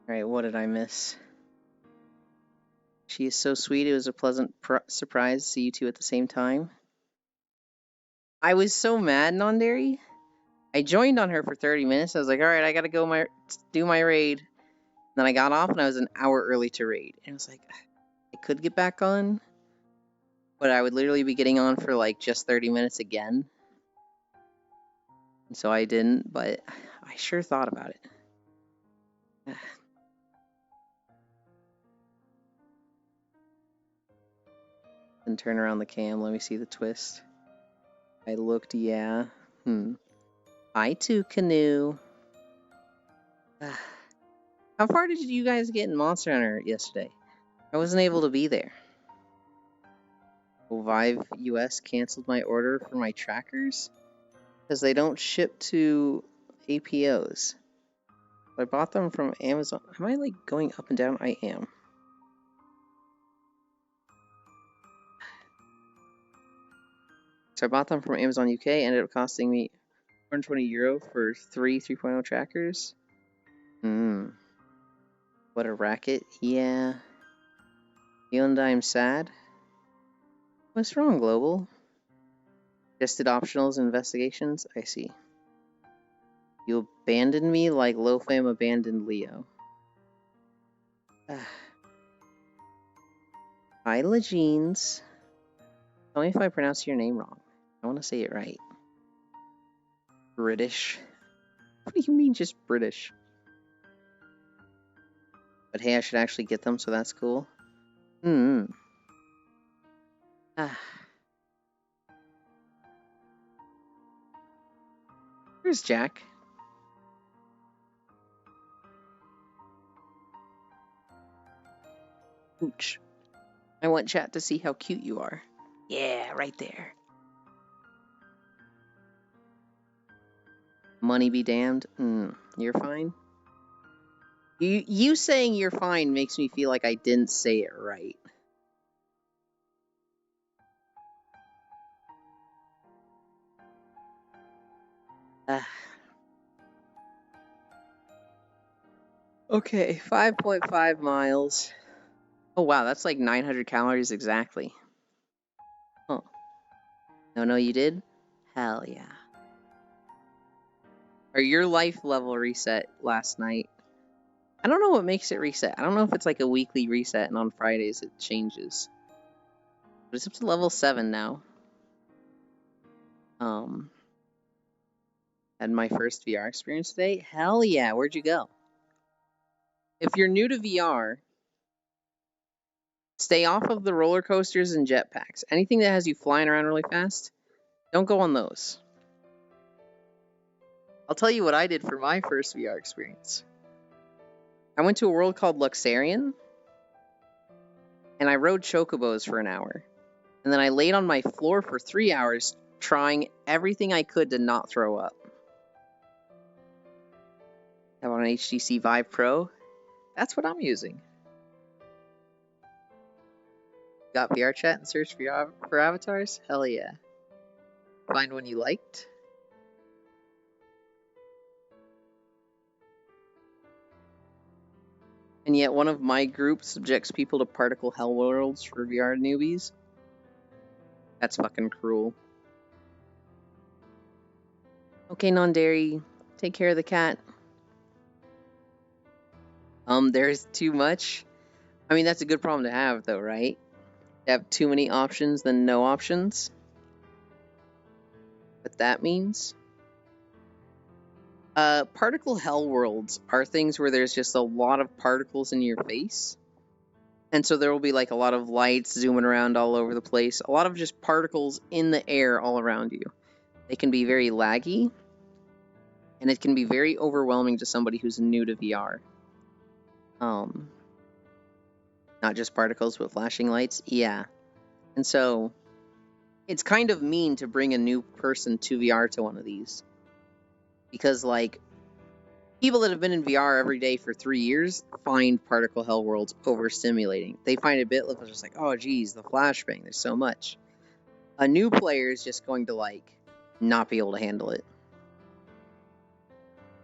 Alright, what did I miss? She is so sweet. It was a pleasant surprise to see you two at the same time. I was so mad, Nondary. I joined on her for 30 minutes. I was like, alright, I gotta go do my raid. Then I got off and I was an hour early to raid. And I was like, I could get back on, but I would literally be getting on for like just 30 minutes again. And so I didn't, but I sure thought about it. And turn around the cam. Let me see the twist. I looked, yeah. I too, Canoe. How far did you guys get in Monster Hunter yesterday? I wasn't able to be there. Vive US canceled my order for my trackers because they don't ship to APOs. I bought them from Amazon. Am I like going up and down? I am. So I bought them from Amazon UK. Ended up costing me €120 for 3.0 trackers. What a racket. Yeah. Feeling I'm sad. What's wrong, Global? Just did optionals and investigations? I see. You abandoned me like Lofam abandoned Leo. Hi, Lejeans. Tell me if I pronounce your name wrong. I want to say it right. British. What do you mean just British? But hey, I should actually get them, so that's cool. Where's Jack? Ooch. I want chat to see how cute you are. Yeah, right there. Money be damned. You're fine? You saying you're fine makes me feel like I didn't say it right. Okay, 5.5 miles. Oh wow, that's like 900 calories exactly. Huh. No, you did? Hell yeah. Or your life level reset last night. I don't know what makes it reset. I don't know if it's like a weekly reset and on Fridays it changes. But it's up to level 7 now. Had my first VR experience today. Hell yeah, where'd you go? If you're new to VR, stay off of the roller coasters and jetpacks. Anything that has you flying around really fast, don't go on those. I'll tell you what I did for my first VR experience. I went to a world called Luxarian, and I rode chocobos for an hour. And then I laid on my floor for 3 hours, trying everything I could to not throw up. I want an HTC Vive Pro. That's what I'm using. Got VR chat and search for avatars? Hell yeah. Find one you liked? And yet one of my groups subjects people to particle hell worlds for VR newbies? That's fucking cruel. Okay, non-dairy. Take care of the cat. There's too much. I mean, that's a good problem to have, though, right? To have too many options than no options. What that means? Particle hell worlds are things where there's just a lot of particles in your face. And so there will be like a lot of lights zooming around all over the place. A lot of just particles in the air all around you. They can be very laggy. And it can be very overwhelming to somebody who's new to VR. Not just particles, but flashing lights. Yeah. And so it's kind of mean to bring a new person to VR to one of these. Because, like, people that have been in VR every day for 3 years find particle hell worlds overstimulating. They find it a bit just like, oh, geez, the flashbang, there's so much. A new player is just going to, like, not be able to handle it.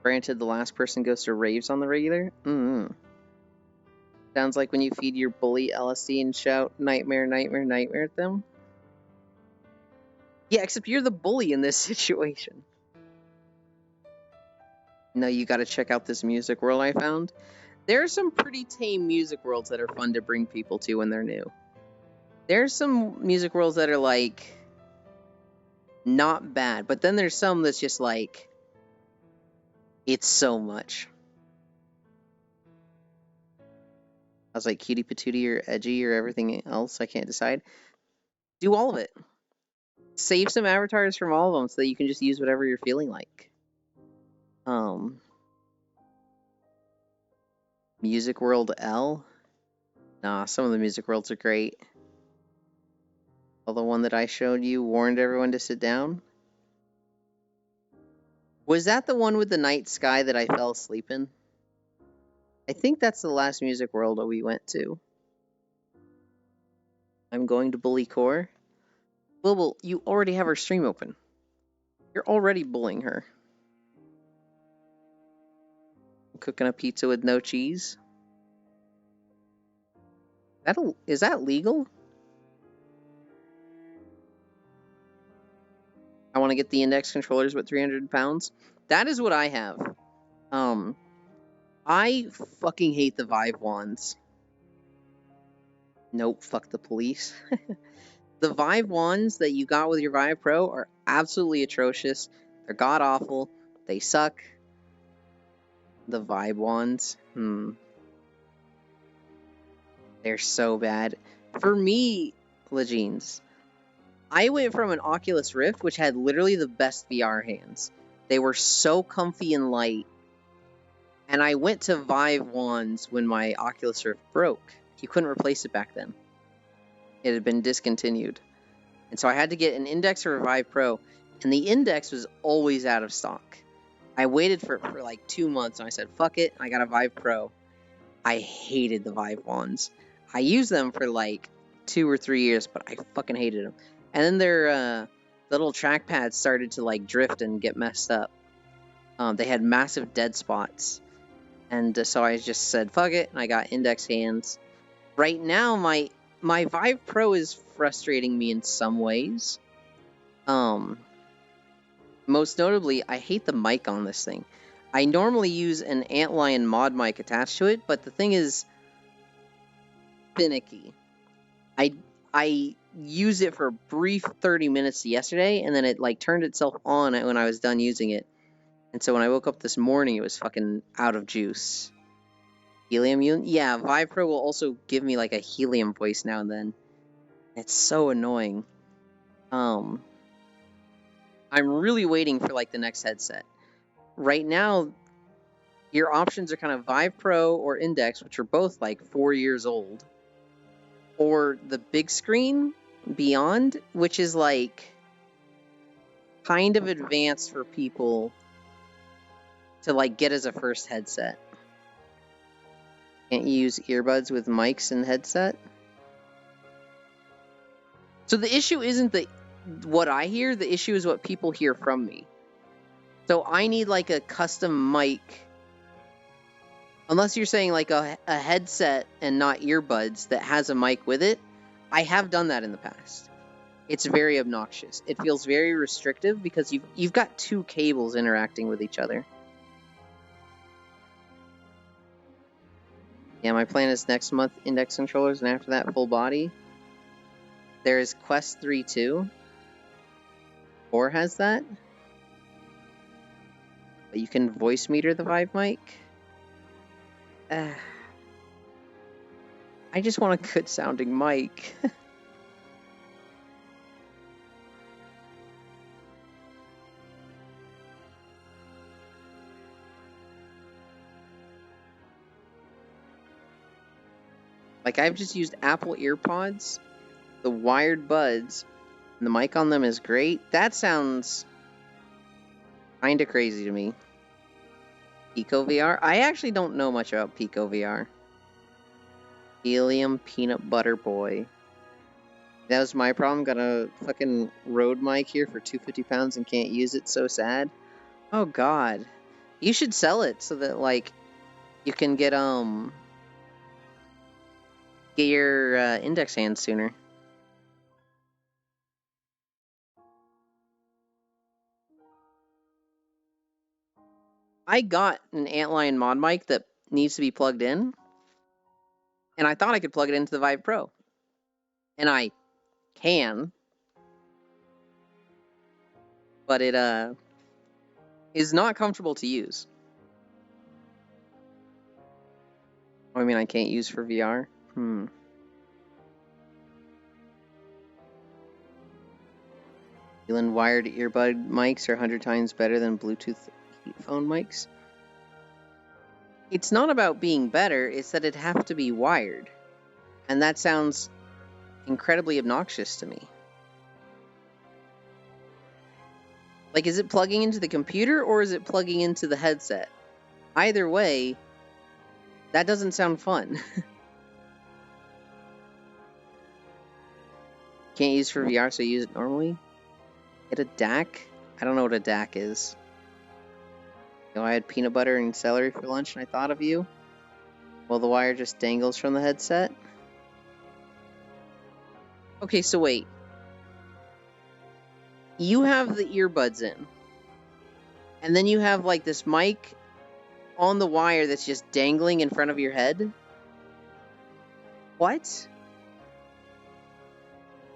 Granted, the last person goes to raves on the regular. Sounds like when you feed your bully LSD and shout nightmare, nightmare, nightmare at them. Yeah, except you're the bully in this situation. No, you gotta check out this music world I found. There are some pretty tame music worlds that are fun to bring people to when they're new. There's some music worlds that are, like, not bad, but then there's some that's just like, it's so much. I was like, cutie patootie or edgy or everything else, I can't decide. Do all of it. Save some avatars from all of them so that you can just use whatever you're feeling like. Music World L? Nah, some of the music worlds are great. Well, the one that I showed you warned everyone to sit down. Was that the one with the night sky that I fell asleep in? I think that's the last music world that we went to. I'm going to bully Core. Well, you already have her stream open. You're already bullying her. I'm cooking a pizza with no cheese. Is that legal? I want to get the index controllers with 300 pounds. That is what I have. I fucking hate the Vive wands. Nope, fuck the police. The Vive wands that you got with your Vive Pro are absolutely atrocious. They're god-awful. They suck. The Vive wands. They're so bad. For me, Legines, I went from an Oculus Rift, which had literally the best VR hands. They were so comfy and light. And I went to Vive wands when my Oculus Rift broke. You couldn't replace it back then. It had been discontinued. And so I had to get an Index or a Vive Pro. And the Index was always out of stock. I waited for like 2 months and I said, fuck it. I got a Vive Pro. I hated the Vive wands. I used them for like 2 or 3 years, but I fucking hated them. And then their little trackpads started to like drift and get messed up. They had massive dead spots. And so I just said, fuck it, and I got Index hands. Right now, my Vive Pro is frustrating me in some ways. Most notably, I hate the mic on this thing. I normally use an Antlion mod mic attached to it, but the thing is finicky. I used it for a brief 30 minutes yesterday, and then it like turned itself on when I was done using it. And so when I woke up this morning, it was fucking out of juice. Helium unit? Yeah, Vive Pro will also give me like a helium voice now and then. It's so annoying. I'm really waiting for like the next headset. Right now, your options are kind of Vive Pro or Index, which are both like 4 years old. Or the big screen Beyond, which is like kind of advanced for people to like get as a first headset. Can't you use earbuds with mics and headset? So the issue isn't what I hear, the issue is what people hear from me. So I need like a custom mic. Unless you're saying like a headset and not earbuds that has a mic with it. I have done that in the past. It's very obnoxious. It feels very restrictive because you've got two cables interacting with each other. Yeah, my plan is next month index controllers, and after that full body. There is Quest 3 2. 4 has that. But you can voice meter the Vive mic. I just want a good sounding mic. Like, I've just used Apple EarPods, the wired buds, and the mic on them is great. That sounds kinda crazy to me. Pico VR? I actually don't know much about Pico VR. Helium Peanut Butter Boy. That was my problem. Got a fucking Rode mic here for £250 and can't use it. So sad. Oh god. You should sell it so that, like, you can get your index hand sooner. I got an Antlion mod mic that needs to be plugged in, and I thought I could plug it into the Vive Pro. And I can, but it is not comfortable to use. Oh, I mean, I can't use for VR? Feeling wired earbud mics are 100 times better than Bluetooth phone mics. It's not about being better, it's that it'd have to be wired. And that sounds incredibly obnoxious to me. Like, is it plugging into the computer or is it plugging into the headset? Either way, that doesn't sound fun. Can't use for VR, so use it normally. Get a DAC? I don't know what a DAC is. You know, I had peanut butter and celery for lunch and I thought of you. Well, the wire just dangles from the headset. Okay, so wait. You have the earbuds in. And then you have like this mic on the wire that's just dangling in front of your head? What?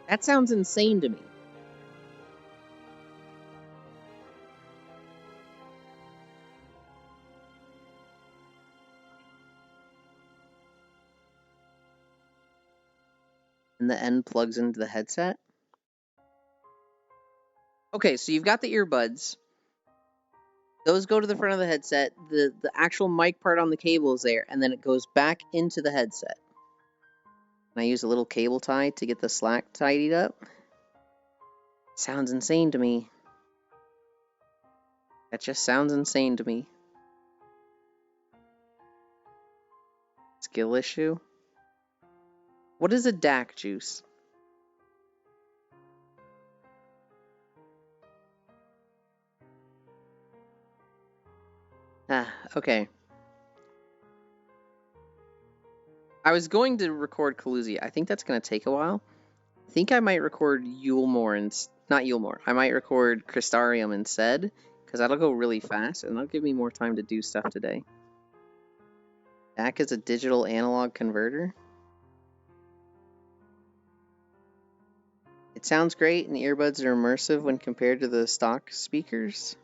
That sounds insane to me. And the end plugs into the headset? Okay, so you've got the earbuds. Those go to the front of the headset. The actual mic part on the cable is there, and then it goes back into the headset. And I use a little cable tie to get the slack tidied up. Sounds insane to me. That just sounds insane to me. Skill issue? What is a DAC juice? Okay. I was going to record Calusia. I think that's going to take a while. I think I might record Eulmore and... Not Eulmore. I might record Crystarium instead, because that'll go really fast, and that'll give me more time to do stuff today. DAC is a digital analog converter. It sounds great, and earbuds are immersive when compared to the stock speakers.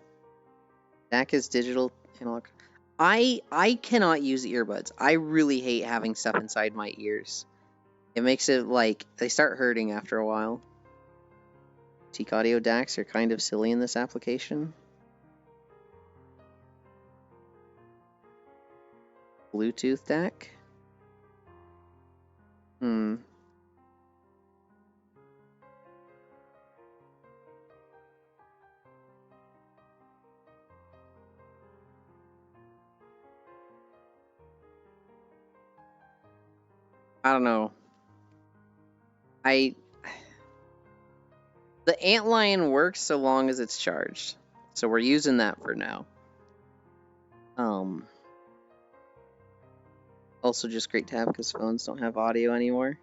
DAC is digital analog. I cannot use earbuds. I really hate having stuff inside my ears. It makes it like they start hurting after a while. Boutique audio DACs are kind of silly in this application. Bluetooth DAC? I don't know. The antlion works so long as it's charged. So we're using that for now. Also just great to have because phones don't have audio anymore.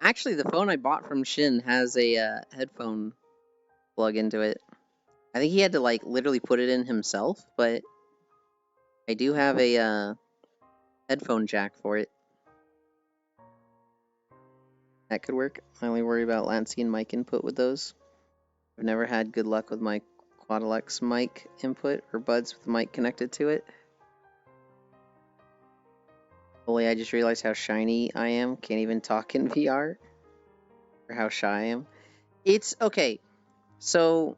Actually, the phone I bought from Shin has a headphone plug into it. I think he had to like literally put it in himself, but I do have a headphone jack for it. That could work. I only worry about Lansky and mic input with those. I've never had good luck with my Quad-Alex mic input or buds with the mic connected to it. Holy, I just realized how shiny I am. Can't even talk in VR. Or how shy I am. It's okay. So,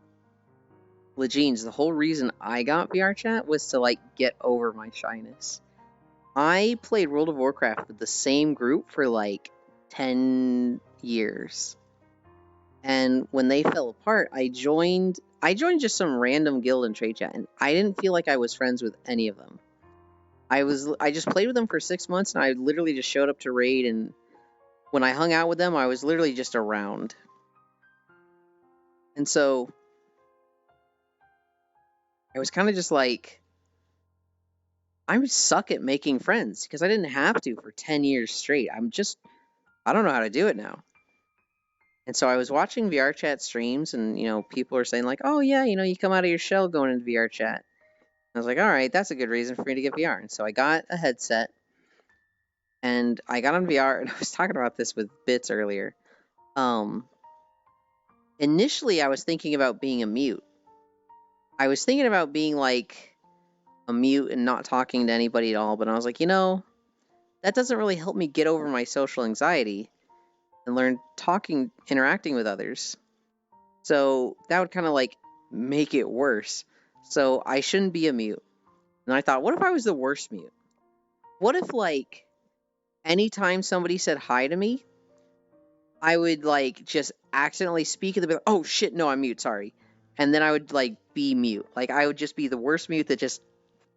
Lejeans, the whole reason I got VR chat was to like get over my shyness. I played World of Warcraft with the same group for like 10 years. And when they fell apart, I joined just some random guild and trade chat, and I didn't feel like I was friends with any of them. I just played with them for 6 months, and I literally just showed up to raid, and when I hung out with them, I was literally just around. And so I was kind of just like, I suck at making friends because I didn't have to for 10 years straight. I don't know how to do it now. And so I was watching VR chat streams, and people are saying like, "Oh yeah, you come out of your shell going into VR chat." I was like, "All right, that's a good reason for me to get VR." And so I got a headset, and I got on VR, and I was talking about this with Bits earlier. Initially, I was thinking about being a mute. I was thinking about being like a mute and not talking to anybody at all, but I was like, that doesn't really help me get over my social anxiety and learn interacting with others. So that would kind of like make it worse. So I shouldn't be a mute. And I thought, what if I was the worst mute? What if like anytime somebody said hi to me, I would like just accidentally speak and they'd be like, oh shit, no, I'm mute, sorry. And then I would like be mute. Like I would just be the worst mute that just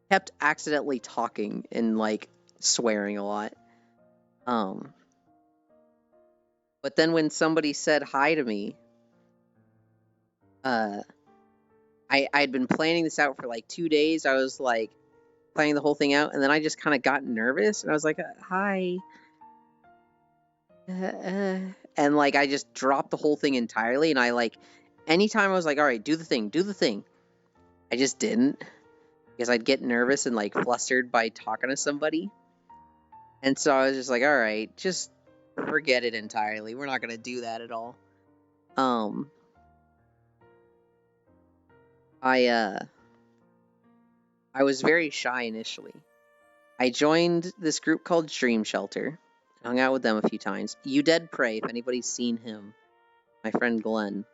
kept accidentally talking and like swearing a lot. But then when somebody said hi to me, I'd been planning this out for like 2 days. I was like planning the whole thing out, and then I just kind of got nervous, and I was like, hi. And like I just dropped the whole thing entirely, and I like, anytime I was like, all right, do the thing, I just didn't, because I'd get nervous and like flustered by talking to somebody. And so I was just like, all right, just forget it entirely. We're not going to do that at all. I was very shy initially. I joined this group called Dream Shelter. Hung out with them a few times. You Dead Prey, if anybody's seen him. My friend Glenn.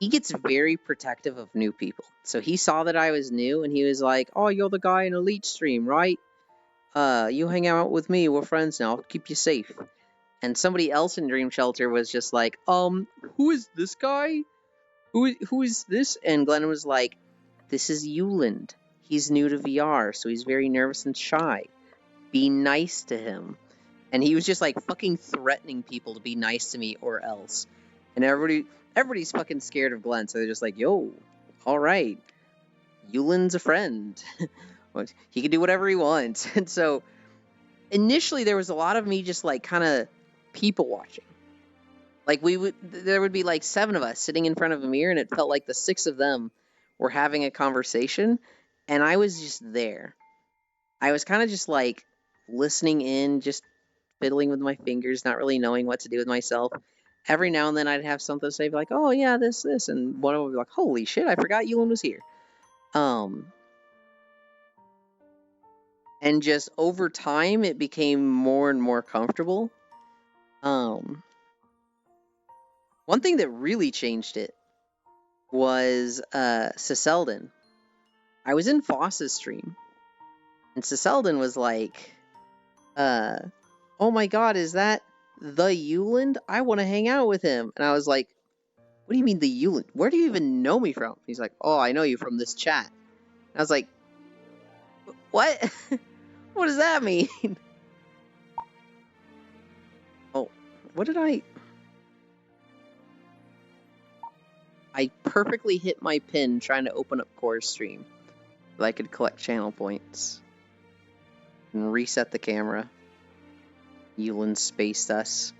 He gets very protective of new people. So he saw that I was new, and he was like, oh, you're the guy in Elite Stream, right? You hang out with me. We're friends now. I'll keep you safe. And somebody else in Dream Shelter was just like, who is this guy? Who is this? And Glenn was like, this is Yuland. He's new to VR, so he's very nervous and shy. Be nice to him. And he was just like fucking threatening people to be nice to me or else. And everybody's fucking scared of Glenn, so they're just like, yo, alright. Yulin's a friend. He can do whatever he wants. And so initially there was a lot of me just like kind of people watching. Like there would be like 7 of us sitting in front of a mirror, and it felt like the 6 of them were having a conversation, and I was just there. I was kind of just like listening in, just fiddling with my fingers, not really knowing what to do with myself. Every now and then I'd have something to say, like, oh yeah, this, and one of them would be like, holy shit, I forgot Yulin was here. And just over time, it became more and more comfortable. One thing that really changed it was Ciseldin. I was in Foss's stream, and Ciseldin was like, oh my god, is that the Yuland? I want to hang out with him. And I was like, what do you mean the Yuland? Where do you even know me from? He's like, oh, I know you from this chat. And I was like, what? What does that mean? Oh, what did I... I perfectly hit my pin trying to open up Core's stream so I could collect channel points and reset the camera. Yulin spaced us.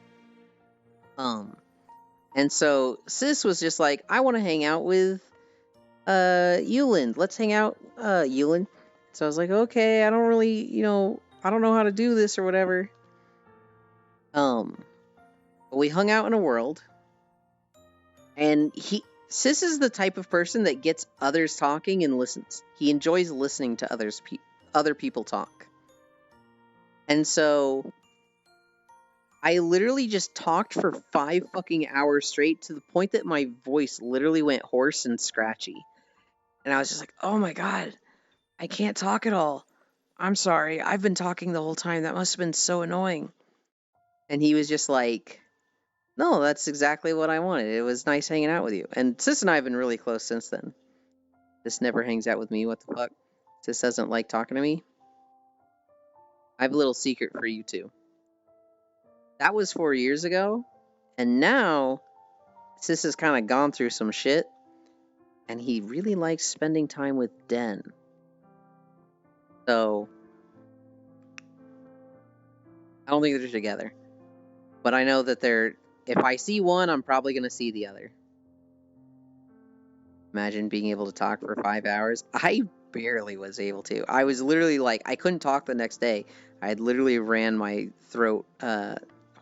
And so Sis was just like, I want to hang out with Yulin. Let's hang out, Yulin. So I was like, okay, I don't really, I don't know how to do this or whatever. We hung out in a world, and Sis is the type of person that gets others talking and listens. He enjoys listening to other people talk. And so I literally just talked for 5 fucking hours straight to the point that my voice literally went hoarse and scratchy. And I was just like, oh my god, I can't talk at all. I'm sorry, I've been talking the whole time. That must have been so annoying. And he was just like, no, that's exactly what I wanted. It was nice hanging out with you. And Sis and I have been really close since then. Sis never hangs out with me. What the fuck? Sis doesn't like talking to me. I have a little secret for you two. That was 4 years ago. And now, Sis has kind of gone through some shit. And he really likes spending time with Den. So, I don't think they're together. But I know that if I see one, I'm probably going to see the other. Imagine being able to talk for 5 hours. I barely was able to. I was literally like, I couldn't talk the next day. I had literally ran my throat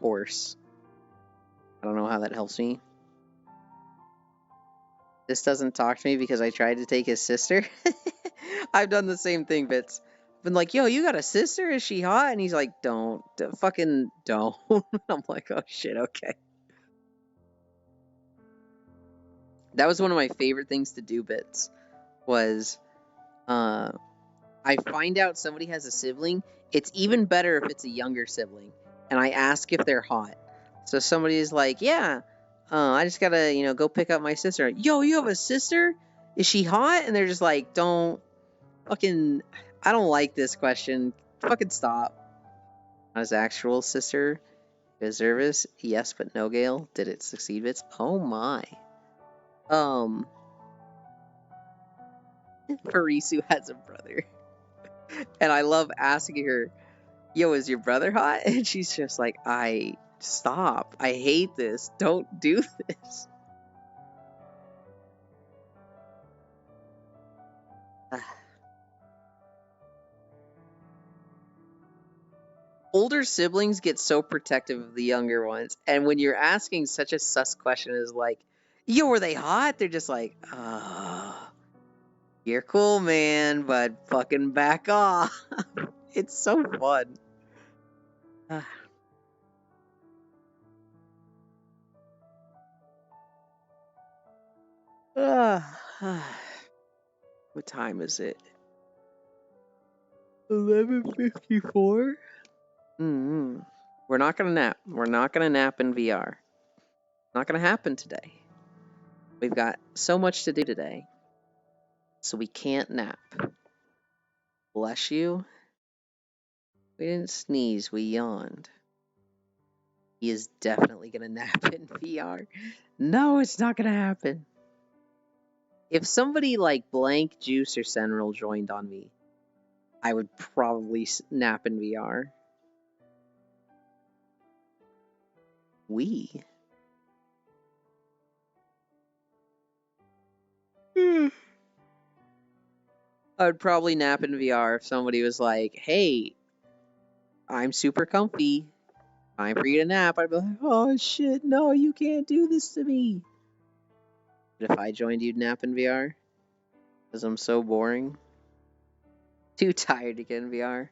hoarse. I don't know how that helps me. This doesn't talk to me because I tried to take his sister. I've done the same thing, Bits. I've been like, yo, you got a sister? Is she hot? And he's like, fucking don't. I'm like, oh shit, okay. That was one of my favorite things to do, Bits, was I find out somebody has a sibling. It's even better if it's a younger sibling. And I ask if they're hot. So somebody is like, yeah, I just gotta, go pick up my sister. Yo, you have a sister? Is she hot? And they're just like, I don't like this question. Fucking stop. His actual sister, Zervis? Yes, but no, Gale. Did it succeed, Bits? Oh my. Parisu has a brother. And I love asking her, yo, is your brother hot? And she's just like, stop. I hate this. Don't do this. Older siblings get so protective of the younger ones. And when you're asking such a sus question as like, yo, were they hot? They're just like, you're cool, man, but fucking back off. It's so fun. What time is it? 11:54? Mm-hmm. We're not gonna nap. We're not gonna nap in VR. Not gonna happen today. We've got so much to do today. So we can't nap. Bless you. We didn't sneeze, we yawned. He is definitely gonna nap in VR. No, it's not gonna happen. If somebody like Blank, Juice, or Senril joined on me, I would probably nap in VR. We? I would probably nap in VR if somebody was like, hey, I'm super comfy. Time for you to nap. I'd be like, oh shit, no, you can't do this to me. But if I joined you nap in VR, because I'm so boring, too tired to get in VR,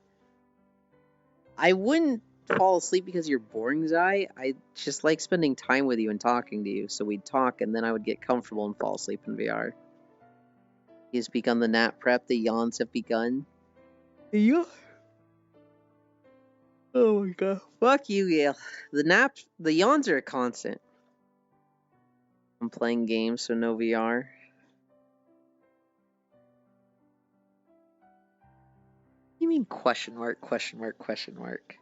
I wouldn't fall asleep because you're boring, Zai. I just like spending time with you and talking to you. So we'd talk and then I would get comfortable and fall asleep in VR. He has begun the nap prep. The yawns have begun. Yeah. Oh my god. Fuck you, Gale. The yawns are a constant. I'm playing games, so no VR. You mean question mark, question mark, question mark?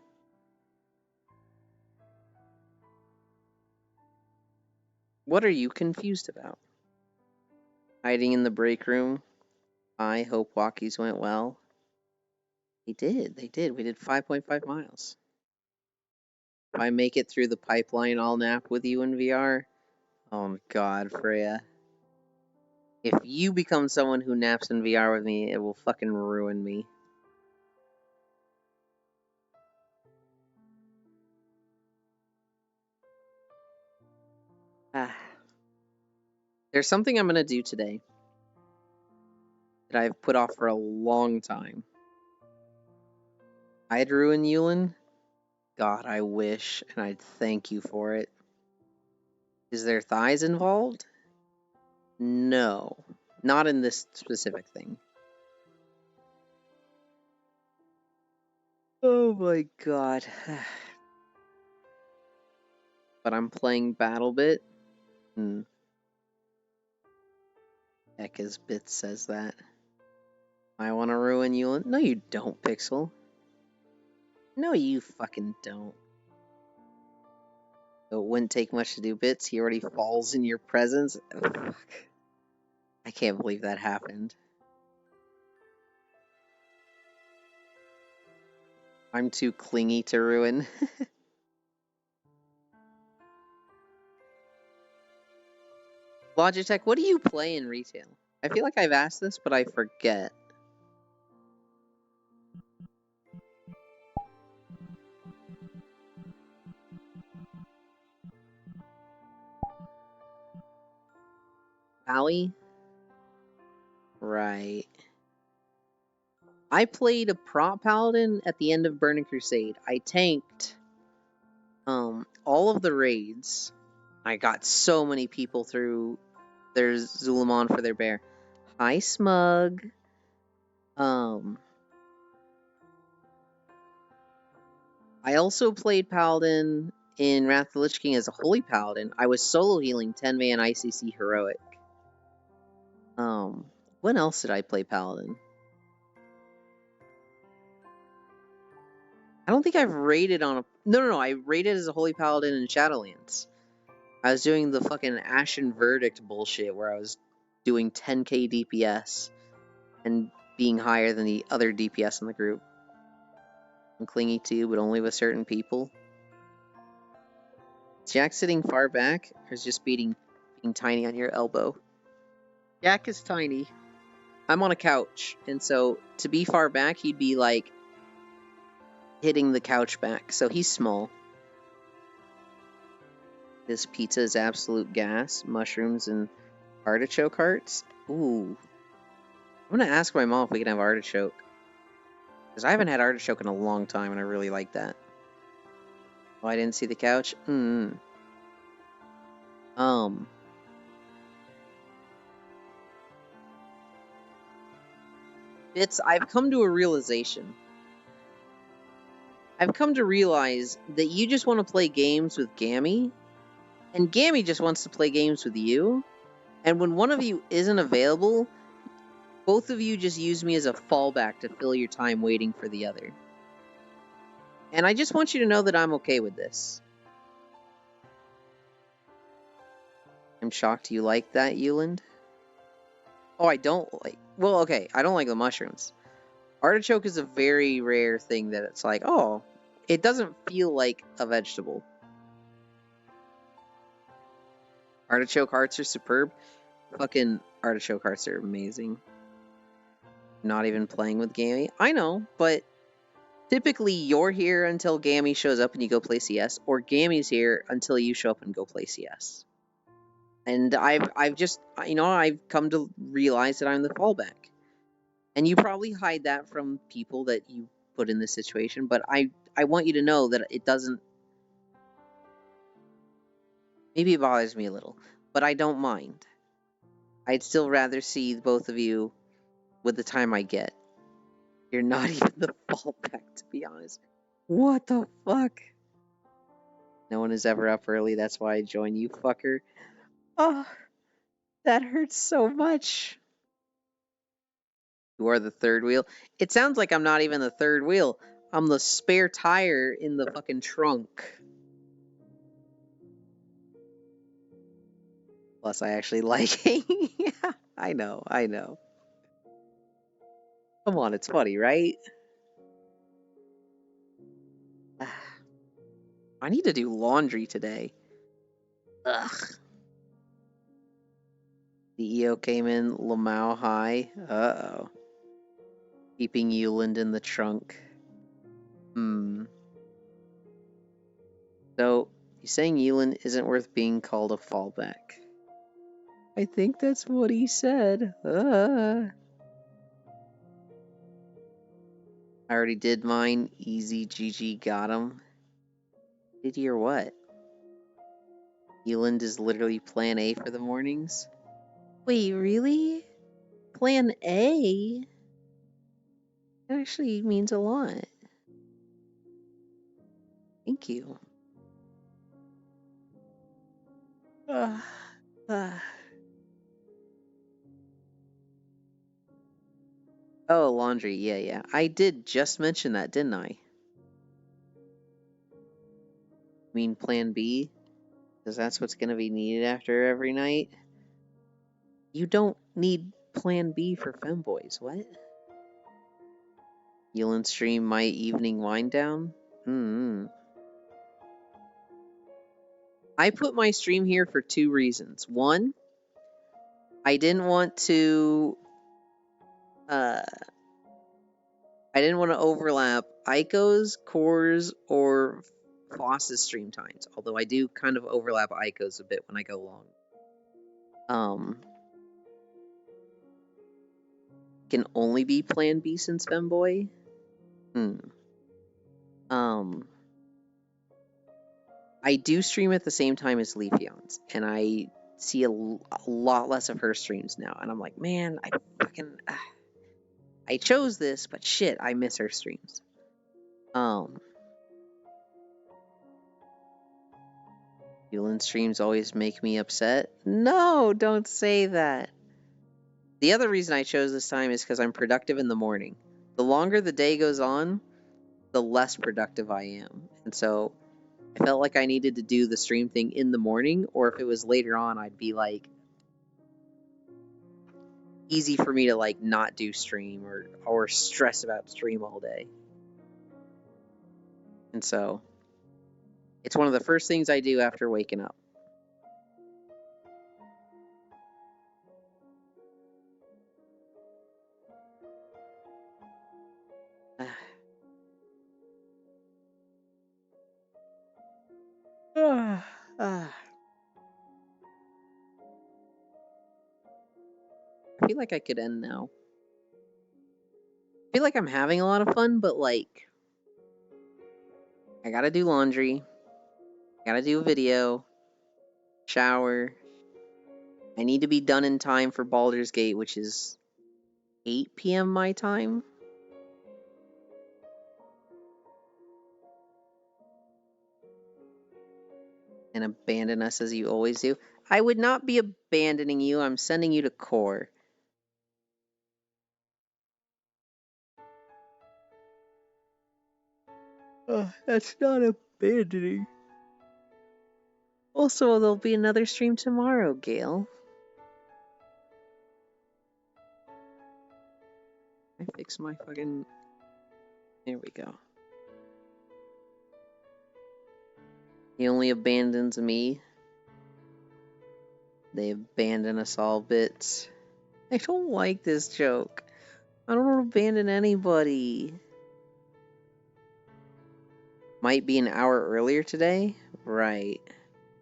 What are you confused about? Hiding in the break room. I hope walkies went well. They did. We did 5.5 miles. If I make it through the pipeline, I'll nap with you in VR. Oh God, Freya. If you become someone who naps in VR with me, it will fucking ruin me. There's something I'm gonna do today that I've put off for a long time. I'd ruin Yulin. God, I wish, and I'd thank you for it. Is there thighs involved? No. Not in this specific thing. Oh my God. But I'm playing BattleBit. Heck, as Bit says that. I want to ruin Yulin. No, you don't, Pixel. No, you fucking don't. So it wouldn't take much to do Bits. He already falls in your presence. Oh, fuck. I can't believe that happened. I'm too clingy to ruin. Logitech, what do you play in retail? I feel like I've asked this, but I forget. Pally? Right. I played a prop paladin at the end of Burning Crusade. I tanked all of the raids. I got so many people through their Zulamon for their bear. Hi, Smug. I also played Paladin in Wrath of the Lich King as a Holy Paladin. I was solo healing 10-man ICC Heroic. When else did I play Paladin? I don't think I've raided on a... No, I raided as a Holy Paladin in Shadowlands. I was doing the fucking Ashen Verdict bullshit where I was doing 10k DPS and being higher than the other DPS in the group. I'm clingy too, but only with certain people. Is Jack sitting far back, or is just being tiny on your elbow? Jack is tiny. I'm on a couch, and so to be far back, he'd be like hitting the couch back, so he's small. This pizza is absolute gas. Mushrooms and artichoke hearts. Ooh. I'm gonna ask my mom if we can have artichoke. Because I haven't had artichoke in a long time, and I really like that. Oh, I didn't see the couch? I've come to a realization. I've come to realize that you just want to play games with Gammy, and Gammy just wants to play games with you, and when one of you isn't available, both of you just use me as a fallback to fill your time waiting for the other. And I just want you to know that I'm okay with this. I'm shocked you like that, Euland. Oh, I don't like... Well, okay, I don't like the mushrooms. Artichoke is a very rare thing that it's like, oh, it doesn't feel like a vegetable. Artichoke hearts are superb. Fucking artichoke hearts are amazing. Not even playing with Gammy. I know, but typically you're here until Gammy shows up and you go play CS, or Gammy's here until you show up and go play CS. And I've just, you know, I've come to realize that I'm the fallback. And you probably hide that from people that you put in this situation, but I want you to know that it doesn't... Maybe it bothers me a little, but I don't mind. I'd still rather see both of you with the time I get. You're not even the fallback, to be honest. What the fuck? No one is ever up early, that's why I join you, fucker. Oh, that hurts so much. You are the third wheel. It sounds like I'm not even the third wheel. I'm the spare tire in the fucking trunk. Plus, I actually like it. Yeah, I know. Come on, it's funny, right? I need to do laundry today. Ugh. The EO came in Lamau High. Uh-oh. Keeping Euland in the trunk. So, he's saying Euland isn't worth being called a fallback. I think that's what he said. I already did mine. Easy GG got him. Did he or what? Euland is literally plan A for the mornings? Wait, really? Plan A? That actually means a lot. Thank you. Oh, laundry. Yeah. I did just mention that, didn't I? Mean plan B? Because that's what's going to be needed after every night? You don't need plan B for femboys. What? Euland stream my evening wind down? I put my stream here for 2 reasons. One, I didn't want to overlap Aiko's, Core's, or Foss's stream times. Although I do kind of overlap Aiko's a bit when I go long. Can only be Plan B since Femboy? I do stream at the same time as Leafeons, and I see a lot less of her streams now. And I'm like, man, I chose this, but shit, I miss her streams. Euland streams always make me upset. No, don't say that. The other reason I chose this time is because I'm productive in the morning. The longer the day goes on, the less productive I am. And so I felt like I needed to do the stream thing in the morning, or if it was later on, I'd be like, easy for me to like not do stream or stress about stream all day. And so it's one of the first things I do after waking up. I feel like I could end now. I feel like I'm having a lot of fun, but like, I gotta do laundry, gotta do a video, shower. I need to be done in time for Baldur's Gate, which is 8 p.m. my time. And abandon us as you always do. I would not be abandoning you. I'm sending you to Core. That's not abandoning. Also, there'll be another stream tomorrow, Gale. I fix my fucking... There we go. He only abandons me. They abandon us all bits. I don't like this joke. I don't abandon anybody. Might be an hour earlier today? Right.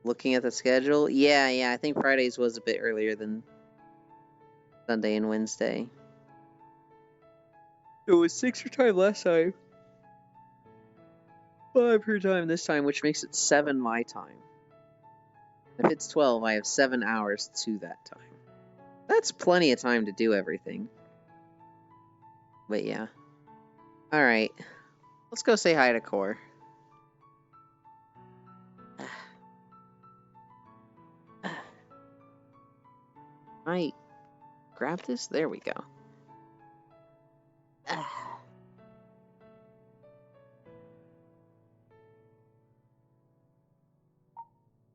Looking at the schedule? Yeah, I think Fridays was a bit earlier than Sunday and Wednesday. It was 6 her time last time. 5 her time this time, which makes it 7 my time. If it's 12, I have 7 hours to that time. That's plenty of time to do everything. But yeah. Alright. Let's go say hi to Core. I grab this? There we go.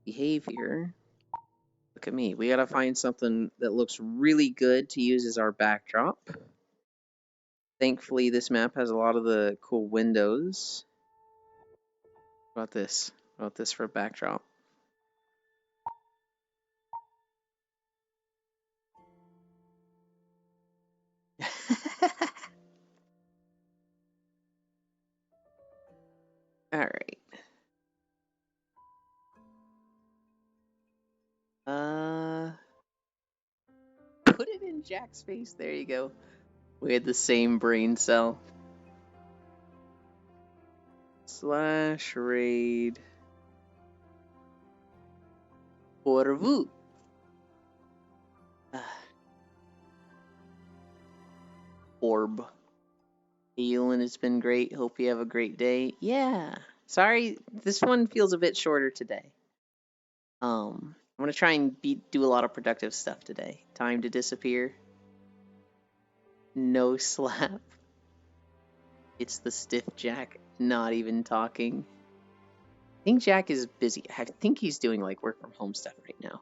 Behavior. Look at me. We gotta find something that looks really good to use as our backdrop. Thankfully, this map has a lot of the cool windows. What about this? What about this for a backdrop? All right. Put it in Jack's face. There you go. We had the same brain cell. / raid. Pour vous. Orb. Healing, it's been great. Hope you have a great day. Yeah. Sorry, this one feels a bit shorter today. I'm gonna try and do a lot of productive stuff today. Time to disappear. No slap. It's the stiff Jack not even talking. I think Jack is busy. I think he's doing like work from home stuff right now.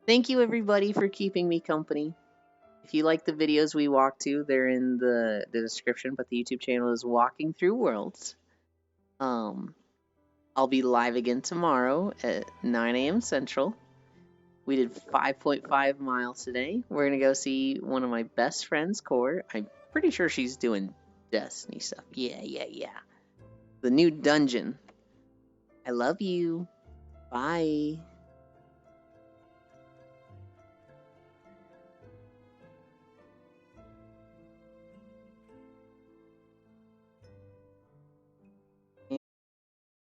Thank you everybody for keeping me company. If you like the videos we walk to, they're in the description, but the YouTube channel is Walking Through Worlds. I'll be live again tomorrow at 9 a.m. Central. We did 5.5 miles today. We're going to go see one of my best friends, Core. I'm pretty sure she's doing Destiny stuff. Yeah. The new dungeon. I love you. Bye.